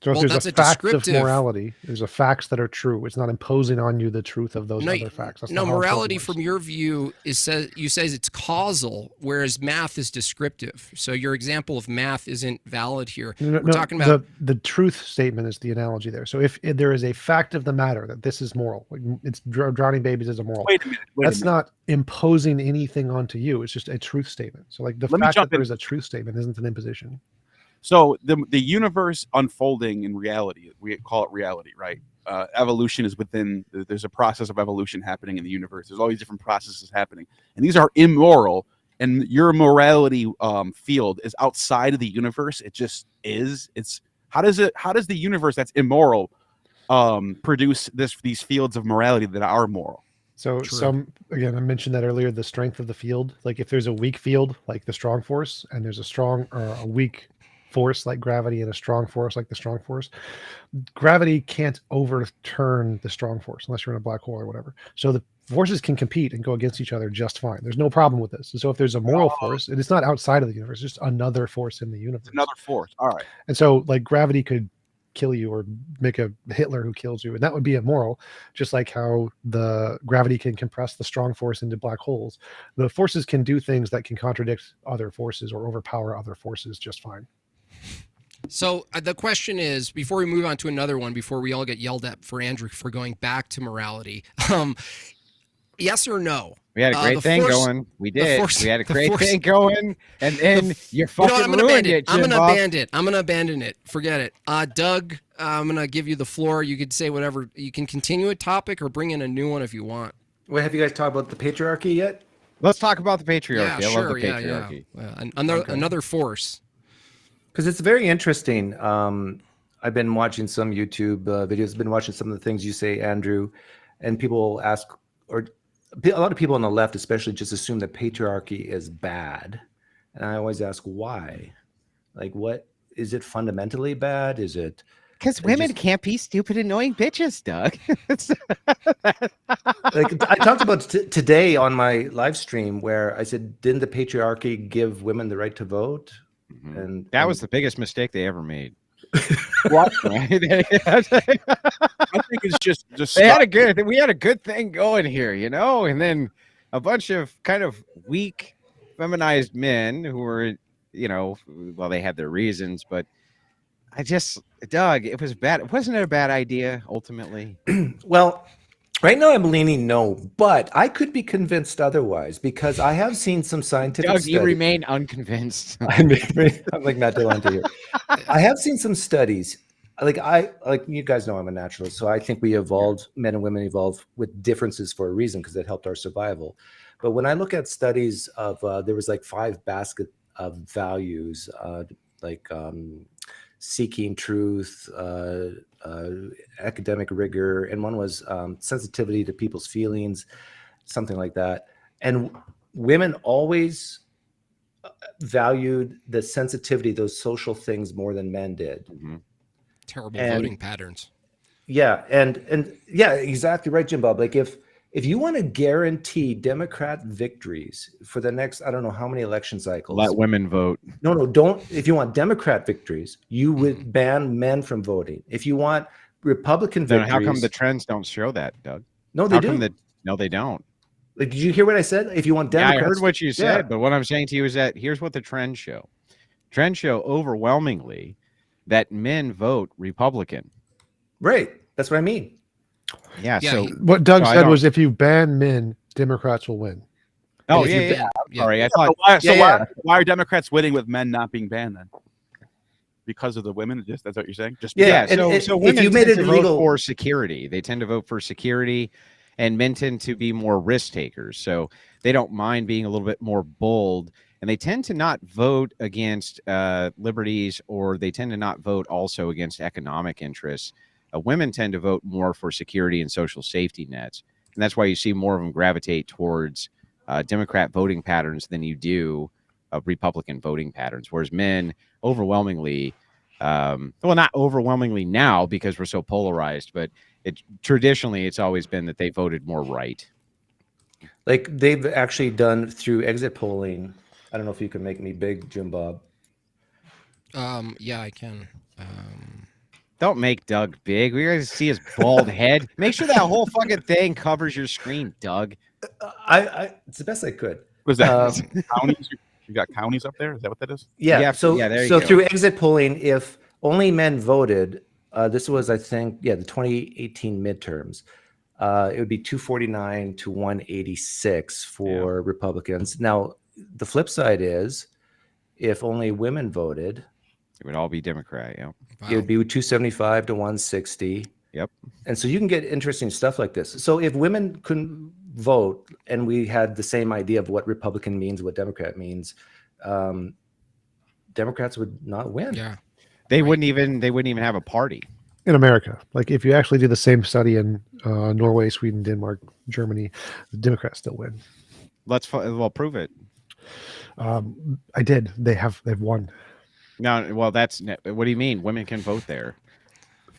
So if Well, there's that's a a fact of descriptive- morality, there's a facts that are true. It's not imposing on you the truth of those other facts. That's No, not how morality important it from works. your view you says it's causal, whereas math is descriptive. So your example of math isn't valid here. No, We're talking about the truth statement is the analogy there. So if there is a fact of the matter that this is moral, like it's drowning babies is immoral. Wait a minute. That's not imposing anything onto you. It's just a truth statement. So like the Let me fact that jump in. there's a truth statement isn't an imposition. So the universe unfolding in reality, we call it reality, right? Evolution is within. There's a process of evolution happening in the universe. There's all these different processes happening, and these are immoral. And your morality field is outside of the universe. It just is. It's how does the universe that's immoral produce these fields of morality that are moral? So True. again, I mentioned that earlier, the strength of the field. Like if there's a weak field, like the strong force, and there's a strong or a weak force like gravity and a strong force like the strong force, gravity can't overturn the strong force unless you're in a black hole or whatever. So the forces can compete and go against each other just fine. There's no problem with this. And so if there's a moral force, and it's not outside of the universe, it's just another force in the universe. It's another force. All right. And so like gravity could kill you or make a Hitler who kills you, and that would be immoral, just like how the gravity can compress the strong force into black holes. The forces can do things that can contradict other forces or overpower other forces just fine. So the question is, before we move on to another one, before we all get yelled at for Andrew for going back to morality, yes or no? We had a great the thing force- going. We did. force- We had a the great force- thing going, and then you You know fucking what? I'm gonna ruined abandon it, I'm gonna Jimbob. abandon it. I'm gonna abandon it. Forget it. Doug, I'm gonna give you the floor. You could say whatever. You can continue a topic or bring in a new one if you want. Wait, have you guys talked about the patriarchy yet? Let's talk about the patriarchy. Yeah, I sure. love the Yeah, patriarchy. yeah. Another force. Because it's very interesting. I've been watching some YouTube videos, been watching some of the things you say, Andrew, and people ask, or a lot of people on the left especially just assume that patriarchy is bad. And I always ask why. Like, what is it fundamentally bad? Is it Because women can't be stupid, annoying bitches, Doug. like I talked about today on my live stream where I said, didn't the patriarchy give women the right to vote? And that was the biggest mistake they ever made. What? Right? I think it's just We had a good thing going here, you know, and then a bunch of kind of weak, feminized men who were, you know, well, they had their reasons, but Doug, it was bad. Wasn't it a bad idea ultimately? Well, right now I'm leaning no, but I could be convinced otherwise because I have seen some scientific Doug, studies. you remain unconvinced. I'm like Matt Dillon here. I have seen some studies. Like you guys know I'm a naturalist, so I think we evolved, men and women evolved with differences for a reason because it helped our survival. But when I look at studies of, there was like 5 basket of values, like seeking truth, academic rigor, and one was sensitivity to people's feelings, something like that. And women always valued the sensitivity, those social things, more than men did. Mm-hmm. Terrible voting patterns. Yeah, and yeah, exactly right, Jimbob. Like if you want to guarantee Democrat victories for the next, I don't know how many election cycles, Let women vote. No, don't. If you want Democrat victories, you would ban men from voting. If you want Republican Then victories, how come the trends don't show that, Doug? no, they How do. come no, they don't. Like, did you hear what I said? If you want Yeah, Democrats, I heard what you said, yeah. but what I'm saying to you is that here's what the trends show. Trends show overwhelmingly that men vote Republican. Right. That's what I mean. Yeah. Yeah, So What Doug So I said don't- was, if you ban men, Democrats will win. oh if you yeah. Sorry, I So thought. why are Democrats winning with men not being banned then? Because of the women? Just that's what you're saying? Just Yeah, Yeah, and so if women you made tend it to illegal- vote for security. They tend to vote for security, and men tend to be more risk takers. So they don't mind being a little bit more bold, and they tend to not vote against liberties, or they tend to not vote also against economic interests. Women tend to vote more for security and social safety nets, and that's why you see more of them gravitate towards Democrat voting patterns than you do Republican voting patterns. Whereas men overwhelmingly, well, not overwhelmingly now because we're so polarized, but traditionally it's always been that they voted more right. Like they've actually done through exit polling. I don't know if you can make me big, Jimbob. Yeah, I can. Don't make Doug big. We guys see his bald head. Make sure that whole fucking thing covers your screen, Doug. It's the best I could. was that counties? You got counties up there? Is that what that is? Yeah. there you So go. through exit polling, if only men voted, this was, I think, the 2018 midterms. It would be 249 to 186 for Republicans. Now, the flip side is, if only women voted, It would all be Democrat. Yeah. Wow. it would be 275 to 160. Yep. And so you can get interesting stuff like this. So if women couldn't vote and we had the same idea of what Republican means, what Democrat means, Democrats would not win. Yeah. They Right. wouldn't even have a party. In America, like if you actually do the same study in Norway, Sweden, Denmark, Germany, the Democrats still win. Well, prove it. I did. They've won. No, well, what do you mean? Women can vote there.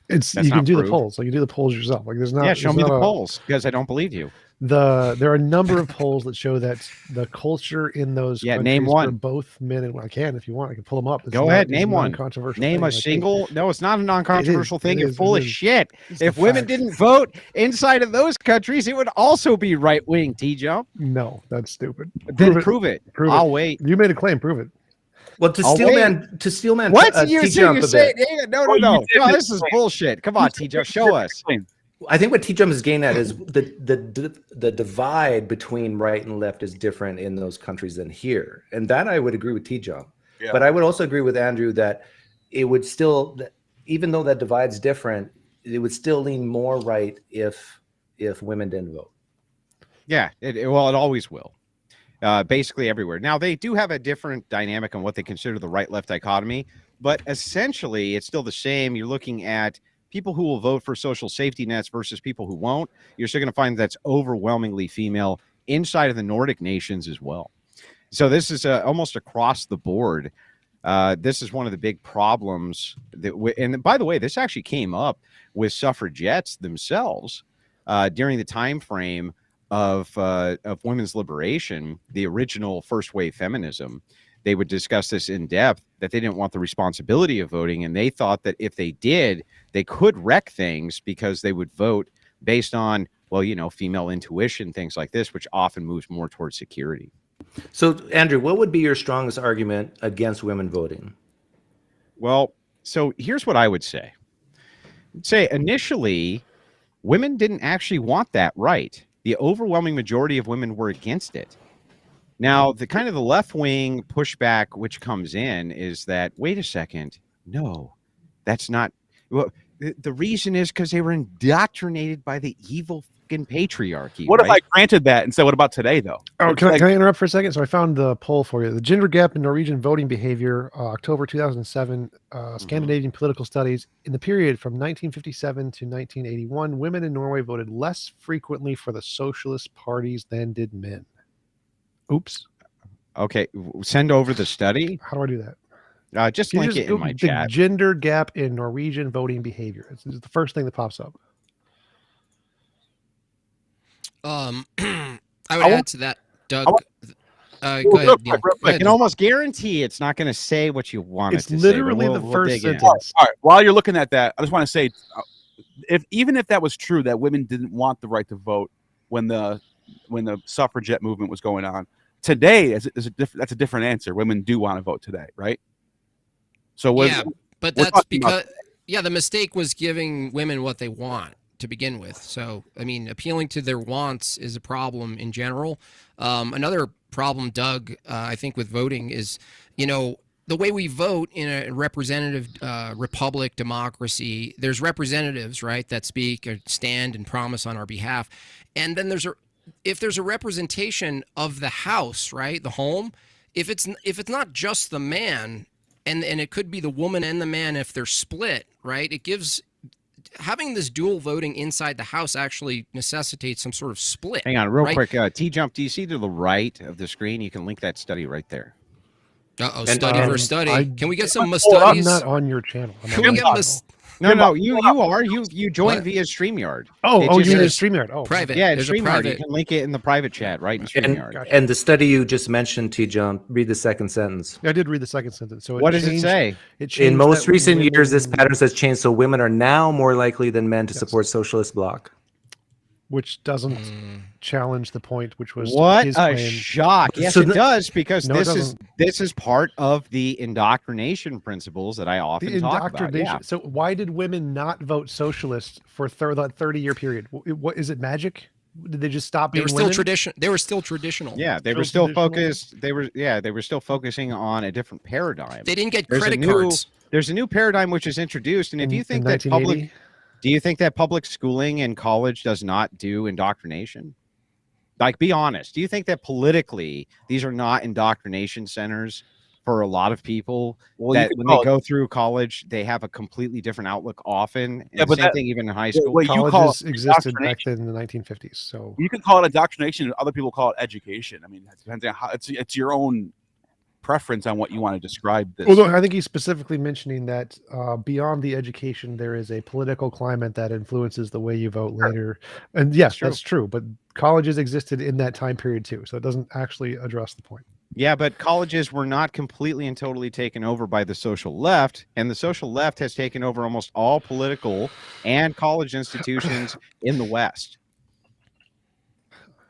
It's That's you can not do the proved. polls. Like you do the polls yourself. Like there's not. Yeah, show there's me not the a- polls because I don't believe you. There are a number of polls that show that the culture in those Yeah, countries name for one. both men and I can if you want. I can pull them up. It's Go not- ahead, it's name a one. non-controversial Name thing. a Like, single. No, it's not a non-controversial thing. it You're is, full it of is. shit. It's If the women fact. didn't vote inside of those countries, it would also be right wing. T-Jump. No, that's stupid. Then prove it. Prove I'll it. wait. You made a claim. Prove it. Well, to I'll steal man, What you're T-Jump a saying? bit. No, Oh, you no. did No, it. this is bullshit. Come on, T-Jump. Show us. I think what T-Jump is getting at is the divide between right and left is different in those countries than here, and that I would agree with T-Jump. Yeah. But I would also agree with Andrew that it would still, even though that divide's different, it would still lean more right if women didn't vote. Yeah, it always will. Basically everywhere. Now, they do have a different dynamic on what they consider the right-left dichotomy, but essentially it's still the same. You're looking at people who will vote for social safety nets versus people who won't. You're still going to find that's overwhelmingly female inside of the Nordic nations as well. So this is almost across the board. This is one of the big problems and by the way, this actually came up with suffragettes themselves during the time frame of women's liberation, the original first wave feminism. they would discuss this in depth, that they didn't want the responsibility of voting. And they thought that if they did, they could wreck things because they would vote based on, well, you know, female intuition, things like this, which often moves more towards security. So, Andrew, what would be your strongest argument against women voting? Well, so here's what I would say. I'd say initially, women didn't actually want that right. The overwhelming majority of women were against it. Now, the kind of the left-wing pushback which comes in is that, wait a second, no, that's not. Well, the reason is because they were indoctrinated by the evil fucking patriarchy. What right? if I granted that and said, what about today, though? Oh, can I interrupt for a second? So I found the poll for you. The gender gap in Norwegian voting behavior, October 2007, Scandinavian political studies. In the period from 1957 to 1981, women in Norway voted less frequently for the socialist parties than did men. Oops. Okay, send over the study. How do I do that? Just Can you link it in my the chat. gender gap in Norwegian voting behavior. It's the first thing that pops up. I would add to that, Doug. Go ahead, real Neil. quick, Go I ahead, can Neil. almost guarantee it's not going to say what you want It's it to say. but literally the we'll first dig in. sentence. All right. While you're looking at that, I just want to say, even if that was true, that women didn't want the right to vote when the suffragette movement was going on, today that's a different answer. Women do want to vote today, right? So Yeah, but we're that's talking about- because the mistake was giving women what they want to begin with. So I mean, appealing to their wants is a problem in general. Another problem, Doug, I think with voting is, you know, the way we vote in a representative republic democracy. There's representatives, right, that speak or stand and promise on our behalf, and then if there's a representation of the house, right, the home, if it's not just the man, and it could be the woman and the man if they're split, right, it gives having this dual voting inside the house actually necessitates some sort of split. Hang on, real right? quick. T-Jump, do you see to the right of the screen? You can link that study right there. Uh-oh, study versus study. Can we get some I'm studies? not on your channel. I'm Can on we my get channel. No, you are. You joined What? via StreamYard. Oh, It you just mean the says StreamYard? Oh, private. Yeah, There's it's a StreamYard. private. You can link it in the private chat, right in StreamYard. And the study you just mentioned, T-Jump, read the second sentence. I did read the second sentence. So What does it say? It changed In most that recent years, this women- pattern has changed, so women are now more likely than men to support socialist bloc. which doesn't challenge the point, which was What his a claim. shock! Yes, So it does, because No, it this is part of the indoctrination principles that I often The talk about. indoctrination. Yeah. So why did women not vote socialist for that 30-year period? What is it? Magic? Did they just stop They being were still women? tradition. They were still traditional. Yeah, they Still were still traditional? focused. They were still focusing on a different paradigm. They didn't get There's a credit new- cards. There's a new paradigm which is introduced, and if you think that 1980? do you think that public schooling and college does not do indoctrination? Like, be honest. Do you think that politically these are not indoctrination centers for a lot of people? Well, That when they go through college, they have a completely different outlook often. And Yeah, the but same thing even in high school. Wait, you call Colleges it existed back indoctrination. then in the 1950s. So You can call it indoctrination, and other people call it education. I mean, it depends on how it's your own preference on what you want to describe this. although I think he's specifically mentioning that beyond the education, there is a political climate that influences the way you vote later. And yes, true. that's true. But colleges existed in that time period too. So it doesn't actually address the point. Yeah, but colleges were not completely and totally taken over by the social left, and the social left has taken over almost all political and college institutions in the West.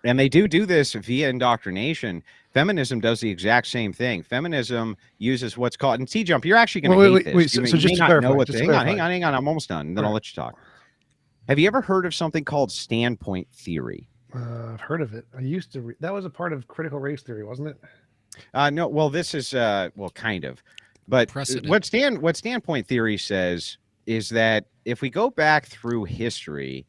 And they do this via indoctrination. Feminism does the exact same thing. Feminism uses what's called, and T-Jump, you're actually going to hate this. Wait, You so may just to not clarify, know what just the- to hang clarify. on, I'm almost done, then I'll Right. let you talk. Have you ever heard of something called standpoint theory? I've heard of it. I used to. That was a part of critical race theory, wasn't it? No, well, this is well, kind of, but Precedent. what standpoint theory says is that if we go back through history,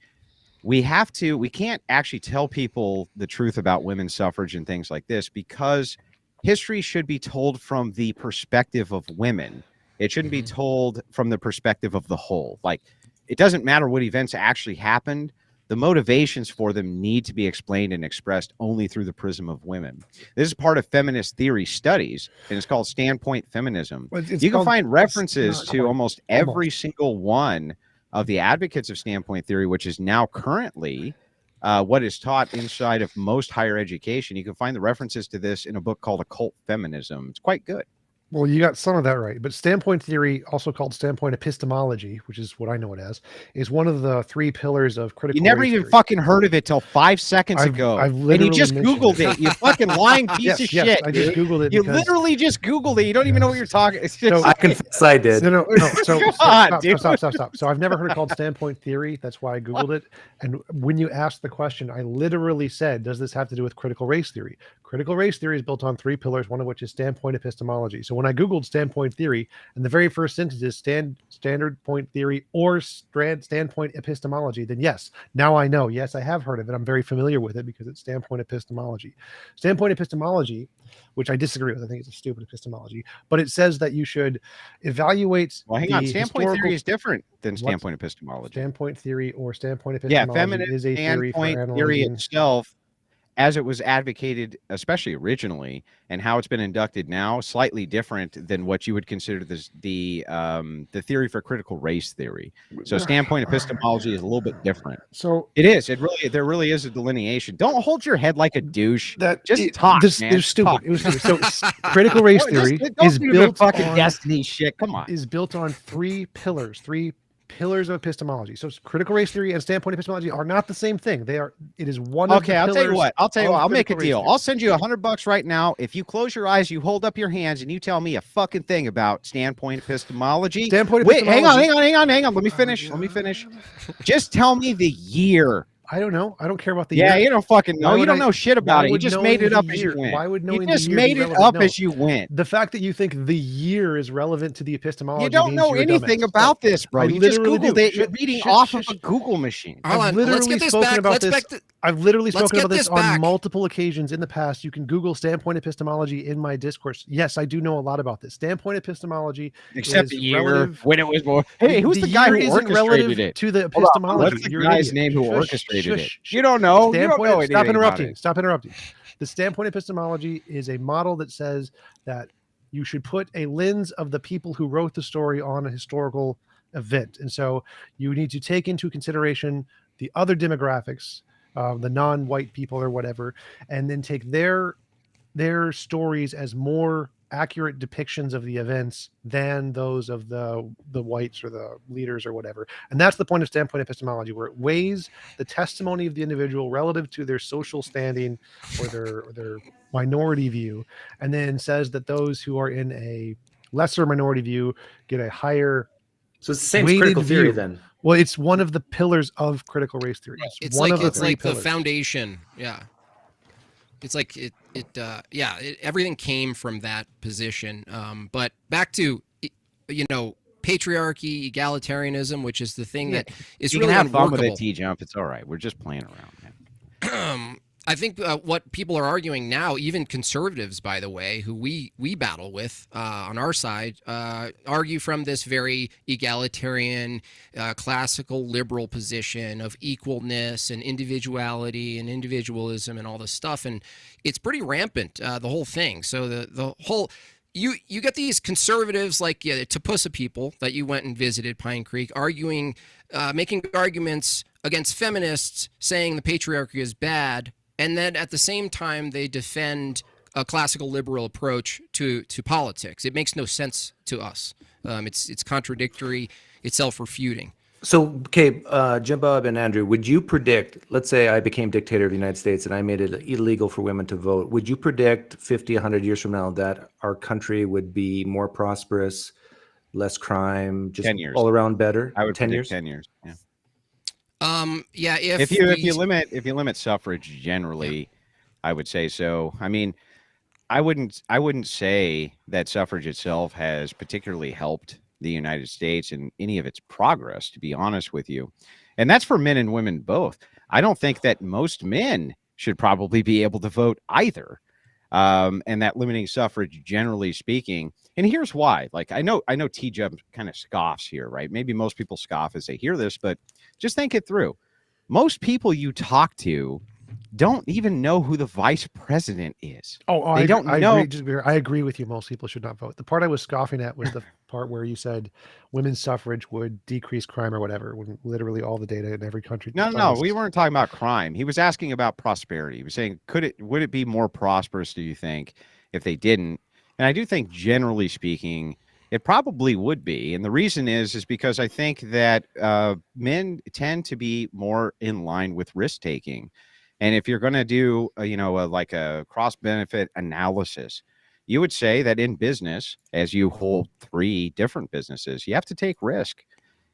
we can't actually tell people the truth about women's suffrage and things like this, because history should be told from the perspective of women. It shouldn't be told from the perspective of the whole. Like, it doesn't matter what events actually happened. The motivations for them need to be explained and expressed only through the prism of women. This is part of feminist theory studies, and it's called standpoint feminism. Well, it's You can called- find it's references not to quite- almost every single one of the advocates of standpoint theory, which is now currently what is taught inside of most higher education. You can find the references to this in a book called Occult Feminism. It's quite good. Well, you got some of that right, but standpoint theory, also called standpoint epistemology, which is what I know it as, is one of the 3 pillars of critical. You never race even theory. fucking heard of it till 5 seconds ago, I've and you literally just mentioned Googled it. You fucking lying piece Yes, of yes, shit. I just dude. Googled it. You because- literally just Googled it. You don't even know what you're talking. It's just, So- I confess I did. No. So God, dude. stop. So I've never heard it called standpoint theory. That's why I Googled it. And when you asked the question, I literally said, does this have to do with critical race theory? Critical race theory is built on 3 pillars, one of which is standpoint epistemology. So when I Googled standpoint theory, and the very first sentence is standard point theory or standpoint epistemology, then yes, now I know. Yes, I have heard of it. I'm very familiar with it because it's standpoint epistemology. Standpoint epistemology, which I disagree with. I think it's a stupid epistemology, but it says that you should evaluate. well, hang on. Standpoint theory is different than standpoint epistemology. Standpoint theory or standpoint epistemology feminist is a theory for standpoint theory analyzing. itself, as it was advocated, especially originally, and how it's been inducted now, slightly different than what you would consider this, the theory for critical race theory. So standpoint epistemology is a little bit different. So It is. There really is a delineation. Don't hold your head like a douche. that Just it, talk, this, man. It was Just stupid. talk. It was stupid. So critical race theory Don't is do the built fucking on destiny shit. Come on. is built on 3 pillars, 3 pillars of epistemology. So critical race theory and standpoint epistemology are not the same thing. They are. It is one of the Okay, I'll tell you pillars what. I'll make a critical race deal. theory. I'll send you $100 right now if you close your eyes, you hold up your hands, and you tell me a fucking thing about standpoint epistemology. Standpoint Wait, hang epistemology. on. Let me finish. Just tell me the year. I don't know. I don't care about the Yeah, year. you don't fucking know. Why You would don't I- know shit why about it. You would just knowing made it the up as year- you went. why would You knowing just the year made be it relevant? up No. as you went. The fact that you think the year is relevant to the epistemology. You don't means know you're a anything dumbass. about this, bro. I You just literally Googled do. it. You're Shut- reading shut- off shut- of a Google machine. Hold I've on. literally Let's get this spoken back. about Let's this. back to, I've literally Let's spoken get about this this on back. multiple occasions in the past. You can Google standpoint epistemology in my discourse. Yes, I do know a lot about this. Standpoint epistemology Except is the year relative- when it was more. Hey, who's the guy year who isn't orchestrated relative it? to the Hold on, epistemology. what's the You're an guy's idiot. name who Shush, orchestrated shush, it? You don't know. You don't know Standpoint. anything Stop about interrupting. it. Stop interrupting. The standpoint epistemology is a model that says that you should put a lens of the people who wrote the story on a historical event, and so you need to take into consideration the other demographics, the non-white people or whatever, and then take their stories as more accurate depictions of the events than those of the whites or the leaders or whatever. And that's the point of standpoint epistemology, where it weighs the testimony of the individual relative to their social standing or their minority view, and then says that those who are in a lesser minority view get a higher. So it's the same as weighted critical theory view. then. Well, it's one of the pillars of critical race theory. it's one like of the it's three like the pillars. foundation. Yeah. It's like everything came from that position. But back to, patriarchy, egalitarianism, which is the thing that is You really can have fun with unworkable. it, T-Jump. It's all right. We're just playing around, man. I think what people are arguing now, even conservatives, by the way, who we battle with on our side, argue from this very egalitarian, classical liberal position of equalness and individuality and individualism and all this stuff, and it's pretty rampant, the whole thing. So the whole. You get these conservatives like Tapussa people that you went and visited Pine Creek arguing, making arguments against feminists, saying the patriarchy is bad, and then at the same time they defend a classical liberal approach to politics. It makes no sense to us. It's contradictory. It's self-refuting. So, okay, Jimbob and Andrew, would you predict, let's say I became dictator of the United States and I made it illegal for women to vote, would you predict 50, 100 years from now that our country would be more prosperous, less crime, just 10 years. all around better? I would 10 predict years? 10 years. Yeah. If If you limit suffrage generally, I would say so. I mean, I wouldn't say that suffrage itself has particularly helped the United States in any of its progress, to be honest with you. And that's for men and women both. I don't think that most men should probably be able to vote either. And that limiting suffrage, generally speaking, and here's why. Like, I know T-Jump kind of scoffs here, right? Maybe most people scoff as they hear this, but just think it through. Most people you talk to don't even know who the vice president is. Oh, They don't know. I agree with you. Most people should not vote. The part I was scoffing at was the part where you said women's suffrage would decrease crime or whatever, when literally all the data in every country. No, we weren't talking about crime. He was asking about prosperity. He was saying, would it be more prosperous, do you think, if they didn't? And I do think, generally speaking, it probably would be. And the reason is because I think that men tend to be more in line with risk taking. And if you're going to do, like a cross benefit analysis, you would say that in business, as you hold 3 different businesses, you have to take risk.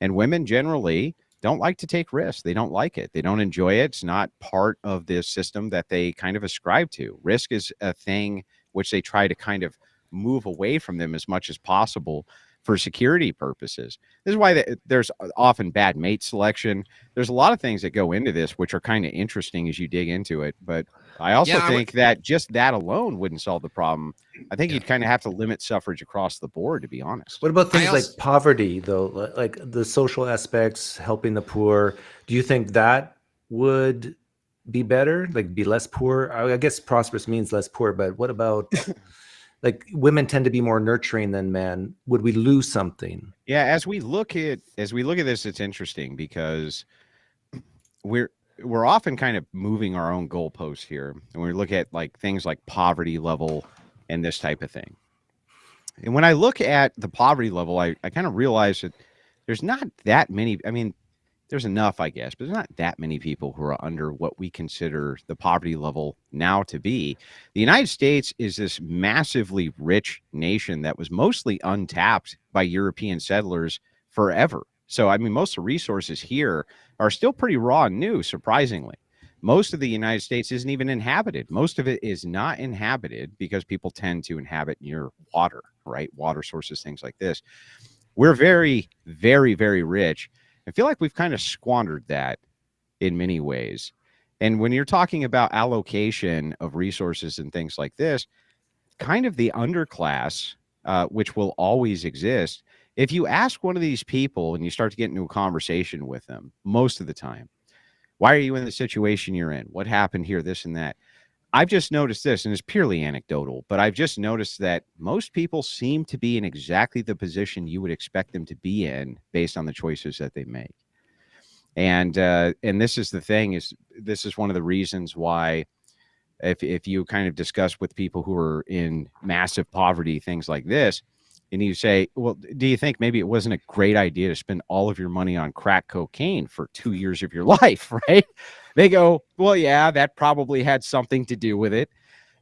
And women generally don't like to take risks. They don't like it. They don't enjoy it. It's not part of this system that they kind of ascribe to. Risk is a thing which they try to kind of move away from them as much as possible for security purposes. This is why there's often bad mate selection. There's a lot of things that go into this, which are kind of interesting as you dig into it. But I also think that just that alone wouldn't solve the problem. I think you'd kind of have to limit suffrage across the board, to be honest. What about things like poverty, though? Like the social aspects, helping the poor. Do you think that would be better? Like be less poor? I guess prosperous means less poor, but what about like women tend to be more nurturing than men? Would we lose something? Yeah, as we look at this, it's interesting because we're often kind of moving our own goalposts here, and we look at like things like poverty level and this type of thing. And when I look at the poverty level, I kind of realize that there's not that many. I mean, there's enough, I guess, but there's not that many people who are under what we consider the poverty level now to be. The United States is this massively rich nation that was mostly untapped by European settlers forever. So, I mean, most of the resources here are still pretty raw and new, surprisingly. Most of the United States isn't even inhabited. Most of it is not inhabited because people tend to inhabit near water, right? Water sources, things like this. We're very, very, very rich. I feel like we've kind of squandered that in many ways. And when you're talking about allocation of resources and things like this, kind of the underclass, which will always exist, if you ask one of these people and you start to get into a conversation with them, most of the time, why are you in the situation you're in? What happened here, this and that? I've just noticed this, and it's purely anecdotal, but I've just noticed that most people seem to be in exactly the position you would expect them to be in based on the choices that they make. And this is the thing, is this is one of the reasons why if you kind of discuss with people who are in massive poverty, things like this, and you say, well, do you think maybe it wasn't a great idea to spend all of your money on crack cocaine for 2 years of your life, right? They go, well, yeah, that probably had something to do with it.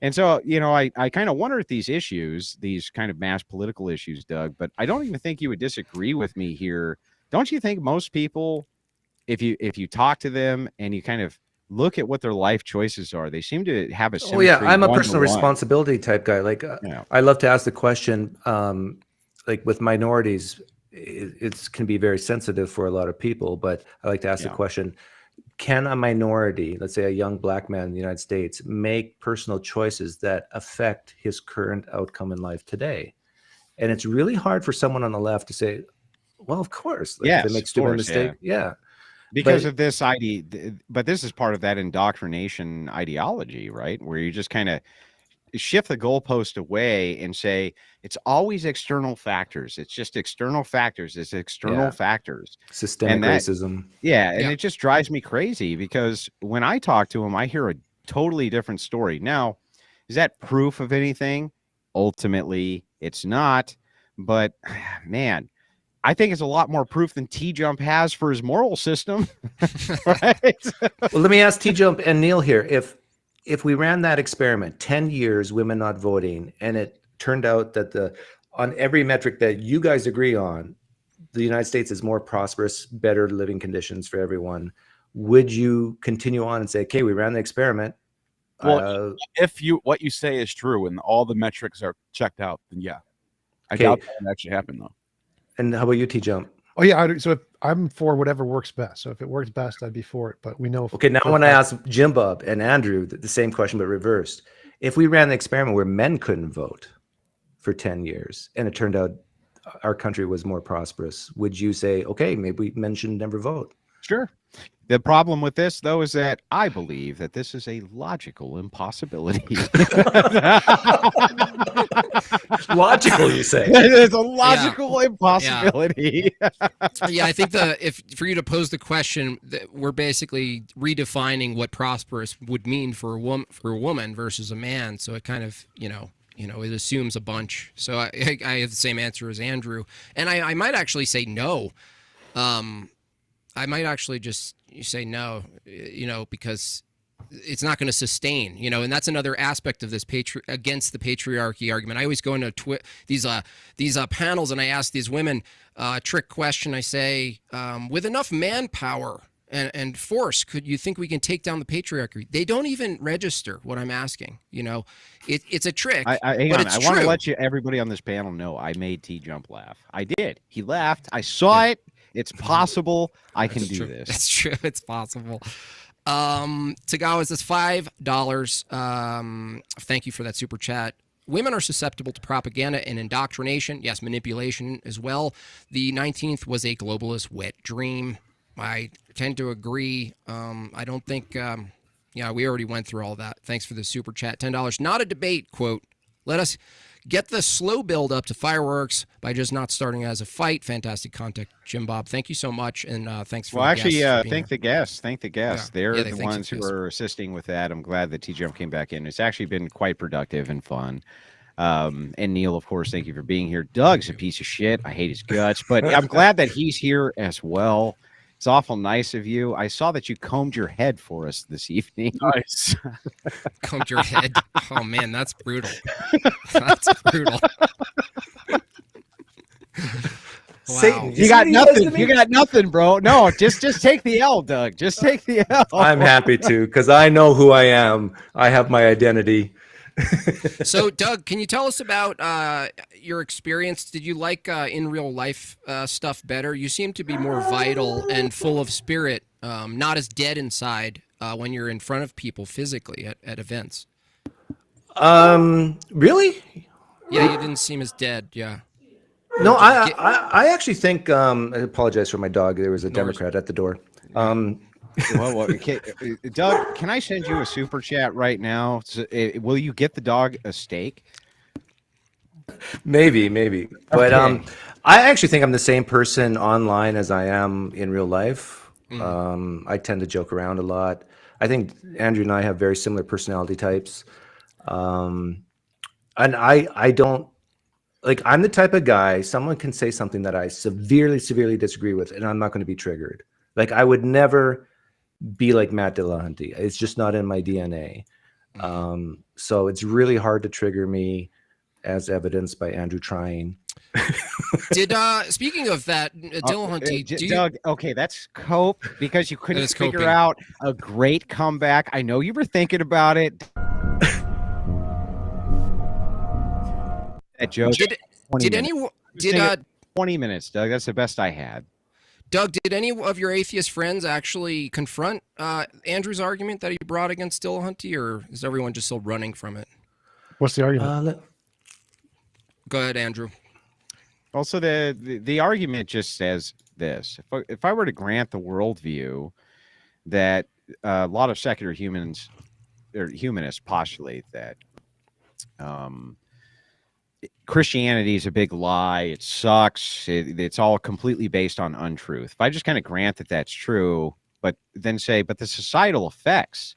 And so, I kind of wonder at these issues, these kind of mass political issues, Doug, but I don't even think you would disagree with me here. Don't you think most people, if you talk to them and you kind of look at what their life choices are, they seem to have a symmetry. Oh yeah, I'm a personal responsibility type guy. Like I love to ask the question, like with minorities, it can be very sensitive for a lot of people, but I like to ask the question, can a minority, let's say a young black man in the United States, make personal choices that affect his current outcome in life today? And it's really hard for someone on the left to say, well, of course, like, if they make stupid mistake. Yeah. Because of this idea, but this is part of that indoctrination ideology, right? Where you just kind of shift the goalpost away and say, it's always external factors. It's just external factors. It's external factors. Systemic racism. And it just drives me crazy because when I talk to them, I hear a totally different story. Now, is that proof of anything? Ultimately, it's not. But man, I think it's a lot more proof than T-Jump has for his moral system. Right? Well, let me ask T-Jump and Neil here. If we ran that experiment, 10 years, women not voting, and it turned out that on every metric that you guys agree on, the United States is more prosperous, better living conditions for everyone, would you continue on and say, okay, we ran the experiment? Well, if what you say is true and all the metrics are checked out, then yeah. I doubt that would actually happen, though. And how about you, T-Jump? Oh yeah, so if I'm for whatever works best. So if it works best, I'd be for it. But we know. Okay, now I want to ask Jimbob and Andrew the same question, but reversed. If we ran the experiment where men couldn't vote for 10 years and it turned out our country was more prosperous, would you say, okay, maybe men should never vote? Sure. The problem with this, though, is that I believe that this is a logical impossibility. Logical, you say? It's a logical impossibility. Yeah, I think if for you to pose the question, that we're basically redefining what prosperous would mean for a woman versus a man. So it kind of it assumes a bunch. So I have the same answer as Andrew, and I might actually say no. I might actually just say no, because it's not going to sustain, and that's another aspect of this against the patriarchy argument. I always go into these panels and I ask these women a trick question. I say, with enough manpower and force, could you think we can take down the patriarchy? They don't even register what I'm asking. It's a trick. I want to let everybody on this panel know I made T-Jump laugh. I did. He laughed. I saw it. It's possible. I can do this. It's true. It's possible. Tagawa says $5. Thank you for that super chat. Women are susceptible to propaganda and indoctrination. Yes, manipulation as well. The 19th was a globalist wet dream. I tend to agree. I don't think, we already went through all that. Thanks for the super chat. $10. Not a debate, quote. Let us get the slow build up to fireworks by just not starting as a fight. Fantastic content, Jimbob. Thank you so much, and thanks for. Well, actually, thank the guests. Thank the guests. Yeah. They're the ones who are assisting with that. I'm glad that T-Jump came back in. It's actually been quite productive and fun. And Neil, of course, thank you for being here. Doug's a piece of shit. I hate his guts, but I'm glad that he's here as well. It's awful nice of you. I saw that you combed your head for us this evening. Nice. Combed your head? Oh, man, that's brutal. That's brutal. Wow. You got nothing. You got nothing, bro. No, just take the L, Doug. Just take the L. I'm happy to, because I know who I am. I have my identity. So, Doug, can you tell us about your experience? Did you like in real life stuff better? You seem to be more vital and full of spirit, not as dead inside when you're in front of people physically at events. Really? Yeah, you didn't seem as dead. Yeah. No, I actually think. I apologize for my dog. There was a Democrat at the door. Well, okay. Doug, can I send you a super chat right now? Will you get the dog a steak? Maybe. But Okay. I actually think I'm the same person online as I am in real life. I tend to joke around a lot. I think Andrew and I have very similar personality types. And I don't, like, I'm the type of guy, someone can say something that I severely disagree with, and I'm not going to be triggered. Like, I would never be like Matt Dillahunty. It's just not in my DNA. So it's really hard to trigger me, as evidenced by Andrew trying. Did speaking of that, Dillahunty, Doug, okay, that's cope because you couldn't figure out a great comeback. I know you were thinking about it. That joke. Did anyone? Did 20 minutes, Doug? That's the best I had. Doug, did any of your atheist friends actually confront Andrew's argument that he brought against Dillahunty, or is everyone just still running from it? What's the argument? Go ahead, Andrew. Also, the argument just says this: if I were to grant the worldview that a lot of secular humanists postulate that Christianity is a big lie, it sucks, it's all completely based on untruth. If I just kind of grant that that's true, but then say, but the societal effects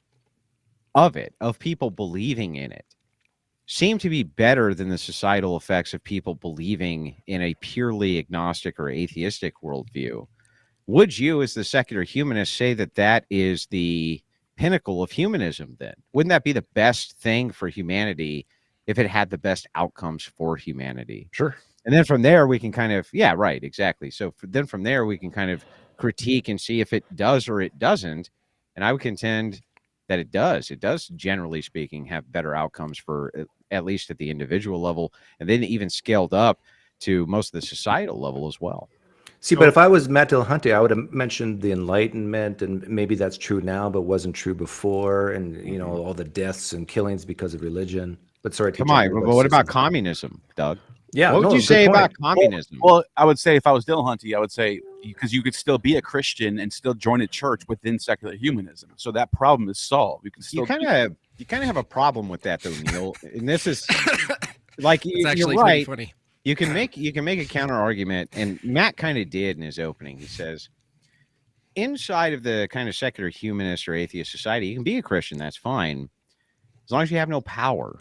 of it, of people believing in it, seem to be better than the societal effects of people believing in a purely agnostic or atheistic worldview. Would you, as the secular humanist, say that that is the pinnacle of humanism then? Wouldn't that be the best thing for humanity if it had the best outcomes for humanity? Sure. And then from there, we can kind of, yeah, right, exactly. So then from there, we can kind of critique and see if it does or it doesn't. And I would contend that it does. It does, generally speaking, have better outcomes for at least at the individual level, and then even scaled up to most of the societal level as well. See, but if I was Matt Dillahunty, I would have mentioned the Enlightenment, and maybe that's true now, but wasn't true before, and all the deaths and killings because of religion. But sorry, come on. But what about communism, Doug? Yeah, what would you say about communism? Well, I would say if I was Dillahunty, I would say because you could still be a Christian and still join a church within secular humanism, so that problem is solved. You can still. You kind of have a problem with that, though, Neil. And this is like It's you're actually pretty right. funny. You can make a counter argument, and Matt kind of did in his opening. He says, inside of the kind of secular humanist or atheist society, you can be a Christian. That's fine, as long as you have no power.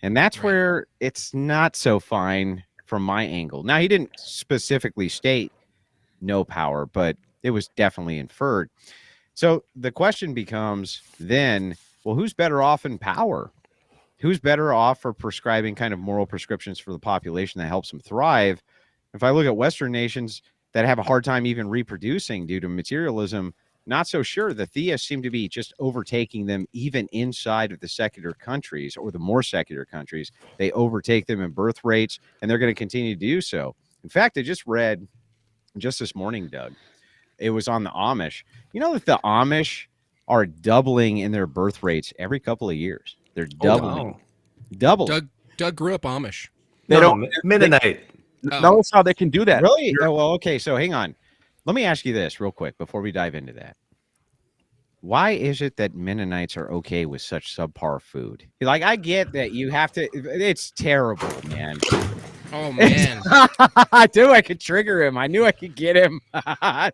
And that's Right. where it's not so fine from my angle. Now, he didn't specifically state no power, but it was definitely inferred. So the question becomes then, well, who's better off in power? Who's better off for prescribing kind of moral prescriptions for the population that helps them thrive? If I look at Western nations that have a hard time even reproducing due to materialism, not so sure. The theists seem to be just overtaking them even inside of the secular countries or the more secular countries. They overtake them in birth rates, and they're going to continue to do so. In fact, I just read just this morning, Doug, it was on the Amish. You know that the Amish are doubling in their birth rates every couple of years. They're doubling. wow. Doubling. Doug grew up Amish. They No, don't. Mennonite. Notice how they can do that. Really? Oh, well, okay. So hang on. Let me ask you this real quick before we dive into that. Why is it that Mennonites are okay with such subpar food? Like, I get that you have to. It's terrible, man. Oh man. I knew I could trigger him. I knew I could get him. I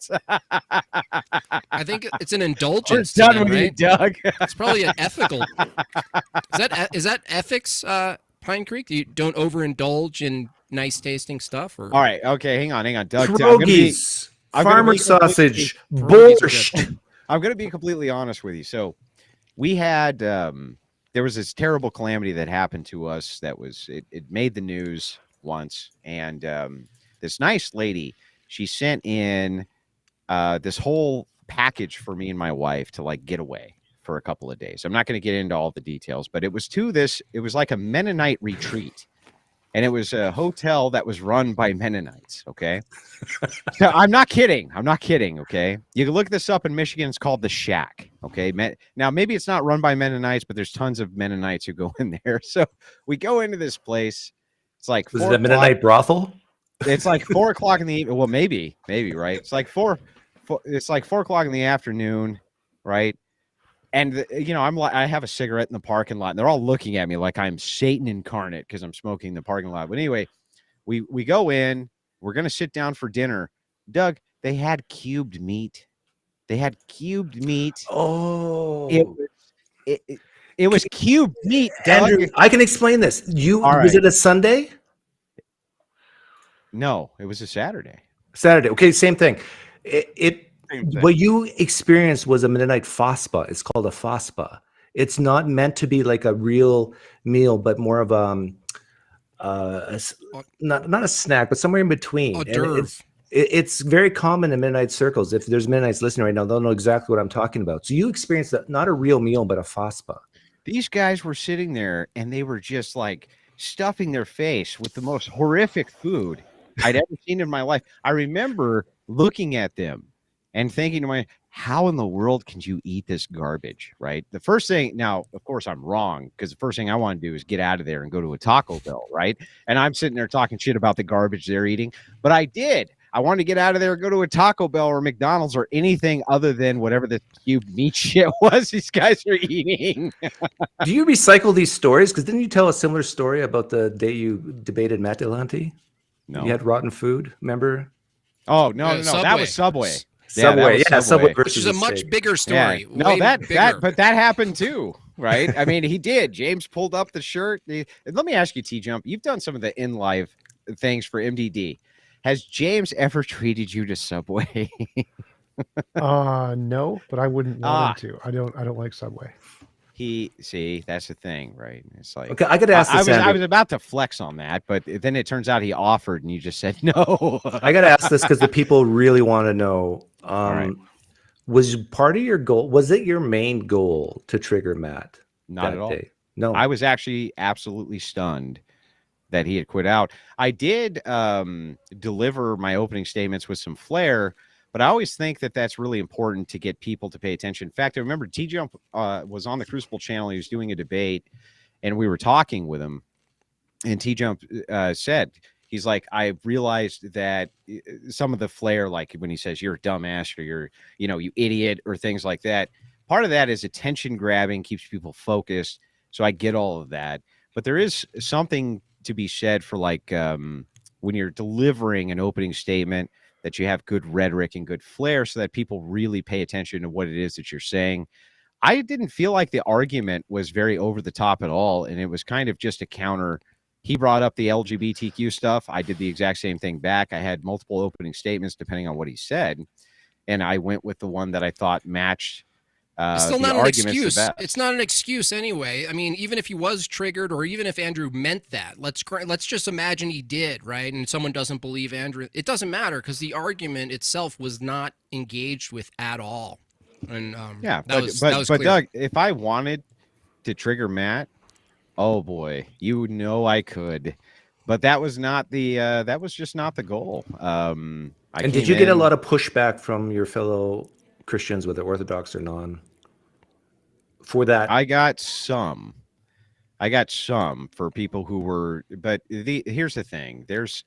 think it's an We're indulgence. to done them, with you, right? Doug. It's probably an ethical. Is that ethics, Pine Creek? You don't overindulge in nice tasting stuff, or All right. Okay. Hang on. Doug. I'm gonna be- Pierogies, I'm gonna farmer be completely- sausage, Pierogies are good. borscht. I'm going to be completely honest with you. So we had, there was this terrible calamity that happened to us that was, it made the news once. And this nice lady, she sent in this whole package for me and my wife to like get away for a couple of days. I'm not going to get into all the details, but it was like a Mennonite retreat. And it was a hotel that was run by Mennonites. Okay. No, I'm not kidding. Okay. You can look this up in Michigan. It's called the Shack. Okay. Now, maybe it's not run by Mennonites, but there's tons of Mennonites who go in there. So we go into this place. It's like Was 4 it a Mennonite brothel? It's like 4 o'clock in the evening. Well, maybe, right? It's like it's like 4 o'clock in the afternoon, right? And I have a cigarette in the parking lot, and they're all looking at me like I'm Satan incarnate because I'm smoking in the parking lot. But anyway, we go in. We're gonna sit down for dinner. Doug, they had cubed meat. Oh, It was cubed meat. Doug. Andrew, I can explain this. All Was right. it a Sunday? No, it was a Saturday. Saturday. Okay, same thing. Same thing. What you experienced was a Mennonite FOSPA. It's called a FOSPA. It's not meant to be like a real meal, but more of not a snack, but somewhere in between. hors And d'oeuvre. it's very common in Mennonite circles. If there's Mennonites listening right now, they'll know exactly what I'm talking about. So you experienced not a real meal, but a FOSPA. These guys were sitting there and they were just like stuffing their face with the most horrific food I'd ever seen in my life. I remember looking at them and thinking to myself, how in the world can you eat this garbage, right? The first thing, now, of course, I'm wrong, because the first thing I want to do is get out of there and go to a Taco Bell, right? And I'm sitting there talking shit about the garbage they're eating. But I did. I wanted to get out of there and go to a Taco Bell or McDonald's or anything other than whatever the cubed meat shit was these guys are eating. Do you recycle these stories? Because didn't you tell a similar story about the day you debated Matt Delante? No. You had rotten food, remember? Oh, no. That Subway. was Subway. Subway, that was Subway Which versus is a much steak. bigger Yeah. story. No, way that bigger. but that happened too, right? I mean, he did. James pulled up the shirt. Let me ask you, T-Jump, you've done some of the in live things for MDD. Has James ever treated you to Subway? No, but I wouldn't want him to. I don't like Subway. That's the thing, right? It's like, Okay, I got to ask this. I Andrew. was about to flex on that, but then it turns out he offered and you just said no. I got to ask this because the people really want to know. right. Was part of your goal? Was it your main goal to trigger Matt? Not that at all. day? No. I was actually absolutely stunned that he had quit out. I did deliver my opening statements with some flair, but I always think that that's really important to get people to pay attention. In fact, I remember T-Jump was on the Crucible channel. He was doing a debate, and we were talking with him, and T-Jump said, he's like, I realized that some of the flair, like when he says you're a dumbass or you're, you idiot or things like that, part of that is attention grabbing, keeps people focused. So I get all of that. But there is something to be said for like when you're delivering an opening statement, that you have good rhetoric and good flair so that people really pay attention to what it is that you're saying. I didn't feel like the argument was very over the top at all, and it was kind of just a counter. He brought up the LGBTQ stuff. I did the exact same thing back. I had multiple opening statements depending on what he said, and I went with the one that I thought matched It's still the not an arguments the excuse. best. It's not an excuse anyway. I mean, even if he was triggered, or even if Andrew meant that, let's just imagine he did, right? And someone doesn't believe Andrew. It doesn't matter because the argument itself was not engaged with at all. And Yeah, that was but clear. Doug, if I wanted to trigger Matt, oh boy, you know I could. But that was not the that was just not the goal. And did you get a lot of pushback from your fellow Christians, whether Orthodox or non, for that? I got some for people who were, but here's the thing. There's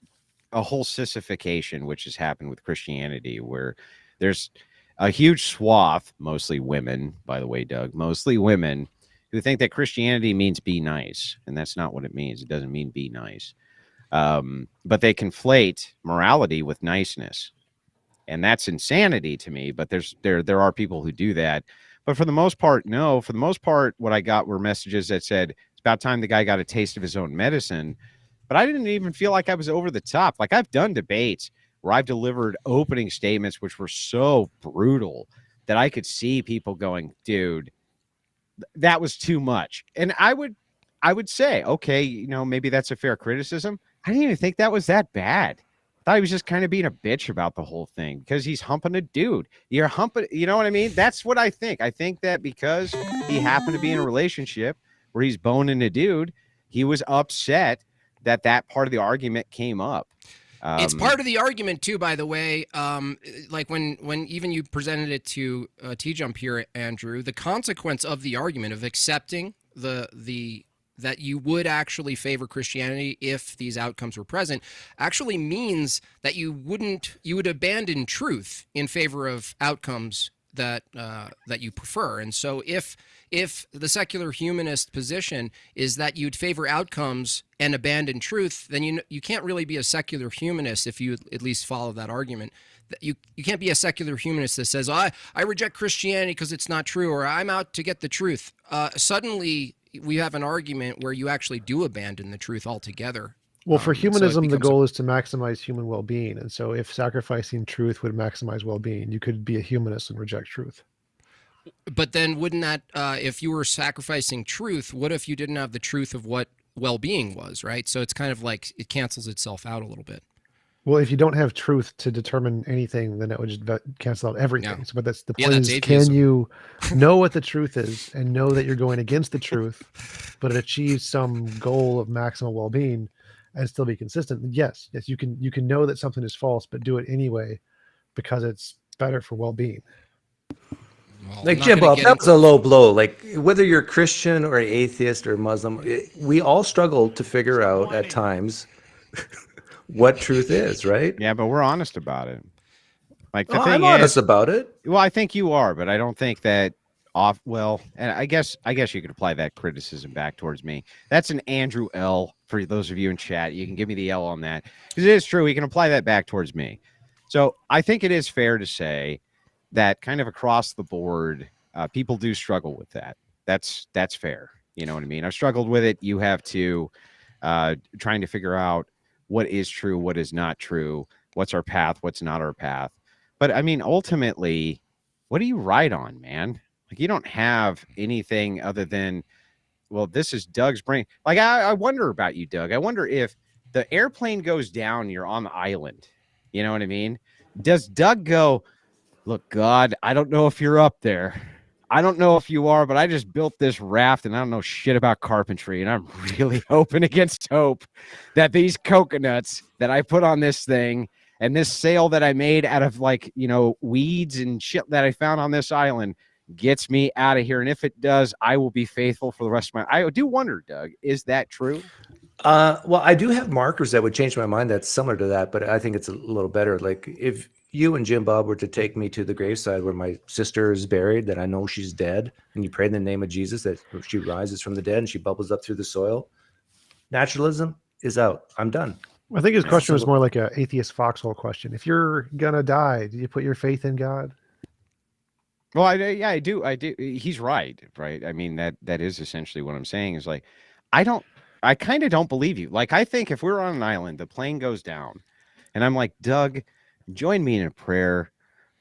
a whole sissification which has happened with Christianity where there's a huge swath, mostly women, by the way, Doug, mostly women who think that Christianity means be nice. And that's not what it means. It doesn't mean be nice. But they conflate morality with niceness. And that's insanity to me. But there are people who do that. But for the most part, no. For the most part, what I got were messages that said, it's about time the guy got a taste of his own medicine. But I didn't even feel like I was over the top. Like I've done debates where I've delivered opening statements which were so brutal that I could see people going, dude, that was too much. And I would say, okay, you know, maybe that's a fair criticism. I didn't even think that was that bad. I thought he was just kind of being a bitch about the whole thing because he's humping a dude. You're humping, you know what I mean? That's what I think. I think that because he happened to be in a relationship where he's boning a dude, he was upset that part of the argument came up. It's part of the argument too, by the way. Like when even you presented it to T-Jump here, Andrew, the consequence of the argument of accepting that you would actually favor Christianity if these outcomes were present actually means that you would abandon truth in favor of outcomes that you prefer. And so if the secular humanist position is that you'd favor outcomes and abandon truth, then you can't really be a secular humanist if you at least follow that argument. You can't be a secular humanist that says, I reject Christianity because it's not true, or I'm out to get the truth. Suddenly we have an argument where you actually do abandon the truth altogether. Well, for humanism, the goal is is to maximize human well-being. And so if sacrificing truth would maximize well-being, you could be a humanist and reject truth. But then wouldn't that, if you were sacrificing truth, what if you didn't have the truth of what well-being was, right? So it's kind of like it cancels itself out a little bit. Well, if you don't have truth to determine anything, then it would just cancel out everything. Yeah. So, but that's the Yeah, point that's is, atheism. can you know what the truth is and know that you're going against the truth, but it achieves some goal of maximal well-being and still be consistent? Yes, you can know that something is false, but do it anyway because it's better for well-being. Well, Like I'm not gonna Jimbob, get that in- was a low blow. Like whether you're Christian or atheist or Muslim, we all struggle to figure out at times what truth is, right? Yeah, but we're honest about it. Like the Oh, thing I'm is, honest about it. well, I think you are, but I don't think that and I guess you could apply that criticism back towards me. That's an Andrew L for those of you in chat. You can give me the L on that because it is true. He can apply that back towards me. So I think it is fair to say that kind of across the board, people do struggle with that. That's fair. You know what I mean? I've struggled with it. You have to trying to figure out what is true, what is not true, what's our path, what's not our path. But I mean, ultimately, what do you ride on, man? Like you don't have anything other than, well, this is Doug's brain. Like I wonder about you, Doug. I wonder if the airplane goes down, you're on the island. You know what I mean? Does Doug go, look, God, I don't know if you're up there. I don't know if you are, but I just built this raft and I don't know shit about carpentry. And I'm really hoping against hope that these coconuts that I put on this thing and this sail that I made out of like, you know, weeds and shit that I found on this island gets me out of here. And if it does, I will be faithful for the rest of my, I do wonder, Doug, is that true? Well, I do have markers that would change my mind that's similar to that, but I think it's a little better. Like if you and Jimbob were to take me to the graveside where my sister is buried, that I know she's dead, and you pray in the name of Jesus that she rises from the dead and she bubbles up through the soil. Naturalism, is out. I'm done. I think his question was more like a atheist foxhole question. If you're gonna die, do you put your faith in God? Well, I do. He's right. I mean, that is essentially what I'm saying is like, I kind of don't believe you. Like, I think if we're on an island, the plane goes down and I'm like, Doug, join me in a prayer.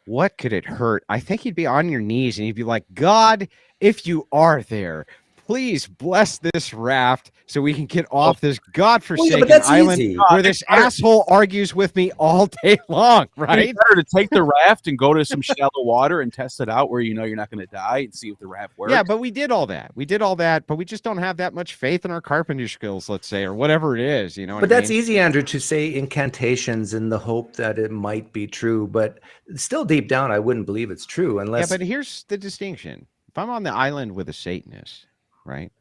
What could it hurt? I think you'd be on your knees and you'd be like, God, if you are there, please bless this raft so we can get off this godforsaken island easy. where this asshole argues with me all day long, right? It's better to take the raft and go to some shallow water and test it out where you know you're not going to die and see if the raft works. Yeah, but we did all that. But we just don't have that much faith in our carpentry skills, let's say, or whatever it is. You know what But I that's mean? easy, Andrew, to say incantations in the hope that it might be true. But still deep down, I wouldn't believe it's true unless. Yeah, but here's the distinction. If I'm on the island with a Satanist, right,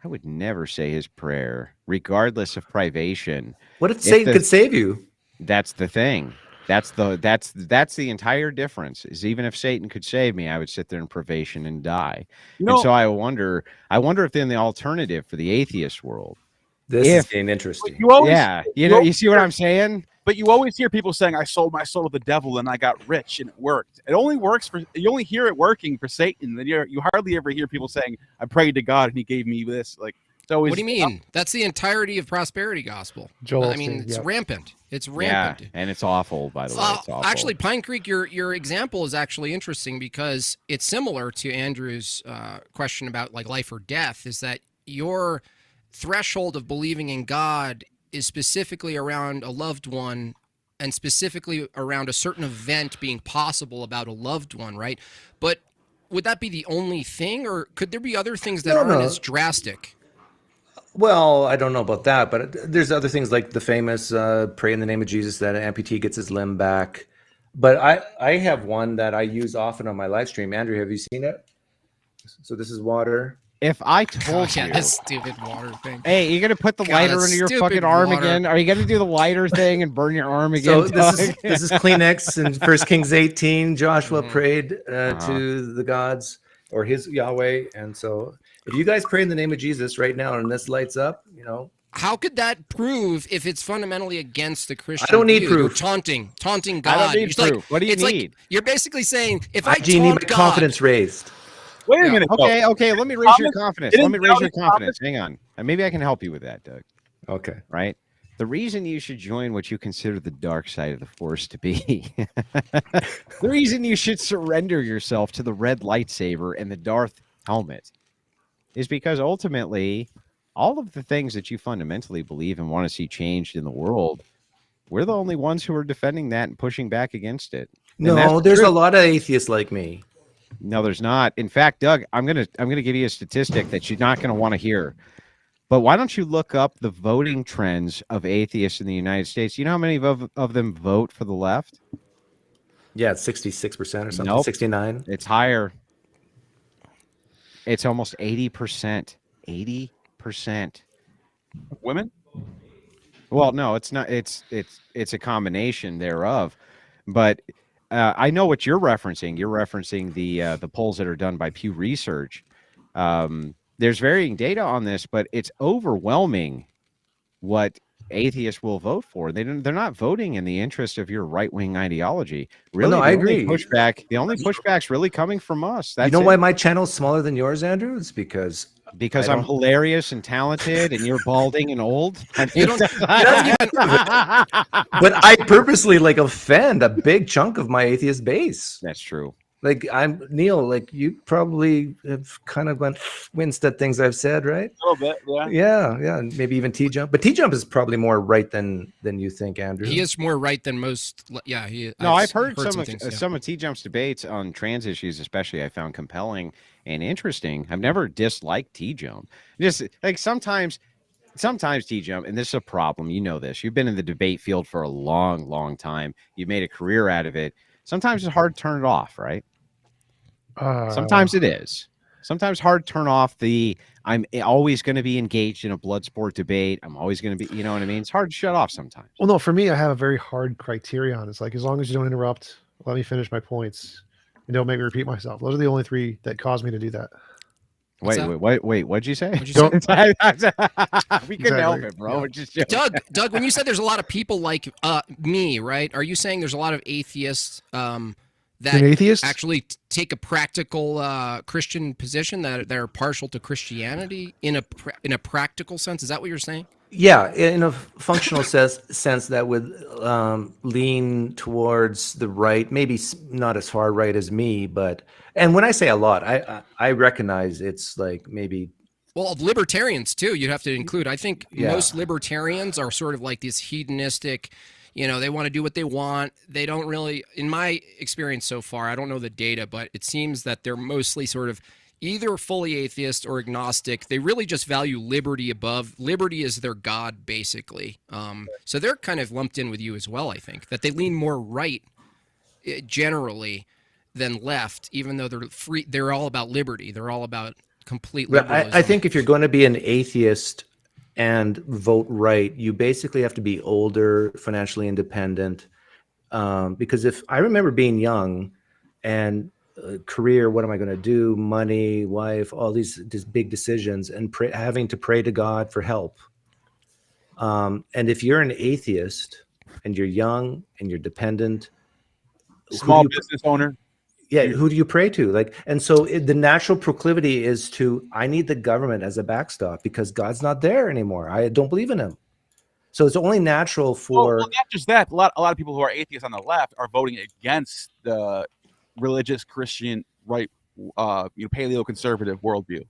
I would never say his prayer, regardless of privation. What if Satan could save you? That's the thing. That's the entire difference. Is even if Satan could save me, I would sit there in privation and die. And so I wonder if then the alternative for the atheist world. This is getting interesting. You see what I'm saying? But you always hear people saying, I sold my soul to the devil and I got rich and it worked. It only works you only hear it working for Satan. Then you hardly ever hear people saying, I prayed to God and he gave me this. Like, it's always, what do you mean? That's the entirety of prosperity gospel. Joel I mean, it's rampant. It's rampant. Yeah, and it's awful, by the way. It's awful. Actually, Pine Creek, your example is actually interesting because it's similar to Andrew's question about like life or death, is that your threshold of believing in God is specifically around a loved one and specifically around a certain event being possible about a loved one, right? But would that be the only thing, or could there be other things that aren't as drastic? Well, I don't know about that, but there's other things like the famous pray in the name of Jesus that an amputee gets his limb back. But I have one that I use often on my live stream. Andrew, have you seen it? So this is water. If I told you, this stupid water thing. Hey, you gonna put the lighter under your fucking arm again? Are you gonna do the lighter thing and burn your arm again? So this is Kleenex in 1 Kings 18. Joshua prayed to the gods or his Yahweh, and so if you guys pray in the name of Jesus right now and this lights up, you know. How could that prove if it's fundamentally against the Christian? I don't need view? proof. You're taunting God. I don't need proof. Like, What do you it's need? Like, you're basically saying if I Genie, taunt my God, confidence raised. Wait a minute. Okay. Let me raise your confidence. Hang on. Maybe I can help you with that, Doug. Okay. Right. The reason you should join what you consider the dark side of the Force to be, the reason you should surrender yourself to the red lightsaber and the Darth helmet, is because ultimately, all of the things that you fundamentally believe and want to see changed in the world, we're the only ones who are defending that and pushing back against it. No, there's a lot of atheists like me. No, there's not. In fact, Doug, I'm gonna give you a statistic that you're not gonna want to hear. But why don't you look up the voting trends of atheists in the United States? You know how many of them vote for the left? Yeah, it's 66% or something. Nope. 69. It's higher. It's almost 80%. 80%. Women? Well, no, it's not. It's a combination thereof. But I know what you're referencing. You're referencing the polls that are done by Pew Research. There's varying data on this, but it's overwhelming what atheists will vote for. They're not voting in the interest of your right-wing ideology. Really, no, I agree. The only pushback's really coming from us. That's you know why my channel's smaller than yours, Andrew? It's because I'm hilarious and talented, and you're balding and old. You don't even, but I purposely offend a big chunk of my atheist base. That's true. Like I'm Neil, like you probably have kind of winced at things I've said, right? A little bit, yeah. Yeah, maybe even T-Jump. But T-Jump is probably more right than you think, Andrew. he is more right than most. Yeah, I've heard some of T-Jump's debates on trans issues, especially. I found compelling and interesting. I've never disliked T-Jump. Just like sometimes T-Jump, and this is a problem. You know this. You've been in the debate field for a long, long time. You've made a career out of it. Sometimes it's hard to turn it off, right? Sometimes it is. Sometimes hard to turn off I'm always going to be engaged in a blood sport debate. I'm always going to be, you know what I mean? It's hard to shut off sometimes. Well, no, for me, I have a very hard criterion. It's like, as long as you don't interrupt, let me finish my points and don't make me repeat myself. Those are the only three that cause me to do that. What's that? Wait, what'd you say? What'd you say? We couldn't help Exactly. it, bro. Yeah. We're just joking. Doug, when you said there's a lot of people like me, right? Are you saying there's a lot of atheists You're that an atheist? actually take a practical Christian position that are partial to Christianity in a practical sense? Is that what you're saying? Yeah, in a functional sense that would lean towards the right, maybe not as far right as me, but and when I say a lot, I recognize it's like maybe. Well, of libertarians too, you'd have to include. I think Yeah. most libertarians are sort of like this hedonistic, they want to do what they want. They don't really, in my experience so far, I don't know the data, but it seems that they're mostly sort of either fully atheist or agnostic. They really just value liberty above. Liberty is their God, basically. So they're kind of lumped in with you as well, I think, that they lean more right generally than left, even though they're free. They're all about liberty. They're all about complete Well, liberalism. I think if you're going to be an atheist and vote right, you basically have to be older, financially independent. Because if I remember being young and career, what am I going to do? Money, wife, all these big decisions, and having to pray to God for help. And if you're an atheist and you're young and you're dependent, Small business owner. yeah, who do you pray to? Like, and so the natural proclivity is to, I need the government as a backstop because God's not there anymore. I don't believe in him. So it's only natural for. Well, not just that. A lot of people who are atheists on the left are voting against the religious Christian right, paleo-conservative worldview.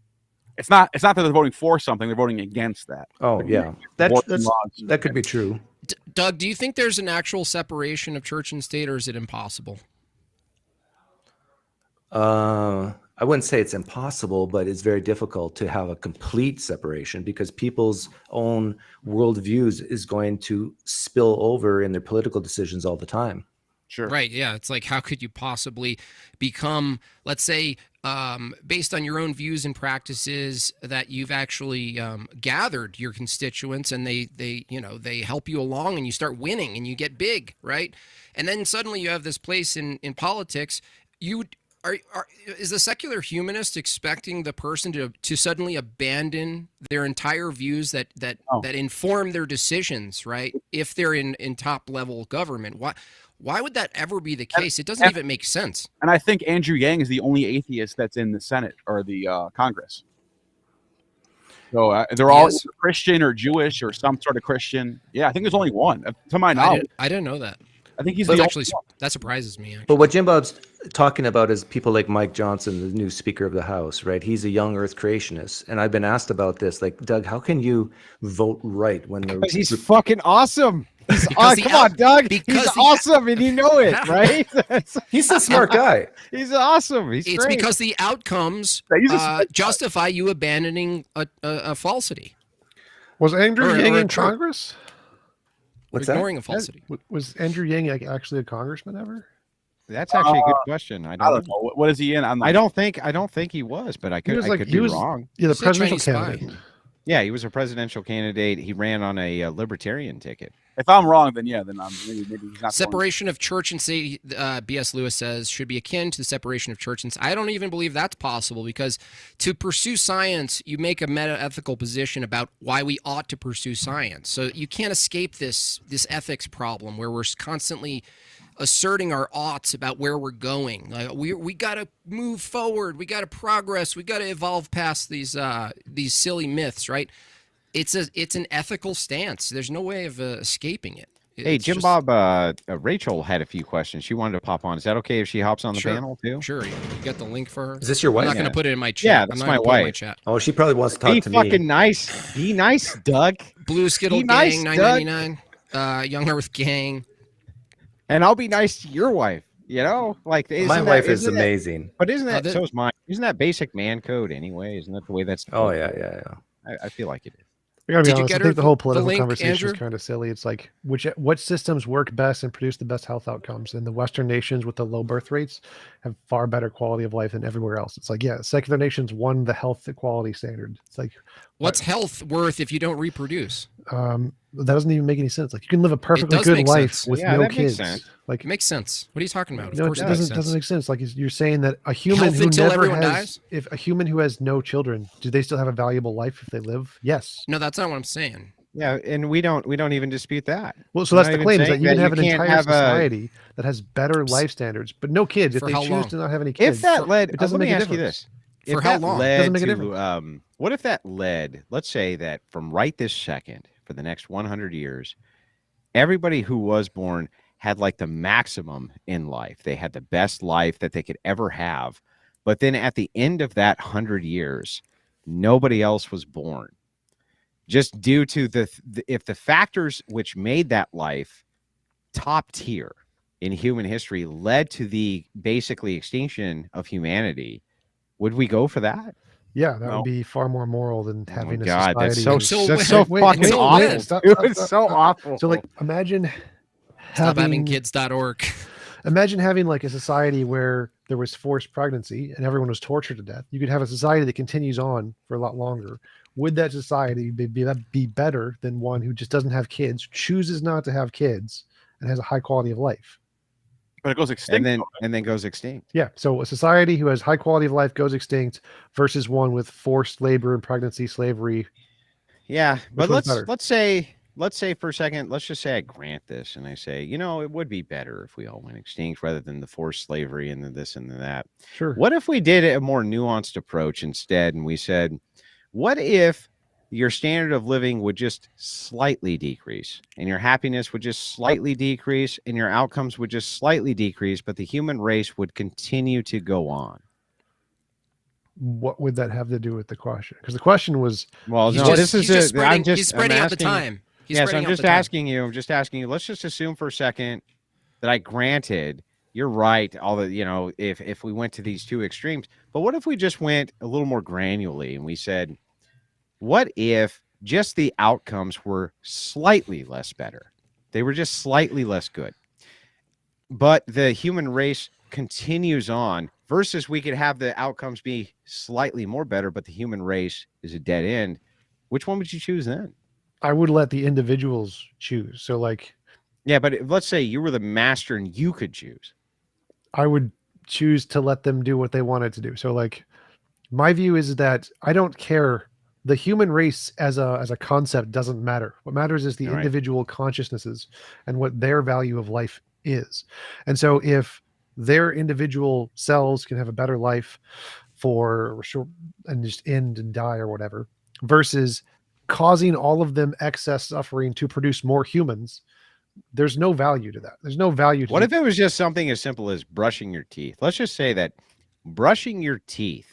It's not that they're voting for something; they're voting against that. Oh yeah, that could be true. Doug, do you think there's an actual separation of church and state, or is it impossible? I wouldn't say it's impossible, but it's very difficult to have a complete separation because people's own worldviews is going to spill over in their political decisions all the time. Sure. Right. Yeah. It's like, how could you possibly become, let's say, based on your own views and practices that you've actually gathered your constituents and they help you along and you start winning and you get big, right? And then suddenly you have this place in politics. Is the secular humanist expecting the person to suddenly abandon their entire views that inform their decisions, right? If they're in top level government, why would that ever be the case? It doesn't even make sense. And I think Andrew Yang is the only atheist that's in the Senate or the Congress. So they're all either Christian or Jewish or some sort of Christian. Yeah, I think there's only one, to my knowledge. I didn't know that. I think he's that surprises me. Actually. But what Jimbob's talking about is people like Mike Johnson, the new Speaker of the House, right? He's a young Earth creationist, and I've been asked about this. Like, Doug, how can you vote right when he's fucking awesome? He's come on, Doug. He's awesome, and you know it, right? He's a smart guy. He's awesome. It's great. Because the outcomes justify you abandoning a falsity. Was Andrew Yang in Congress? What's ignoring a falsity. Was Andrew Yang actually a congressman ever? That's actually a good question. I don't know. What is he in? I don't think he was, but I could be wrong. Yeah, the presidential candidate. Yeah, he was a presidential candidate. He ran on a libertarian ticket. If I'm wrong, then maybe he's not. Separation of church and state, B.S. Lewis says, should be akin to the separation of church and state. I don't even believe that's possible because to pursue science, you make a meta-ethical position about why we ought to pursue science. So you can't escape this ethics problem where we're constantly asserting our oughts about where we're going. Like we got to move forward. We got to progress. We got to evolve past these silly myths, right? It's an ethical stance. There's no way of escaping it. Hey, Jimbob, Rachel had a few questions. She wanted to pop on. Is that okay if she hops on the panel too? Sure. You got the link for her? Is this your wife? I'm not going to put it in my chat. Yeah, that's my wife. Oh, she probably wants to talk to me. Be fucking nice. Be nice, Doug. Blue Skittle Gang, $9.99. Young Earth Gang. And I'll be nice to your wife. Like my wife is amazing. But isn't that so is mine? Isn't that basic man code anyway? Isn't that the way that's? Oh yeah. I feel like it is. I gotta be honest, I think the whole political link, conversation Andrew? is kind of silly. It's like what systems work best and produce the best health outcomes. And the Western nations with the low birth rates have far better quality of life than everywhere else. It's like, secular nations won the health equality standard. It's like, what's health worth if you don't reproduce? That doesn't even make any sense. Like you can live a perfectly does good make life sense. with Yeah, no that makes kids. sense. Like It makes sense. What are you talking about? Of no, course it it makes doesn't sense. make sense. Like you're saying that a human Health who until never everyone has, dies? if a human who has no children, do they still have a valuable life if they live? Yes. No, that's not what I'm saying. Yeah, and we don't even dispute that. Well, so We're that's not the even claim is that saying you can that have you an can't entire have a. society that has better life standards, but no kids. If For they how choose long? to not have any kids, If that led, it doesn't let me make a ask you difference. this: For if how that long? led Doesn't make a to, difference. what if that led? Let's say that from right this second for the next 100 years, everybody who was born had like the maximum in life. They had the best life that they could ever have, but then at the end of that 100 years, nobody else was born, just due to if the factors which made that life top tier in human history led to the basically extinction of humanity, would we go for that? Yeah, that No. would be far more moral than Oh my having a God, that's society. so Until that's when? so Wait, fucking Until awful. when? Stop, Dude, stop, it's stop, so stop. awful. So like imagine Stop having having kids.org. imagine having like a society where there was forced pregnancy and everyone was tortured to death. You could have a society that continues on for a lot longer. Would that society be better than one who just doesn't have kids, chooses not to have kids, and has a high quality of life? But it goes extinct. and then goes extinct. Yeah. So a society who has high quality of life goes extinct versus one with forced labor and pregnancy, slavery. Yeah, but one's better? let's say for a second, let's just say I grant this and I say, it would be better if we all went extinct rather than the forced slavery and the this and the that. Sure. What if we did a more nuanced approach instead and we said, what if your standard of living would just slightly decrease and your happiness would just slightly decrease and your outcomes would just slightly decrease, but the human race would continue to go on? What would that have to do with the question? Because the question was, Well, He's no, just, this is he's just it. spreading, he's I'm spreading out the asking- time. He's Yes, spreading I'm out just the time. asking you. I'm just asking you. Let's just assume for a second that I granted you're right. All the if we went to these two extremes, but what if we just went a little more granularly and we said, what if just the outcomes were slightly less better? They were just slightly less good, but the human race continues on. Versus, we could have the outcomes be slightly more better, but the human race is a dead end. Which one would you choose then? I would let the individuals choose. So like, Yeah, but let's say you were the master and you could choose. I would choose to let them do what they wanted to do. So like, my view is that I don't care. The human race as a concept doesn't matter. What matters is the All right. individual consciousnesses and what their value of life is. And so if their individual selves can have a better life and just end and die or whatever, versus causing all of them excess suffering to produce more humans, there's no value to that. There's no value to What if it was just something as simple as brushing your teeth? Let's just say that brushing your teeth,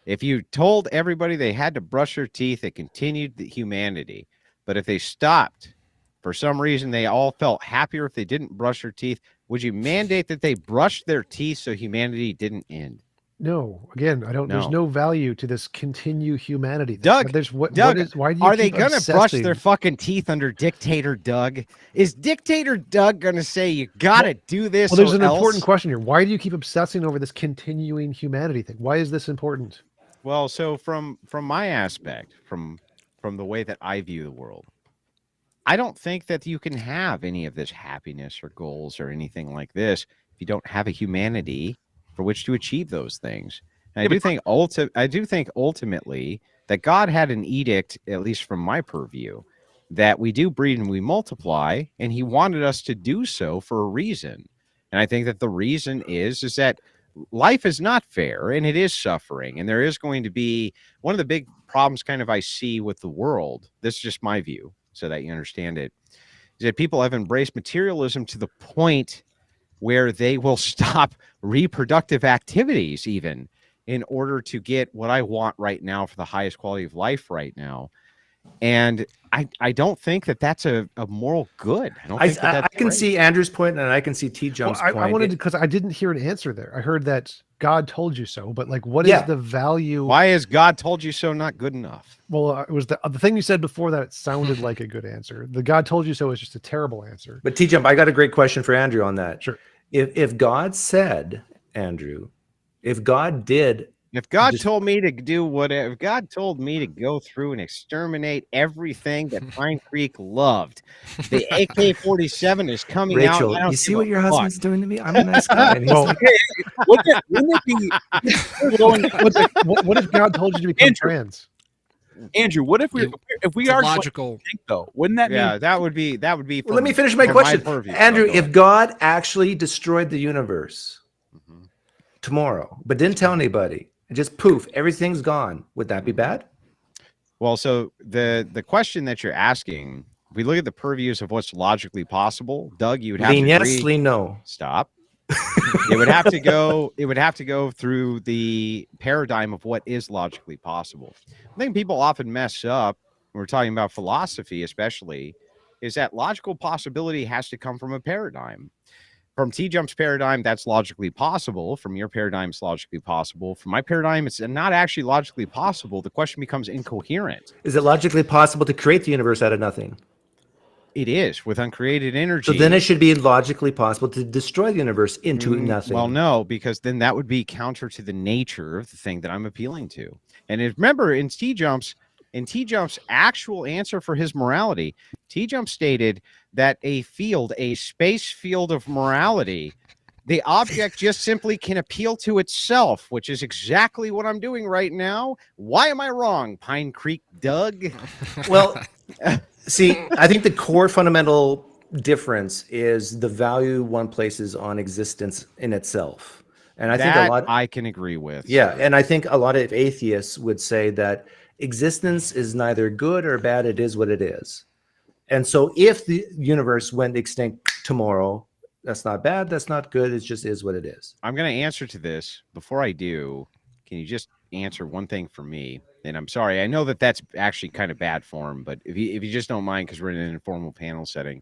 if you told everybody they had to brush their teeth, it continued the humanity. But if they stopped, for some reason, they all felt happier if they didn't brush their teeth. Would you mandate that they brush their teeth so humanity didn't end? No, again, I don't. There's no value to this continue humanity thing. Doug, There's Doug, why do you are they keep gonna brush obsessing? their fucking teeth under Dictator Doug? Is Dictator Doug gonna say you gotta do this? Well, there's or an else? important question here. Why do you keep obsessing over this continuing humanity thing? Why is this important? Well, so from my aspect, from the way that I view the world, I don't think that you can have any of this happiness or goals or anything like this if you don't have a humanity for which to achieve those things. And I do think ultimately that God had an edict, at least from my purview, that we do breed and we multiply, and he wanted us to do so for a reason. And I think that the reason is that life is not fair and it is suffering. And there is going to be one of the big problems kind of I see with the world. This is just my view so that you understand it, is that people have embraced materialism to the point where they will stop reproductive activities even in order to get what I want right now for the highest quality of life right now. And I don't think that that's a moral good. I don't think I can see Andrew's point and I can see T-Jump's point. I wanted to, because I didn't hear an answer there. I heard that God told you so, but like, what is the value? Why is God told you so not good enough? Well, it was the thing you said before that it sounded like a good answer. The God told you so is just a terrible answer. But T-Jump, I got a great question for Andrew on that. Sure. If God said, Andrew, if God did If God Just- told me to do whatever, if God told me to go through and exterminate everything that Pine Creek loved, the AK-47 is coming out. Rachel, I don't you see give what a your fuck. husband's doing to me? I'm a nice guy. And he's Well, like, Wouldn't it be going, what if God told you to become Andrew. trans? Andrew? What if we It's are a going logical. extinct, though? Wouldn't that Yeah, mean that would be. well, let me finish my from question. purview. Andrew, Go if ahead. God actually destroyed the universe Mhm. tomorrow, but didn't tell anybody, and just poof, everything's gone, would that be bad? Well, so the question that you're asking, if we look at the purviews of what's logically possible, Doug, you would have Lean to yes, agree. lean no. Stop. It would have to go. It would have to go through the paradigm of what is logically possible. I think people often mess up when we're talking about philosophy, especially, is that logical possibility has to come from a paradigm. From T-Jump's paradigm, that's logically possible. From your paradigm, it's logically possible. From my paradigm, it's not actually logically possible. The question becomes incoherent. Is it logically possible to create the universe out of nothing? It is with uncreated energy. So then it should be logically possible to destroy the universe into nothing. Well, no, because then that would be counter to the nature of the thing that I'm appealing to. And remember, in T-Jump's actual answer for his morality, T-Jump stated that a space field of morality, the object just simply can appeal to itself, which is exactly what I'm doing right now. Why am I wrong, Pine Creek Doug? Well, see, I think the core fundamental difference is the value one places on existence in itself. And I think a lot I can agree with. Yeah, and I think a lot of atheists would say that existence is neither good or bad, it is what it is. And so if the universe went extinct tomorrow, that's not bad, that's not good, it just is what it is. I'm going to answer to this. Before I do, can you just answer one thing for me? And I'm sorry, I know that that's actually kind of bad form, but if you just don't mind, because we're in an informal panel setting,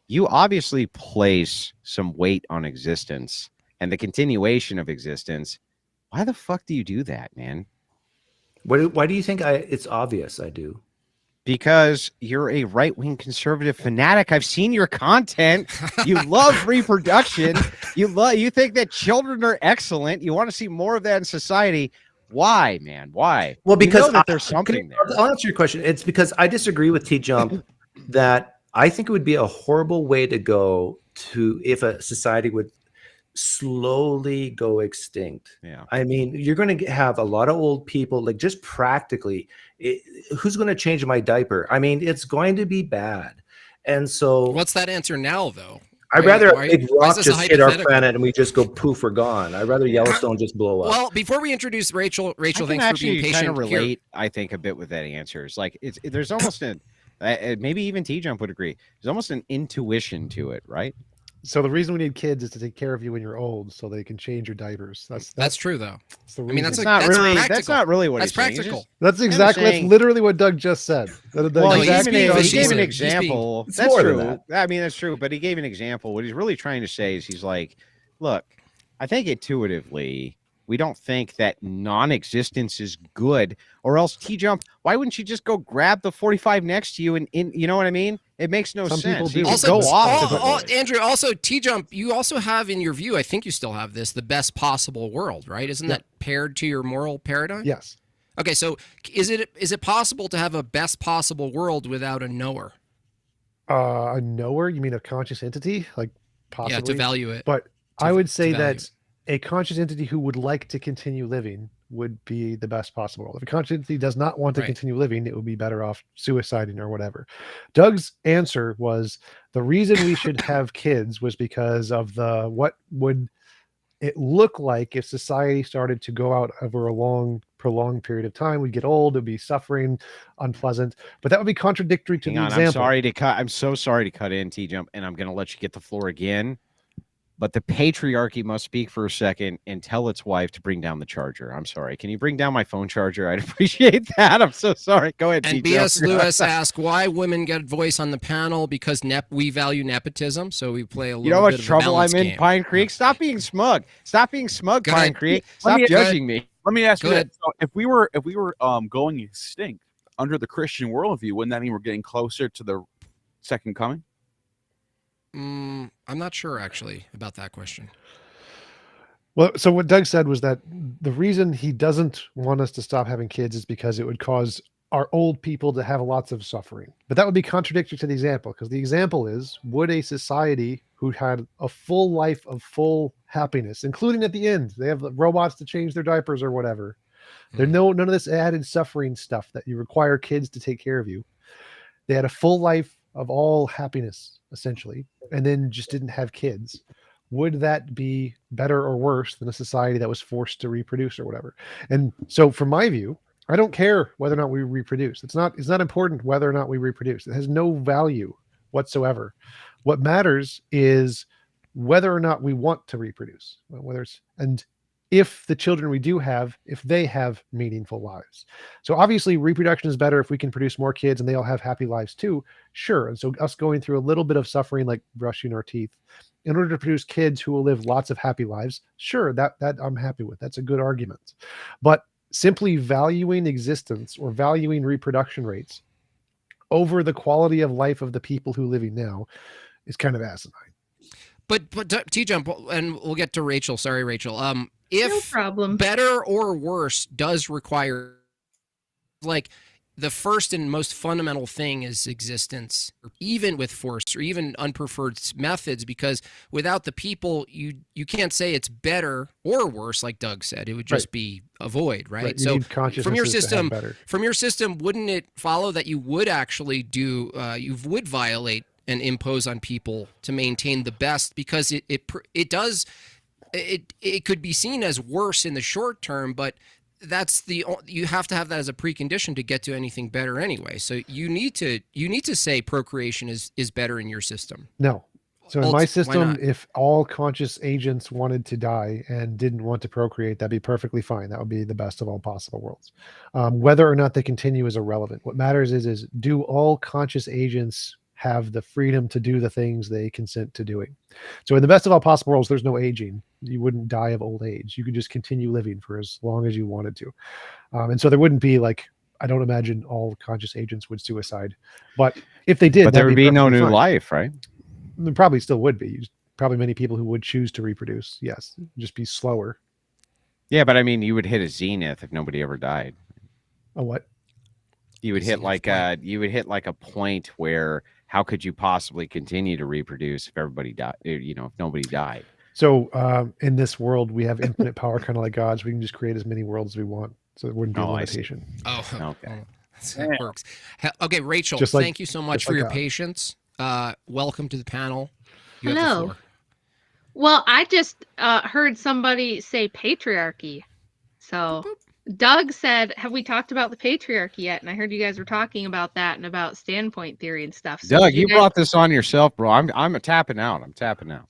you obviously place some weight on existence and the continuation of existence. Why the fuck do you do that, man? Why do you think it's obvious I do? Because you're a right-wing conservative fanatic. I've seen your content. You love reproduction. You think that children are excellent. You want to see more of that in society. Why, man? Why? Well, because you know that there's something there. I'll answer your question. It's because I disagree with T-Jump that I think it would be a horrible way to go if a society would slowly go extinct. Yeah. I mean, you're going to have a lot of old people, like just practically, who's going to change my diaper? I mean, it's going to be bad. And so What's that answer now, though? I'd rather a big why is rock this just a hit our hypothetical? planet and we just go poof, we're gone. I'd rather Yellowstone just blow up. Well, before we introduce Rachel, I can thanks for being actually patient. kind of Here. relate, I think, a bit with that answer. It's like there's almost maybe even T-Jump would agree. There's almost an intuition to it, right? So the reason we need kids is to take care of you when you're old, so they can change your diapers. That's true, though. That's the I mean, reason. that's That's not really what That's he's saying. practical. That's saying- literally what Doug just said. Well, No, he he's gave being an facetious. example. It's That's more than true. I mean, that's true. But he gave an example. What he's really trying to say is he's like, look, I think intuitively, we don't think that non-existence is good, or else T-Jump, why wouldn't you just go grab the 45 next to you and you know what I mean? It makes no Some people sense. do. You Also, go off. Andrew, also T-Jump, you also have in your view, I think you still have this, the best possible world, right? Isn't that paired to your moral paradigm? Yes. Okay, so is it possible to have a best possible world without a knower? A knower? You mean a conscious entity? Like possibly? Yeah, to value it. But I would say value that a conscious entity who would like to continue living would be the best possible world. If a conscious entity does not want to Right. continue living, it would be better off suiciding or whatever. Doug's answer was the reason we should have kids was because of what would it look like if society started to go out over a long, prolonged period of time. We'd get old, it'd be suffering, unpleasant, but that would be contradictory to Hang the on, example. I'm so sorry to cut in, T-Jump, and I'm going to let you get the floor again. But the patriarchy must speak for a second and tell its wife to bring down the charger. I'm sorry. Can you bring down my phone charger? I'd appreciate that. I'm so sorry. Go ahead, And T-Jump. B.S. Lewis asked why women get voice on the panel because we value nepotism, so we play a little You know how bit much of a trouble I'm balance in, game. Pine Creek? Stop being smug. Stop being smug, Go Pine ahead. Creek. Let Stop me- judging me. Let me ask Go you ahead. this. So if we were going extinct under the Christian worldview, wouldn't that mean we're getting closer to the second coming? I'm not sure actually about that question. Well, so what Doug said was that the reason he doesn't want us to stop having kids is because it would cause our old people to have lots of suffering. But that would be contradictory to the example, because the example is, would a society who had a full life of full happiness, including at the end, they have robots to change their diapers or whatever. There's none of this added suffering stuff that you require kids to take care of you. They had a full life of all happiness, essentially, and then just didn't have kids. Would that be better or worse than a society that was forced to reproduce or whatever? And so from my view, I don't care whether or not we reproduce. It's not important whether or not we reproduce. It has no value whatsoever. What matters is whether or not we want to reproduce, and if the children we do have, if they have meaningful lives. So obviously reproduction is better if we can produce more kids and they all have happy lives too. Sure. And so us going through a little bit of suffering, like brushing our teeth, in order to produce kids who will live lots of happy lives, sure, that I'm happy with. That's a good argument. But simply valuing existence or valuing reproduction rates over the quality of life of the people who are living now is kind of asinine. But T-Jump, and we'll get to Rachel. Sorry, Rachel. If No problem. better or worse does require, like, the first and most fundamental thing is existence, even with force or even unpreferred methods, because without the people, you can't say it's better or worse, like Doug said. It would just be a void, right? You So need from your consciousnesses to have system, better. wouldn't it follow that you would actually you would violate and impose on people to maintain the best, because it does. It could be seen as worse in the short term, but you have to have that as a precondition to get to anything better anyway. So you need to say procreation is better in your system. No. So in my Why system, not? if all conscious agents wanted to die and didn't want to procreate, that'd be perfectly fine. That would be the best of all possible worlds. Whether or not they continue is irrelevant. What matters is do all conscious agents have the freedom to do the things they consent to doing? So in the best of all possible worlds, there's no aging. You wouldn't die of old age. You could just continue living for as long as you wanted to. And so there wouldn't be, like, I don't imagine all conscious agents would suicide. But if they did, But there that'd would be no perfectly new fine. life, right? There probably still would be. Probably many people who would choose to reproduce. Yes. Just be slower. Yeah, but I mean, you would hit a zenith if nobody ever died. A what? You would hit Zenith like point. a point where how could you possibly continue to reproduce if everybody died? If nobody died. So in this world, we have infinite power, kind of like gods. We can just create as many worlds as we want. So there wouldn't be a Oh, I see. limitation. Oh, Okay. that's how it works. Okay, Rachel, Just like- thank you so much just for like your God. patience. Welcome to the panel. You have the Hello. floor. Well, I just heard somebody say patriarchy. So Doug said, have we talked about the patriarchy yet? And I heard you guys were talking about that and about standpoint theory and stuff. So Doug, did you guys- brought this on yourself, bro. I'm tapping out. I'm tapping out.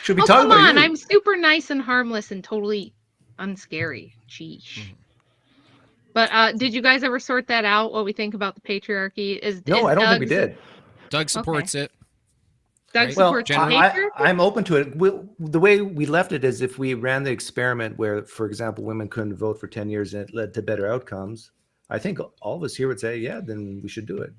Should we Oh, talk come about on. you? I'm super nice and harmless and totally unscary. Sheesh. But did you guys ever sort that out, what we think about the patriarchy? No, is I don't think we Doug's- did. Doug supports it. Doug Right. Well, supports the Generally- patriarchy? I'm open to it. The way we left it is if we ran the experiment where, for example, women couldn't vote for 10 years and it led to better outcomes, I think all of us here would say, yeah, then we should do it.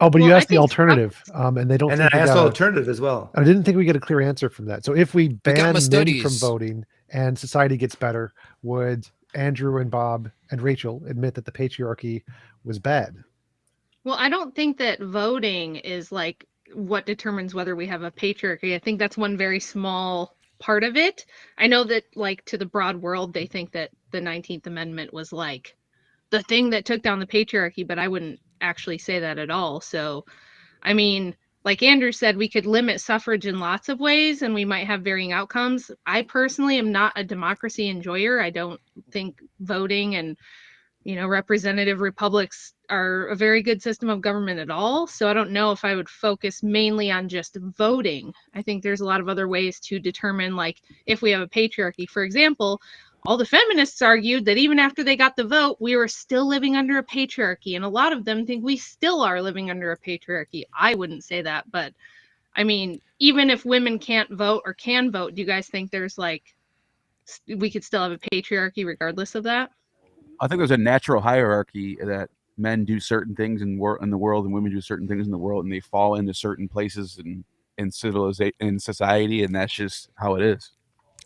Oh, but Well, you I asked the think alternative, and they don't And think then I we asked got the a- alternative as well. I didn't think we get a clear answer from that. So if we ban got my men from studies. voting and society gets better, would Andrew and Bob and Rachel admit that the patriarchy was bad? Well, I don't think that voting is like what determines whether we have a patriarchy. I think that's one very small part of it. I know that, like, to the broad world, they think that the 19th Amendment was like the thing that took down the patriarchy, but I wouldn't actually say that at all. So, I mean, like Andrew said, we could limit suffrage in lots of ways and we might have varying outcomes. I personally am not a democracy enjoyer. I don't think voting and representative republics are a very good system of government at all. So I don't know if I would focus mainly on just voting. I think there's a lot of other ways to determine, like, if we have a patriarchy. For example, all the feminists argued that even after they got the vote, we were still living under a patriarchy. And a lot of them think we still are living under a patriarchy. I wouldn't say that, but I mean, even if women can't vote or can vote, do you guys think there's we could still have a patriarchy regardless of that? I think there's a natural hierarchy that men do certain things in the world and women do certain things in the world, and they fall into certain places in civilization, in society, and that's just how it is.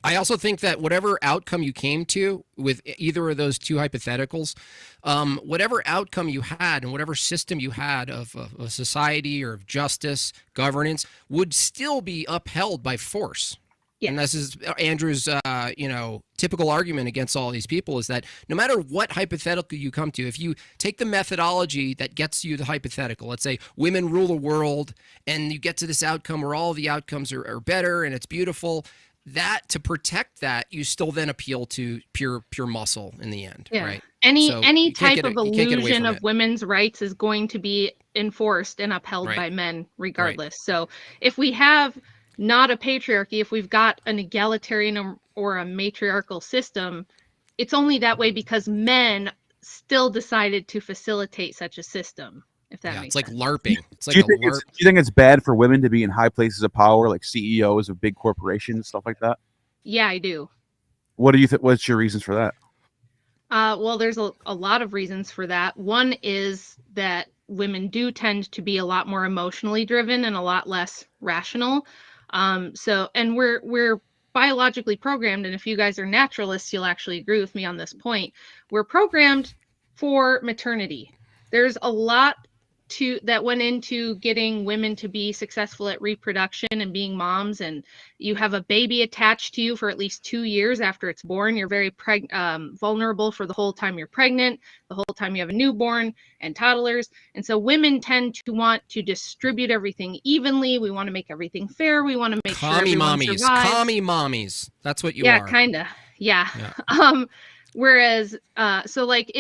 I also think that whatever outcome you came to with either of those two hypotheticals, whatever outcome you had and whatever system you had of society or of justice, governance, would still be upheld by force. Yes. And this is Andrew's, typical argument against all these people is that no matter what hypothetical you come to, if you take the methodology that gets you the hypothetical, let's say women rule the world, and you get to this outcome where all the outcomes are better and it's beautiful, that to protect that, you still then appeal to pure muscle in the end, Yeah. right? Any So any you can't type get of you can't get away illusion from of it. women's rights is going to be enforced and upheld Right. by men regardless. So if we have not a patriarchy, if we've got an egalitarian or a matriarchal system, it's only that way because men still decided to facilitate such a system, if that Yeah, makes it's like sense. LARPing. It's Do like you, a think LARP. do you think it's bad for women to be in high places of power, like CEOs of big corporations, stuff like that? Yeah, I do. What do you think? What's your reasons for that? Well, there's a lot of reasons for that. One is that women do tend to be a lot more emotionally driven and a lot less rational. And we're biologically programmed, and if you guys are naturalists, you'll actually agree with me on this point. We're programmed for maternity. There's a lot that went into getting women to be successful at reproduction and being moms, and you have a baby attached to you for at least 2 years after it's born. You're very vulnerable for the whole time you're pregnant, the whole time you have a newborn and toddlers. And so women tend to want to distribute everything evenly. We want to make everything fair. We want to make sure everyone survives. Commie mommies. That's what you Yeah, are. kind of. Yeah. Whereas, so like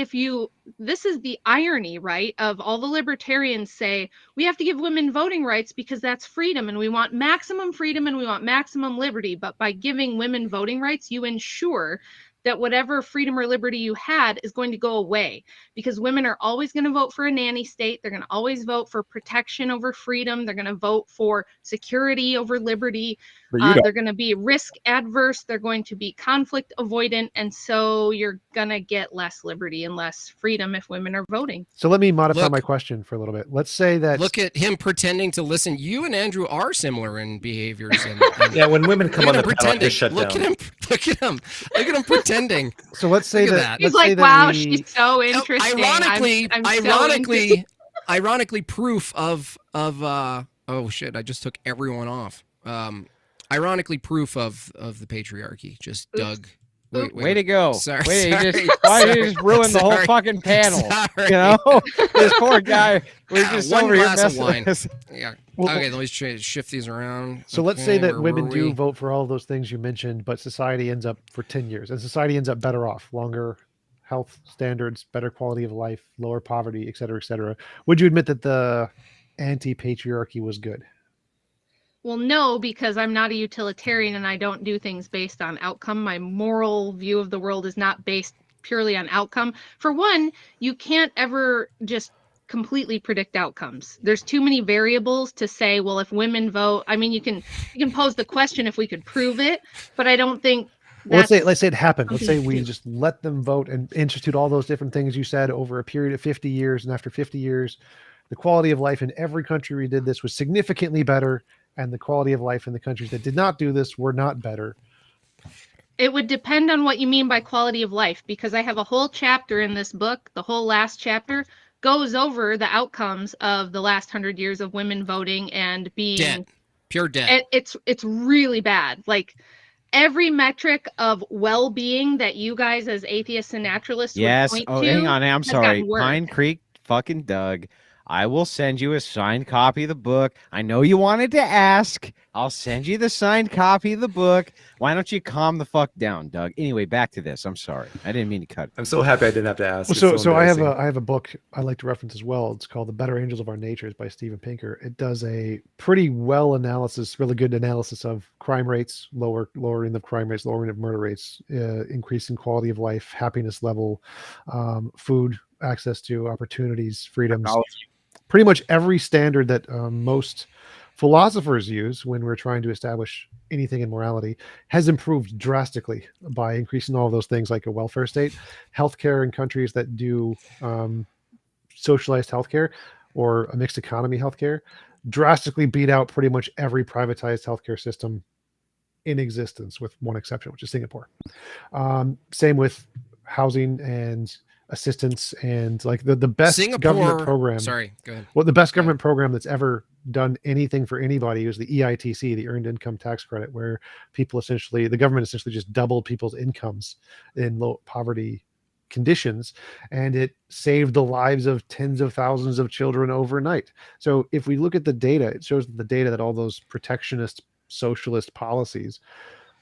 this is the irony, right? Of all the libertarians say, we have to give women voting rights because that's freedom and we want maximum freedom and we want maximum liberty. But by giving women voting rights, you ensure that whatever freedom or liberty you had is going to go away, because women are always going to vote for a nanny state. They're going to always vote for protection over freedom. They're going to vote for security over liberty. They're going to be risk adverse. They're going to be conflict avoidant. And so you're going to get less liberty and less freedom if women are voting. So let me modify my question for a little bit. Let's say that. Look at him pretending to listen. You and Andrew are similar in behaviors. And Yeah, when women come on the panel, I pretending. just shut Look down. at him. Look at him. Look at him pretending. So let's say Look at that. He's let's say like, that wow, we- she's so interesting. Ironically, proof of oh shit, I just took everyone off. Ironically, proof of the patriarchy. Just Doug. Way to go. Sorry, Wait, sorry, why did you just ruin the whole sorry, fucking panel? sorry. You know, this poor guy was Yeah, just one over here glass of messing wine. with us. Yeah. Well, Okay, let me shift these around. So let's say that where women were do we? vote for all of those things you mentioned, but society ends up for 10 years and society ends up better off, longer health standards, better quality of life, lower poverty, et cetera, et cetera. Would you admit that the anti-patriarchy was good? Well, no, because I'm not a utilitarian and I don't do things based on outcome. My moral view of the world is not based purely on outcome. For one, you can't ever just completely predict outcomes. There's too many variables to say, well, if women vote, I mean, you can pose the question if we could prove it, but I don't think Well, let's say it happened. Let's say something we to- just let them vote and institute all those different things you said over a period of 50 years. And after 50 years, the quality of life in every country we did this was significantly better. And the quality of life in the countries that did not do this were not better. It would depend on what you mean by quality of life, because I have a whole chapter in this book. The whole last chapter goes over the outcomes of the last 100 years of women voting and being Debt. Pure debt. It's really bad. Like every metric of well-being that you guys as atheists and naturalists Yes. would point Oh, to hang on. I'm has sorry. gotten worse. Pine Creek, fucking Doug. I will send you a signed copy of the book. I know you wanted to ask. I'll send you the signed copy of the book. Why don't you calm the fuck down, Doug? Anyway, back to this. I'm sorry. I didn't mean to cut. I'm so happy I didn't have to ask. Well, It's so I have embarrassing. a book I like to reference as well. It's called The Better Angels of Our Natures by Steven Pinker. It does a pretty really good analysis of crime rates, lowering of crime rates, lowering of murder rates, increasing quality of life, happiness level, food, access to opportunities, freedoms. Pretty much every standard that most philosophers use when we're trying to establish anything in morality has improved drastically by increasing all of those things, like a welfare state, healthcare in countries that do socialized healthcare or a mixed economy healthcare, drastically beat out pretty much every privatized healthcare system in existence, with one exception, which is Singapore. Same with housing and assistance, and like the best government program. Sorry, go ahead. Well, the best government program that's ever done anything for anybody was the EITC, the Earned Income Tax Credit, where the government essentially just doubled people's incomes in low poverty conditions, and it saved the lives of tens of thousands of children overnight. So if we look at the data, it shows that all those protectionist socialist policies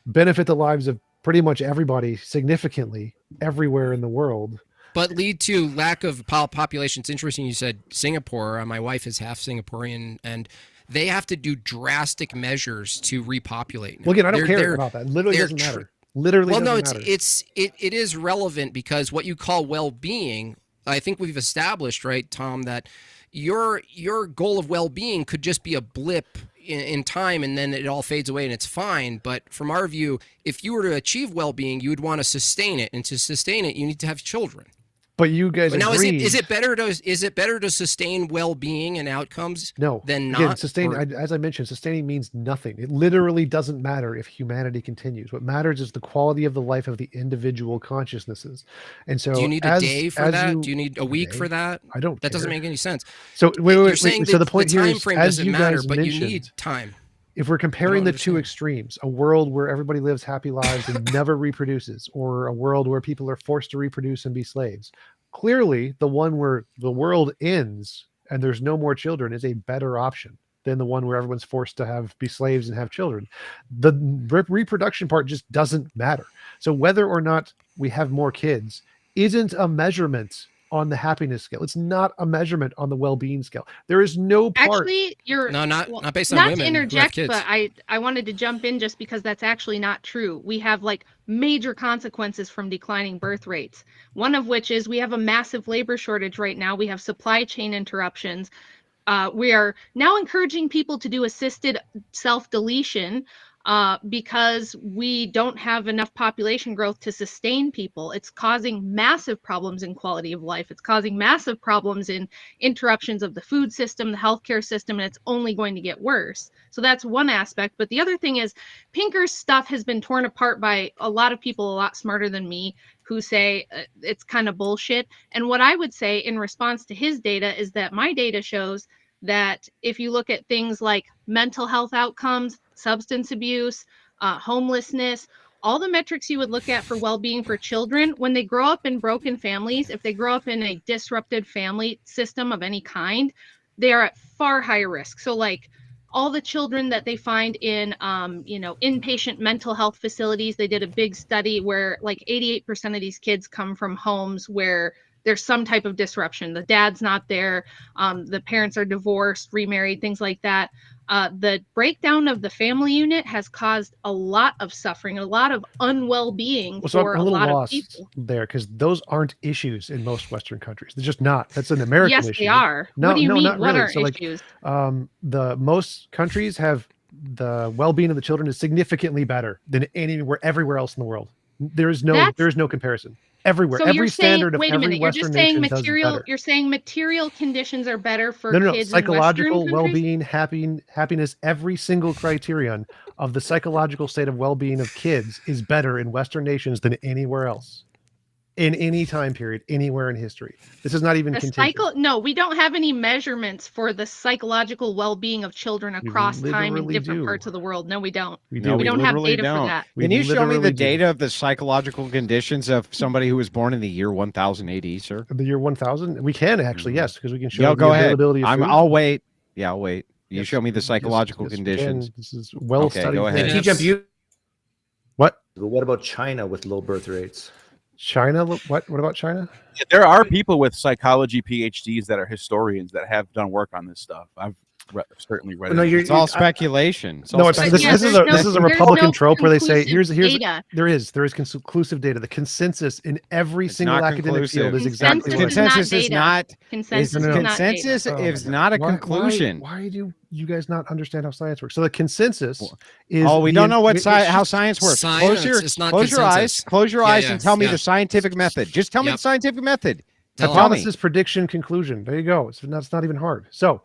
benefit the lives of pretty much everybody significantly everywhere in the world, but lead to lack of population. It's interesting you said Singapore. My wife is half Singaporean, and they have to do drastic measures to repopulate now. Well, again, I don't care about that. Literally doesn't matter. Literally, well, no, matter. it is relevant, because what you call well-being, I think we've established, right, Tom, that your goal of well-being could just be a blip in time, and then it all fades away and it's fine. But from our view, if you were to achieve well-being, you would want to sustain it, and to sustain it, you need to have children. But you guys now, agreed. is it better to sustain well-being and outcomes than not? Again, sustain, as I mentioned, sustaining means nothing. It literally doesn't matter if humanity continues. What matters is the quality of the life of the individual consciousnesses. And so, do you need a day for that? Do you need a week for that? I don't. That doesn't make any sense. So wait. So the point here here is, is, frame as doesn't you matter, guys but mentioned, you need time. If we're comparing the two extremes, a world where everybody lives happy lives and never reproduces, or a world where people are forced to reproduce and be slaves, clearly the one where the world ends and there's no more children is a better option than the one where everyone's forced to be slaves and have children. The reproduction part just doesn't matter. So whether or not we have more kids isn't a measurement on the happiness scale. It's not a measurement on the well-being scale. There is no part. Actually, not based on not women to who have interject, kids. but I wanted to jump in just because that's actually not true. We have like major consequences from declining birth rates. One of which is we have a massive labor shortage right now. We have supply chain interruptions. We are now encouraging people to do assisted self-deletion because we don't have enough population growth to sustain people. It's causing massive problems in quality of life. It's causing massive problems in interruptions of the food system, the healthcare system, and it's only going to get worse. So that's one aspect. But the other thing is Pinker's stuff has been torn apart by a lot of people a lot smarter than me who say it's kind of bullshit. And what I would say in response to his data is that my data shows that if you look at things like mental health outcomes, substance abuse, homelessness, all the metrics you would look at for well-being for children, when they grow up in broken families, if they grow up in a disrupted family system of any kind, they are at far higher risk. So like all the children that they find in, inpatient mental health facilities, they did a big study where like 88% of these kids come from homes where there's some type of disruption. The dad's not there. The parents are divorced, remarried, things like that. The breakdown of the family unit has caused a lot of suffering, a lot of unwell-being for a lot of people. There, because those aren't issues in most Western countries. They're just not. That's an American issue. Yes, they are. No, what do you mean? Not what really. are So, issues? The most countries have the well-being of the children is significantly better than everywhere else in the world. There is no comparison. Everywhere, so every standard of every Western you're just saying nation material. does better. You're saying material conditions are better for kids. Psychological in well-being, happiness. Every single criterion of the psychological state of well-being of kids is better in Western nations than anywhere else, in any time period, anywhere in history. This is not even contentious. No, we don't have any measurements for the psychological well-being of children across time in different parts of the world. No, we don't. We don't have data for that. Can you show me the data of the psychological conditions of somebody who was born in the year 1000 AD, sir? The year 1000? We can actually, yes, because we can show go ahead. availability of food. I'll wait. Yeah, I'll wait. You show me the psychological conditions. This is well studied. Go ahead. What? What about China with low birth rates? China? What about China? There are people with psychology PhDs that are historians that have done work on this stuff. I've certainly read it. It's all speculation. This is a Republican trope where they say here's data. there is conclusive data. The consensus in every single academic field is exactly what consensus is not. Consensus is not a conclusion. Why do you guys not understand how science works? So the consensus is. Oh, we don't know how science works. Close your eyes and tell me the scientific method. Just tell me the scientific method. Hypothesis, prediction, conclusion. There you go. That's not even hard. So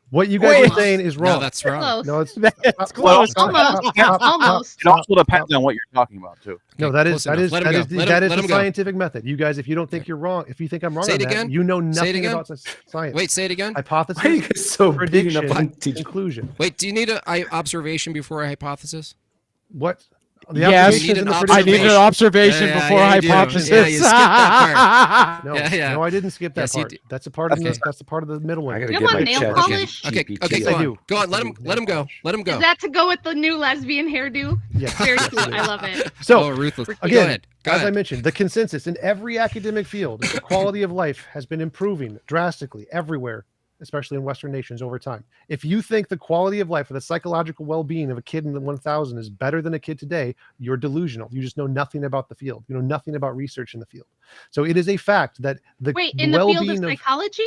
What you guys Wait. are saying is wrong. No, that's wrong. Close. No, it's That's Almost. stop, Almost. It also depends stop. on what you're talking about too. No, Okay, that close is that enough. is Let him that is go. the, Let that him- is let the him go. scientific method. You guys, if you don't think you're wrong, if you think I'm wrong Say on it that, again. you know Say it nothing again. about science. Wait, say it again. Hypothesis, Why are you guys so beating up prediction, on teaching? conclusion. Wait, do you need a observation before a hypothesis? What? The Yes. observations You need and the an I need an prediction. observation Yeah, before yeah, you do. hypothesis. Yeah, you skipped that No, Yeah. no, I didn't skip that Yes, you part. do. That's a part of Okay. that's the part of the middle one. I gotta You get want my nail chat polish? Okay, GPT okay, Yes, go I on. do. Go on. Yes, I Let him do. let him go. Let him go. Is that to go with the new lesbian hairdo? Yes. Very yes, cool. it is. I love it. So Oh, ruthless. Again, Go again, ahead. Go as I ahead. mentioned, the consensus in every academic field, the quality of life has been improving drastically everywhere, especially in Western nations over time. If you think the quality of life or the psychological well-being of a kid in the 1000 is better than a kid today, you're delusional. You just know nothing about the field. You know nothing about research in the field. So it is a fact that the Wait, in the field of well-being of psychology?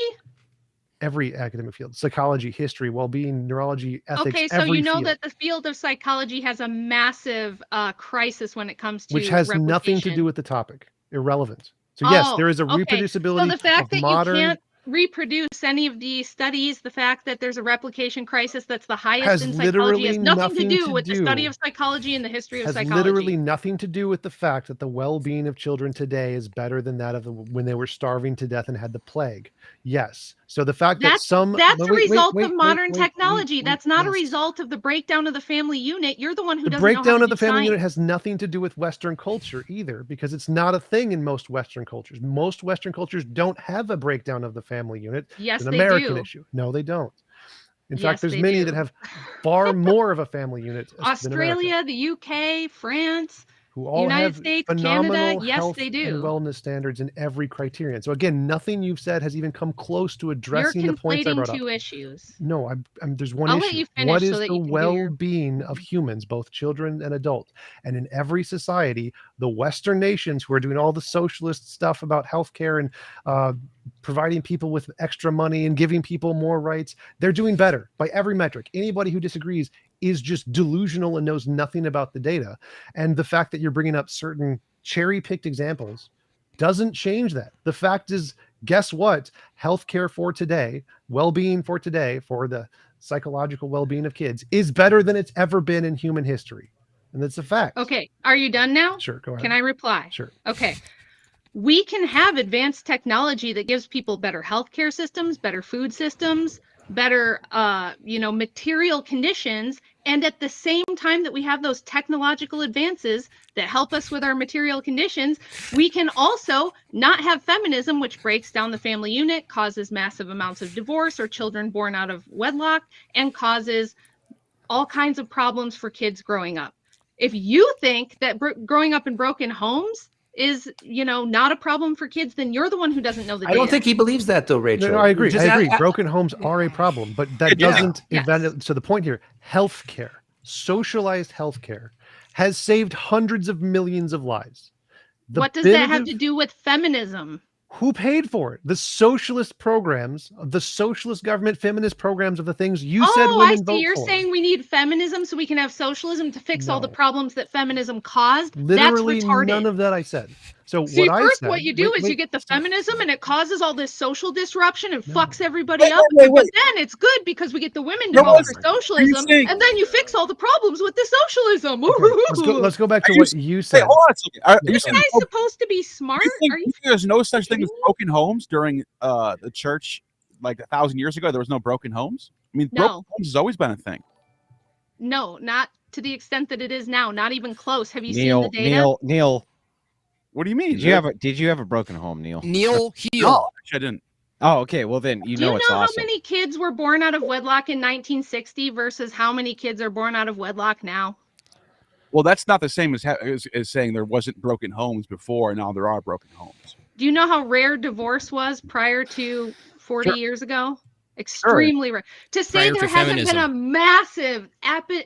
every academic field, psychology, history, well-being, neurology, ethics, Okay, so every you know field, that the field of psychology has a massive crisis when it comes to which has nothing to do replication. with the topic, irrelevant. So yes, Oh, there is a okay. reproducibility So the fact of that modern you can't reproduce any of the studies, the fact that there's a replication crisis that's the highest has in psychology literally has nothing to nothing do to with the study do of psychology and the history of has psychology. literally nothing to do with the fact that the well-being of children today is better than that of when they were starving to death and had the plague. Yes. So the fact that That's some that's a result of modern wait, technology. That's not a yes. result of the breakdown of the family unit. You're the one who The doesn't know how breakdown to of the do family unit science. has nothing to do with Western culture either, because it's not a thing in most Western cultures. Most Western cultures don't have a breakdown of the family unit. Yes, It's an they American do. issue. No, they don't. In Yes, fact, there's they many do. that have far more of a family unit than America, Australia, the UK, France, who all United have States, phenomenal Canada, yes, health they and do. wellness standards in every criterion. So again, nothing you've said has even come close to You're addressing the points I conflating brought up. two issues. No, there's one I'll let issue. you What finish so is that the you can do your. well-being of humans, both children and adults? And in every society, the Western nations who are doing all the socialist stuff about healthcare and providing people with extra money and giving people more rights, they're doing better by every metric. Anybody who disagrees is just delusional and knows nothing about the data. And the fact that you're bringing up certain cherry-picked examples doesn't change that. The fact is, guess what? Healthcare for today, well-being for today, for the psychological well-being of kids is better than it's ever been in human history. And that's a fact. Okay, are you done now? Sure, go ahead. Can I reply? Sure. Okay. We can have advanced technology that gives people better healthcare systems, better food systems, better material conditions, and at the same time that we have those technological advances that help us with our material conditions, we can also not have feminism, which breaks down the family unit, causes massive amounts of divorce or children born out of wedlock, and causes all kinds of problems for kids growing up. If you think that growing up in broken homes is, not a problem for kids, then you're the one who doesn't know the I data. don't think he believes that though, Rachel. No, I agree. Just I agree. Broken homes are a problem, but that Yeah. doesn't Yes. invalidate. So the point here, healthcare, socialized healthcare, has saved hundreds of millions of lives. What does that have to do with feminism? Who paid for it? The socialist programs, the socialist government feminist programs of the things you said Oh, I women see. vote You're for. saying we need feminism so we can have socialism to fix all the No. problems that feminism caused? Literally That's retarded. none of that I said. So See, what I first said, what you do is you get the feminism and it causes all this social disruption and fucks everybody up. wait. But then it's good because we get the women to No, vote listen, for socialism, saying- and then you fix all the problems with the socialism. Okay, let's go back to what you Wait, said. hold on a second. Are you You saying guys supposed to be smart? you Are think you? there's no such thing as kidding me? broken homes during the church like 1,000 years ago? There was no broken homes. I mean, No. broken homes has always been a thing. No, not to the extent that it is now. Not even close. Have you seen the data? Neil, What do you mean? did you have a broken home, Neil? Neil Heel. No, actually, I didn't. Oh, okay. Well, then Do you it's know awesome. how many kids were born out of wedlock in 1960 versus how many kids are born out of wedlock now? Well, that's not the same as saying there wasn't broken homes before, and now there are broken homes. Do you know how rare divorce was prior to 40 Sure. years ago? Extremely rare. To say Prior to there hasn't been feminism. a massive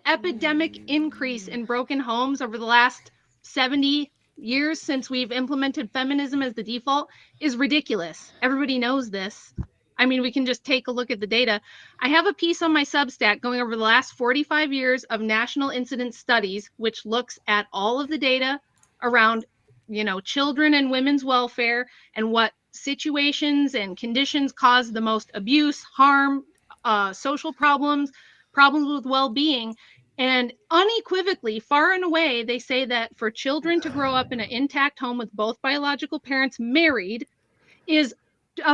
epidemic increase in broken homes over the last 70 years since we've implemented feminism as the default is ridiculous. Everybody knows this. I mean, we can just take a look at the data. I have a piece on my Substack going over the last 45 years of national incidence studies, which looks at all of the data around, children and women's welfare and what situations and conditions cause the most abuse, harm, social problems, problems with well-being. And unequivocally, far and away, they say that for children to grow up in an intact home with both biological parents married is,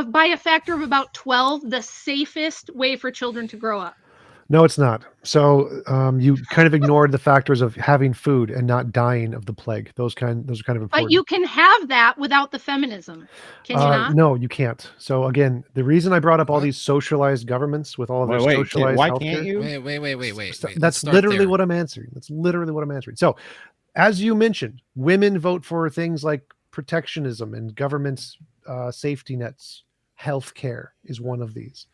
by a factor of about 12, the safest way for children to grow up. No, it's not. So you kind of ignored the factors of having food and not dying of the plague. Those are kind of important. But you can have that without the feminism. Can you not? No, you can't. So again, the reason I brought up all these socialized governments with all of their socialized why healthcare, can't you? Wait. That's literally what I'm answering. That's literally what I'm answering. So, as you mentioned, women vote for things like protectionism and government's safety nets. Healthcare is one of these.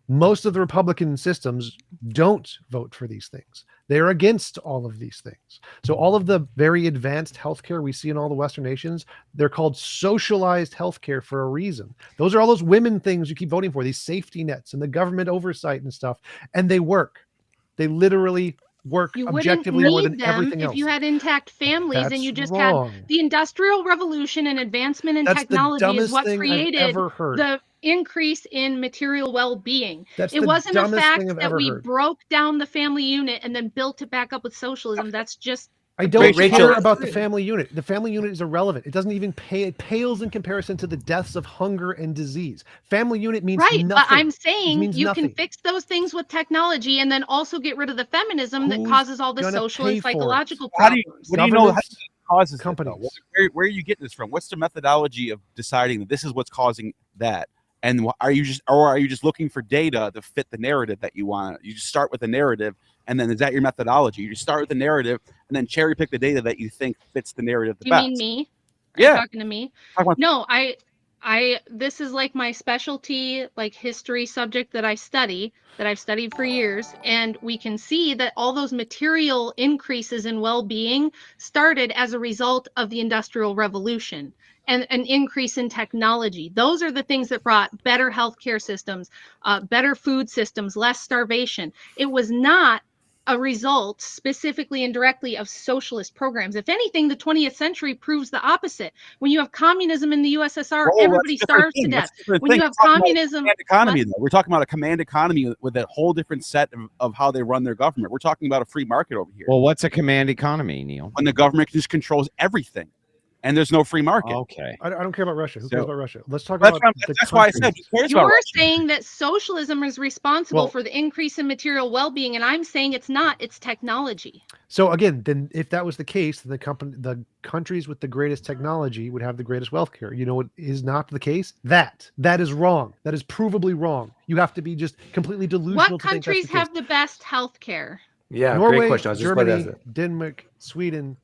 Most of the Republican systems don't vote for these things. They're against all of these things. So all of the very advanced healthcare we see in all the Western nations, they're called socialized healthcare for a reason. Those are all those women things you keep voting for, these safety nets and the government oversight and stuff. And they work. They literally work objectively more than everything else. If you had intact families and you just wrong. had the Industrial Revolution and advancement in technology is what created the increase in material well-being. It wasn't a fact that we broke down the family unit and then built it back up with socialism. That's just I don't care about the family unit. The family unit is irrelevant. It doesn't even it pales in comparison to the deaths of hunger and disease. Family unit means nothing. But I'm saying you can fix those things with technology and then also get rid of the feminism that causes all the social and psychological problems. What do you know how causes companies? Where are you getting this from? What's the methodology of deciding that this is what's causing that? And are you just looking for data to fit the narrative that you want? You just start with the narrative, and then is that your methodology? You just start with the narrative, and then cherry pick the data that you think fits the narrative the best. You mean me? Yeah. Are you talking to me? No, this is like my specialty, like history subject that I've studied for years. And we can see that all those material increases in well-being started as a result of the Industrial Revolution and an increase in technology. Those are the things that brought better healthcare systems, better food systems, less starvation. It was not a result specifically and directly of socialist programs. If anything, the 20th century proves the opposite. When you have communism in the USSR, everybody starves to death. When you have communism, economy, though. We're talking about a command economy with a whole different set of how they run their government. We're talking about a free market over here. Well, what's a command economy, Neil? When the government just controls everything. And there's no free market. Okay. I don't care about Russia. Who cares about Russia? Let's talk about that's why I said you're saying that socialism is responsible for the increase in material well-being, and I'm saying it's not. It's technology. So again, then if that was the case, then the countries with the greatest technology would have the greatest wealth care. You know what is not the case? That is wrong. That is provably wrong. You have to be just completely delusional. What countries have the best health care? Yeah, Norway, great question. I was Germany, Denmark, Sweden,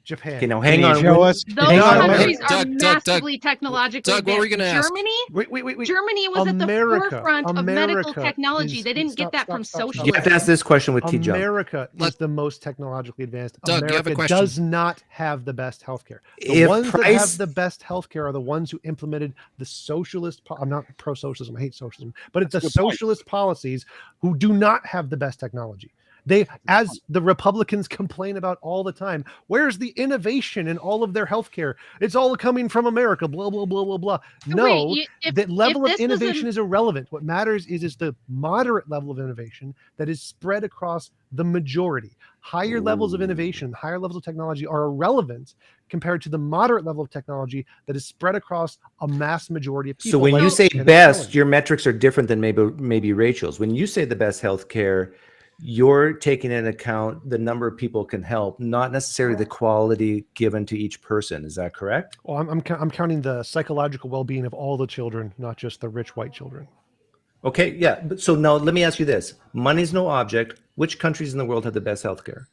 Japan. Okay, now hang on. Those countries are massively technologically Doug, what were you going to ask? Germany? Wait. Germany was at the forefront of medical technology. They didn't get that from socialism. You have to ask this question with T. Jump. America is the most technologically advanced. Doug, America you have a question? does not have the best healthcare. The ones that have the best healthcare are the ones who implemented the socialist. I'm not pro-socialism. I hate socialism, but it's the socialist policies who do not have the best technology. They, as the Republicans complain about all the time, where's the innovation in all of their healthcare? It's all coming from America, blah, blah, blah, blah, blah. No, that level of innovation is irrelevant. What matters is the moderate level of innovation that is spread across the majority. Higher levels of innovation, higher levels of technology are irrelevant compared to the moderate level of technology that is spread across a mass majority of people. So when you say best, your metrics are different than maybe Rachel's. When you say the best healthcare, you're taking into account the number of people can help, not necessarily the quality given to each person. Is that correct? Well, I'm counting the psychological well-being of all the children, not just the rich white children. Okay, yeah. But so now let me ask you this: money's no object. Which countries in the world have the best healthcare?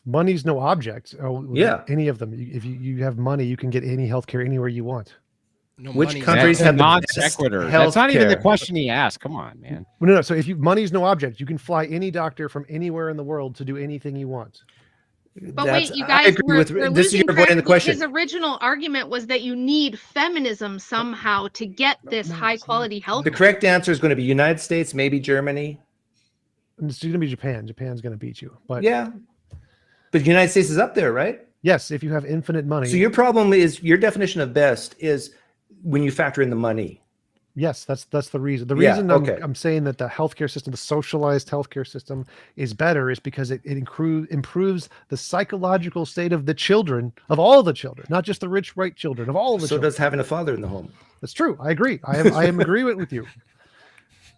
Money's no object. Oh, yeah. Any of them. If you have money, you can get any healthcare anywhere you want. No, which countries have non sequitur? That's not even the question he asked. Come on, man. No. So if money's no object, you can fly any doctor from anywhere in the world to do anything you want. But wait, you guys were losing track. His original argument was that you need feminism somehow to get this high quality health. The correct answer is going to be United States, maybe Germany. It's going to be Japan. Japan's going to beat you. But yeah, but the United States is up there, right? Yes, if you have infinite money. So your problem is, your definition of best is when you factor in the money. Yes, that's the reason. The Yeah, reason okay. I'm saying that the healthcare system, the socialized healthcare system, is better is because it improves the psychological state of the children, of all the children, not just the rich white children, of all the So children. does having a father in the home. That's true. I agree. I am agreement with you.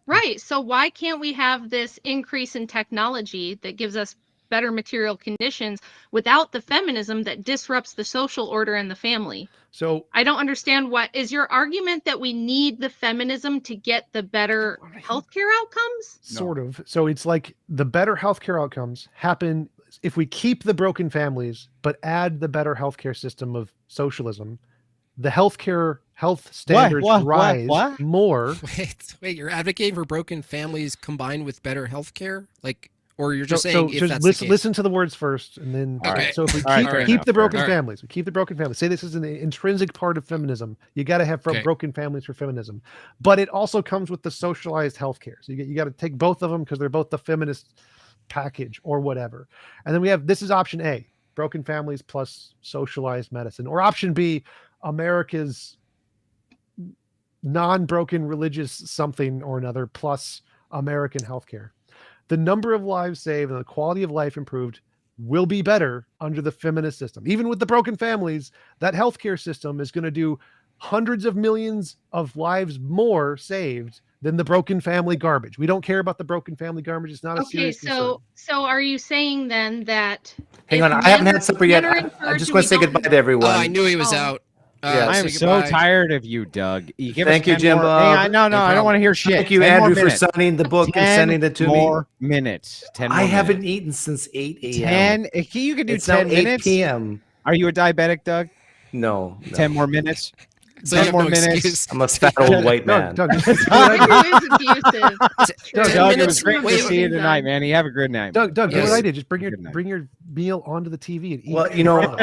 Right. So why can't we have this increase in technology that gives us better material conditions without the feminism that disrupts the social order and the family? So I don't understand what is your argument that we need the feminism to get the better healthcare outcomes? sort of. So it's like the better healthcare outcomes happen if we keep the broken families, but add the better healthcare system of socialism. The health standards rise more. Wait, you're advocating for broken families combined with better health care? Like, or you're just saying if that's listen, the case? listen to the words first, and then Okay. so if we All right, keep the broken All right. families, we keep the broken families. Say this is an intrinsic part of feminism. You got to have Okay. broken families for feminism, but it also comes with the socialized healthcare. So you got to take both of them because they're both the feminist package or whatever. And then we have this is option A: broken families plus socialized medicine, or option B: America's non-broken religious something or another plus American healthcare. The number of lives saved and the quality of life improved will be better under the feminist system. Even with the broken families, that healthcare system is going to do hundreds of millions of lives more saved than the broken family garbage. We don't care about the broken family garbage. It's not a Okay, serious concern. so are you saying then that Hang if on, I haven't men had supper yet. men are I'm encouraged just and going we to say don't- goodbye to everyone. Oh, I knew he was Oh. out. Yeah. I say am so goodbye. tired of you, Doug. You give Thank us you, 10 more. Jimbob. Hang on, no, No I don't problem. want to hear shit. Thank you, 10 more Andrew, for minutes. signing the book and 10 sending it to more me. minutes. 10 more I haven't minutes. eaten since 8 a.m. 10. You can do It's now 10 8 minutes. p.m. Are you a diabetic, Doug? No, 10 more minutes. So you 10 have more no minutes. excuse. I'm a fat old white man. Doug, just do what I did. Andrew is abusive. Doug, Doug, it minutes- was great wait, to see you Doug. tonight, man. You have a good night. Doug, do what Yes. I did. Just bring Good night. your meal onto the TV and eat. Well, you know,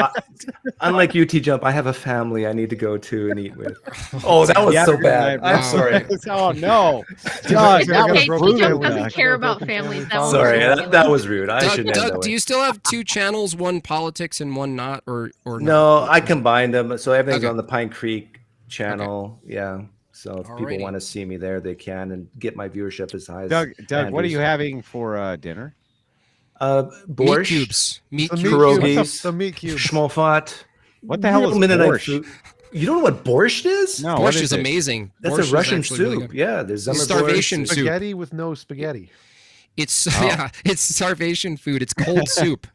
unlike you, T-Jump, I have a family I need to go to and eat with. Oh, that was You have so a good bad. night, I'm bro. sorry. Oh, no. Doug, Doug, that got a was Okay, broken brutal. T-Jump doesn't Doug. care about Broken families. family That was Sorry, ridiculous. that was rude. I Doug, shouldn't end that Doug, way. do you still have two channels, one politics and one not, or no? No, I combined them, so everything's Okay. on the Pine Creek channel. Yeah, so if people Alrighty. want to see me there, they can and get my viewership as high as Doug, what are you Andrew's. having for dinner? Meat Borscht, cubes. Meat The cubes. meat pierogies, cubes. The meat cubes. schmolfat. What the hell real is Mennonite borscht? food. You don't know what borscht is? No, what Borscht is it? amazing. That's Borscht a is Russian actually really soup. good. Yeah, there's It's Zimmer starvation borscht. soup. Spaghetti with no spaghetti. It's Oh. yeah, it's starvation food. It's cold soup.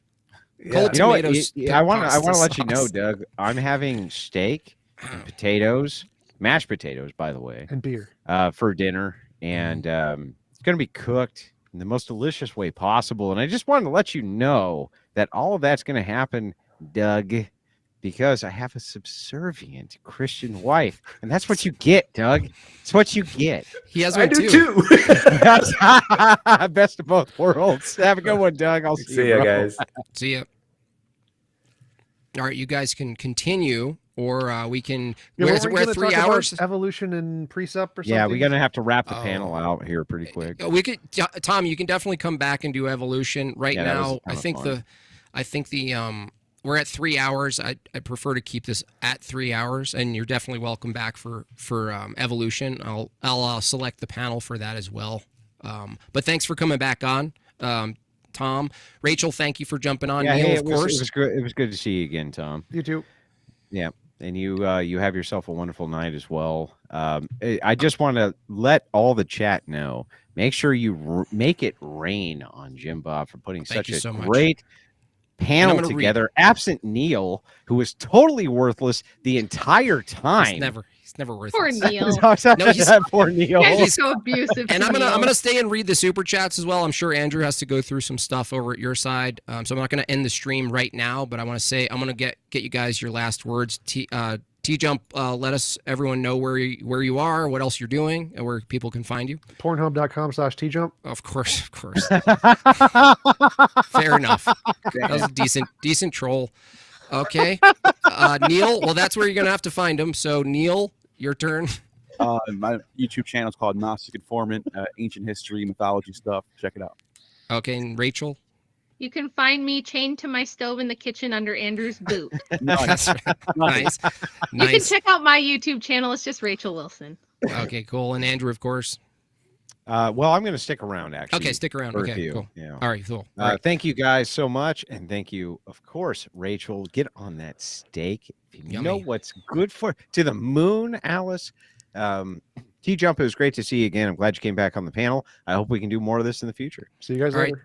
Yeah. Cold You know what? tomatoes. I want to pasta let you know, sauce. Doug. I'm having steak, and potatoes, mashed potatoes, by the way, And beer. for dinner, and it's going to be cooked in the most delicious way possible. And I just wanted to let you know that all of that's going to happen, Doug, because I have a subservient Christian wife, and that's what you get, Doug. It's what you get. He has I one do too. too. Best of both worlds. Have a good one, Doug. I'll see See you, ya, bro. guys. See ya. All right, you guys can continue, or we can. Yeah, we're weren't we we're gonna at 3 talk about hours. evolution and precept or something? Yeah, we're gonna have to wrap the Oh. panel out here pretty quick. We could, Tom. You can definitely come back and do evolution. Right Yeah, that was now, a ton of I think the we're at 3 hours. I prefer to keep this at 3 hours, and you're definitely welcome back for evolution. I'll select the panel for that as well. But thanks for coming back on, Tom. Rachel, thank you for jumping on. Yeah, Neil, hey, of course. it was good. It was good to see you again, Tom. You too. Yeah, and you have yourself a wonderful night as well. I just want to let all the chat know. Make sure you make it rain on Jimbob for putting Thank such you a so much. great panel gonna read. together. Absent Neil, who was totally worthless the entire time. He's never worth Poor it. Neil. No, he's- Poor Neil. You guys are he's- so abusive. And to I'm Neil. gonna stay and read the super chats as well. I'm sure Andrew has to go through some stuff over at your side, so I'm not gonna end the stream right now. But I want to say I'm gonna get you guys your last words. T-Jump, let everyone know where you are, what else you're doing, and where people can find you. Pornhub.com/tjump. Of course. Fair enough. That was a decent troll. Okay, Neil. Well, that's where you're gonna have to find him. So Neil, your turn. My YouTube channel is called Gnostic Informant, ancient history, mythology stuff. Check it out. Okay, and Rachel. You can find me chained to my stove in the kitchen under Andrew's boot. That's right. Nice. You can check out my YouTube channel. It's just Rachel Wilson. Okay, cool. And Andrew, of course. Well, I'm going to stick around, actually. Okay, stick around. for a Okay, few. cool. Yeah. All right, cool. All right. Thank you guys so much. And thank you, of course, Rachel. Get on that steak. If you know Yummy. what's good for to the moon, Alice. T-Jump, it was great to see you again. I'm glad you came back on the panel. I hope we can do more of this in the future. See you guys All right. later.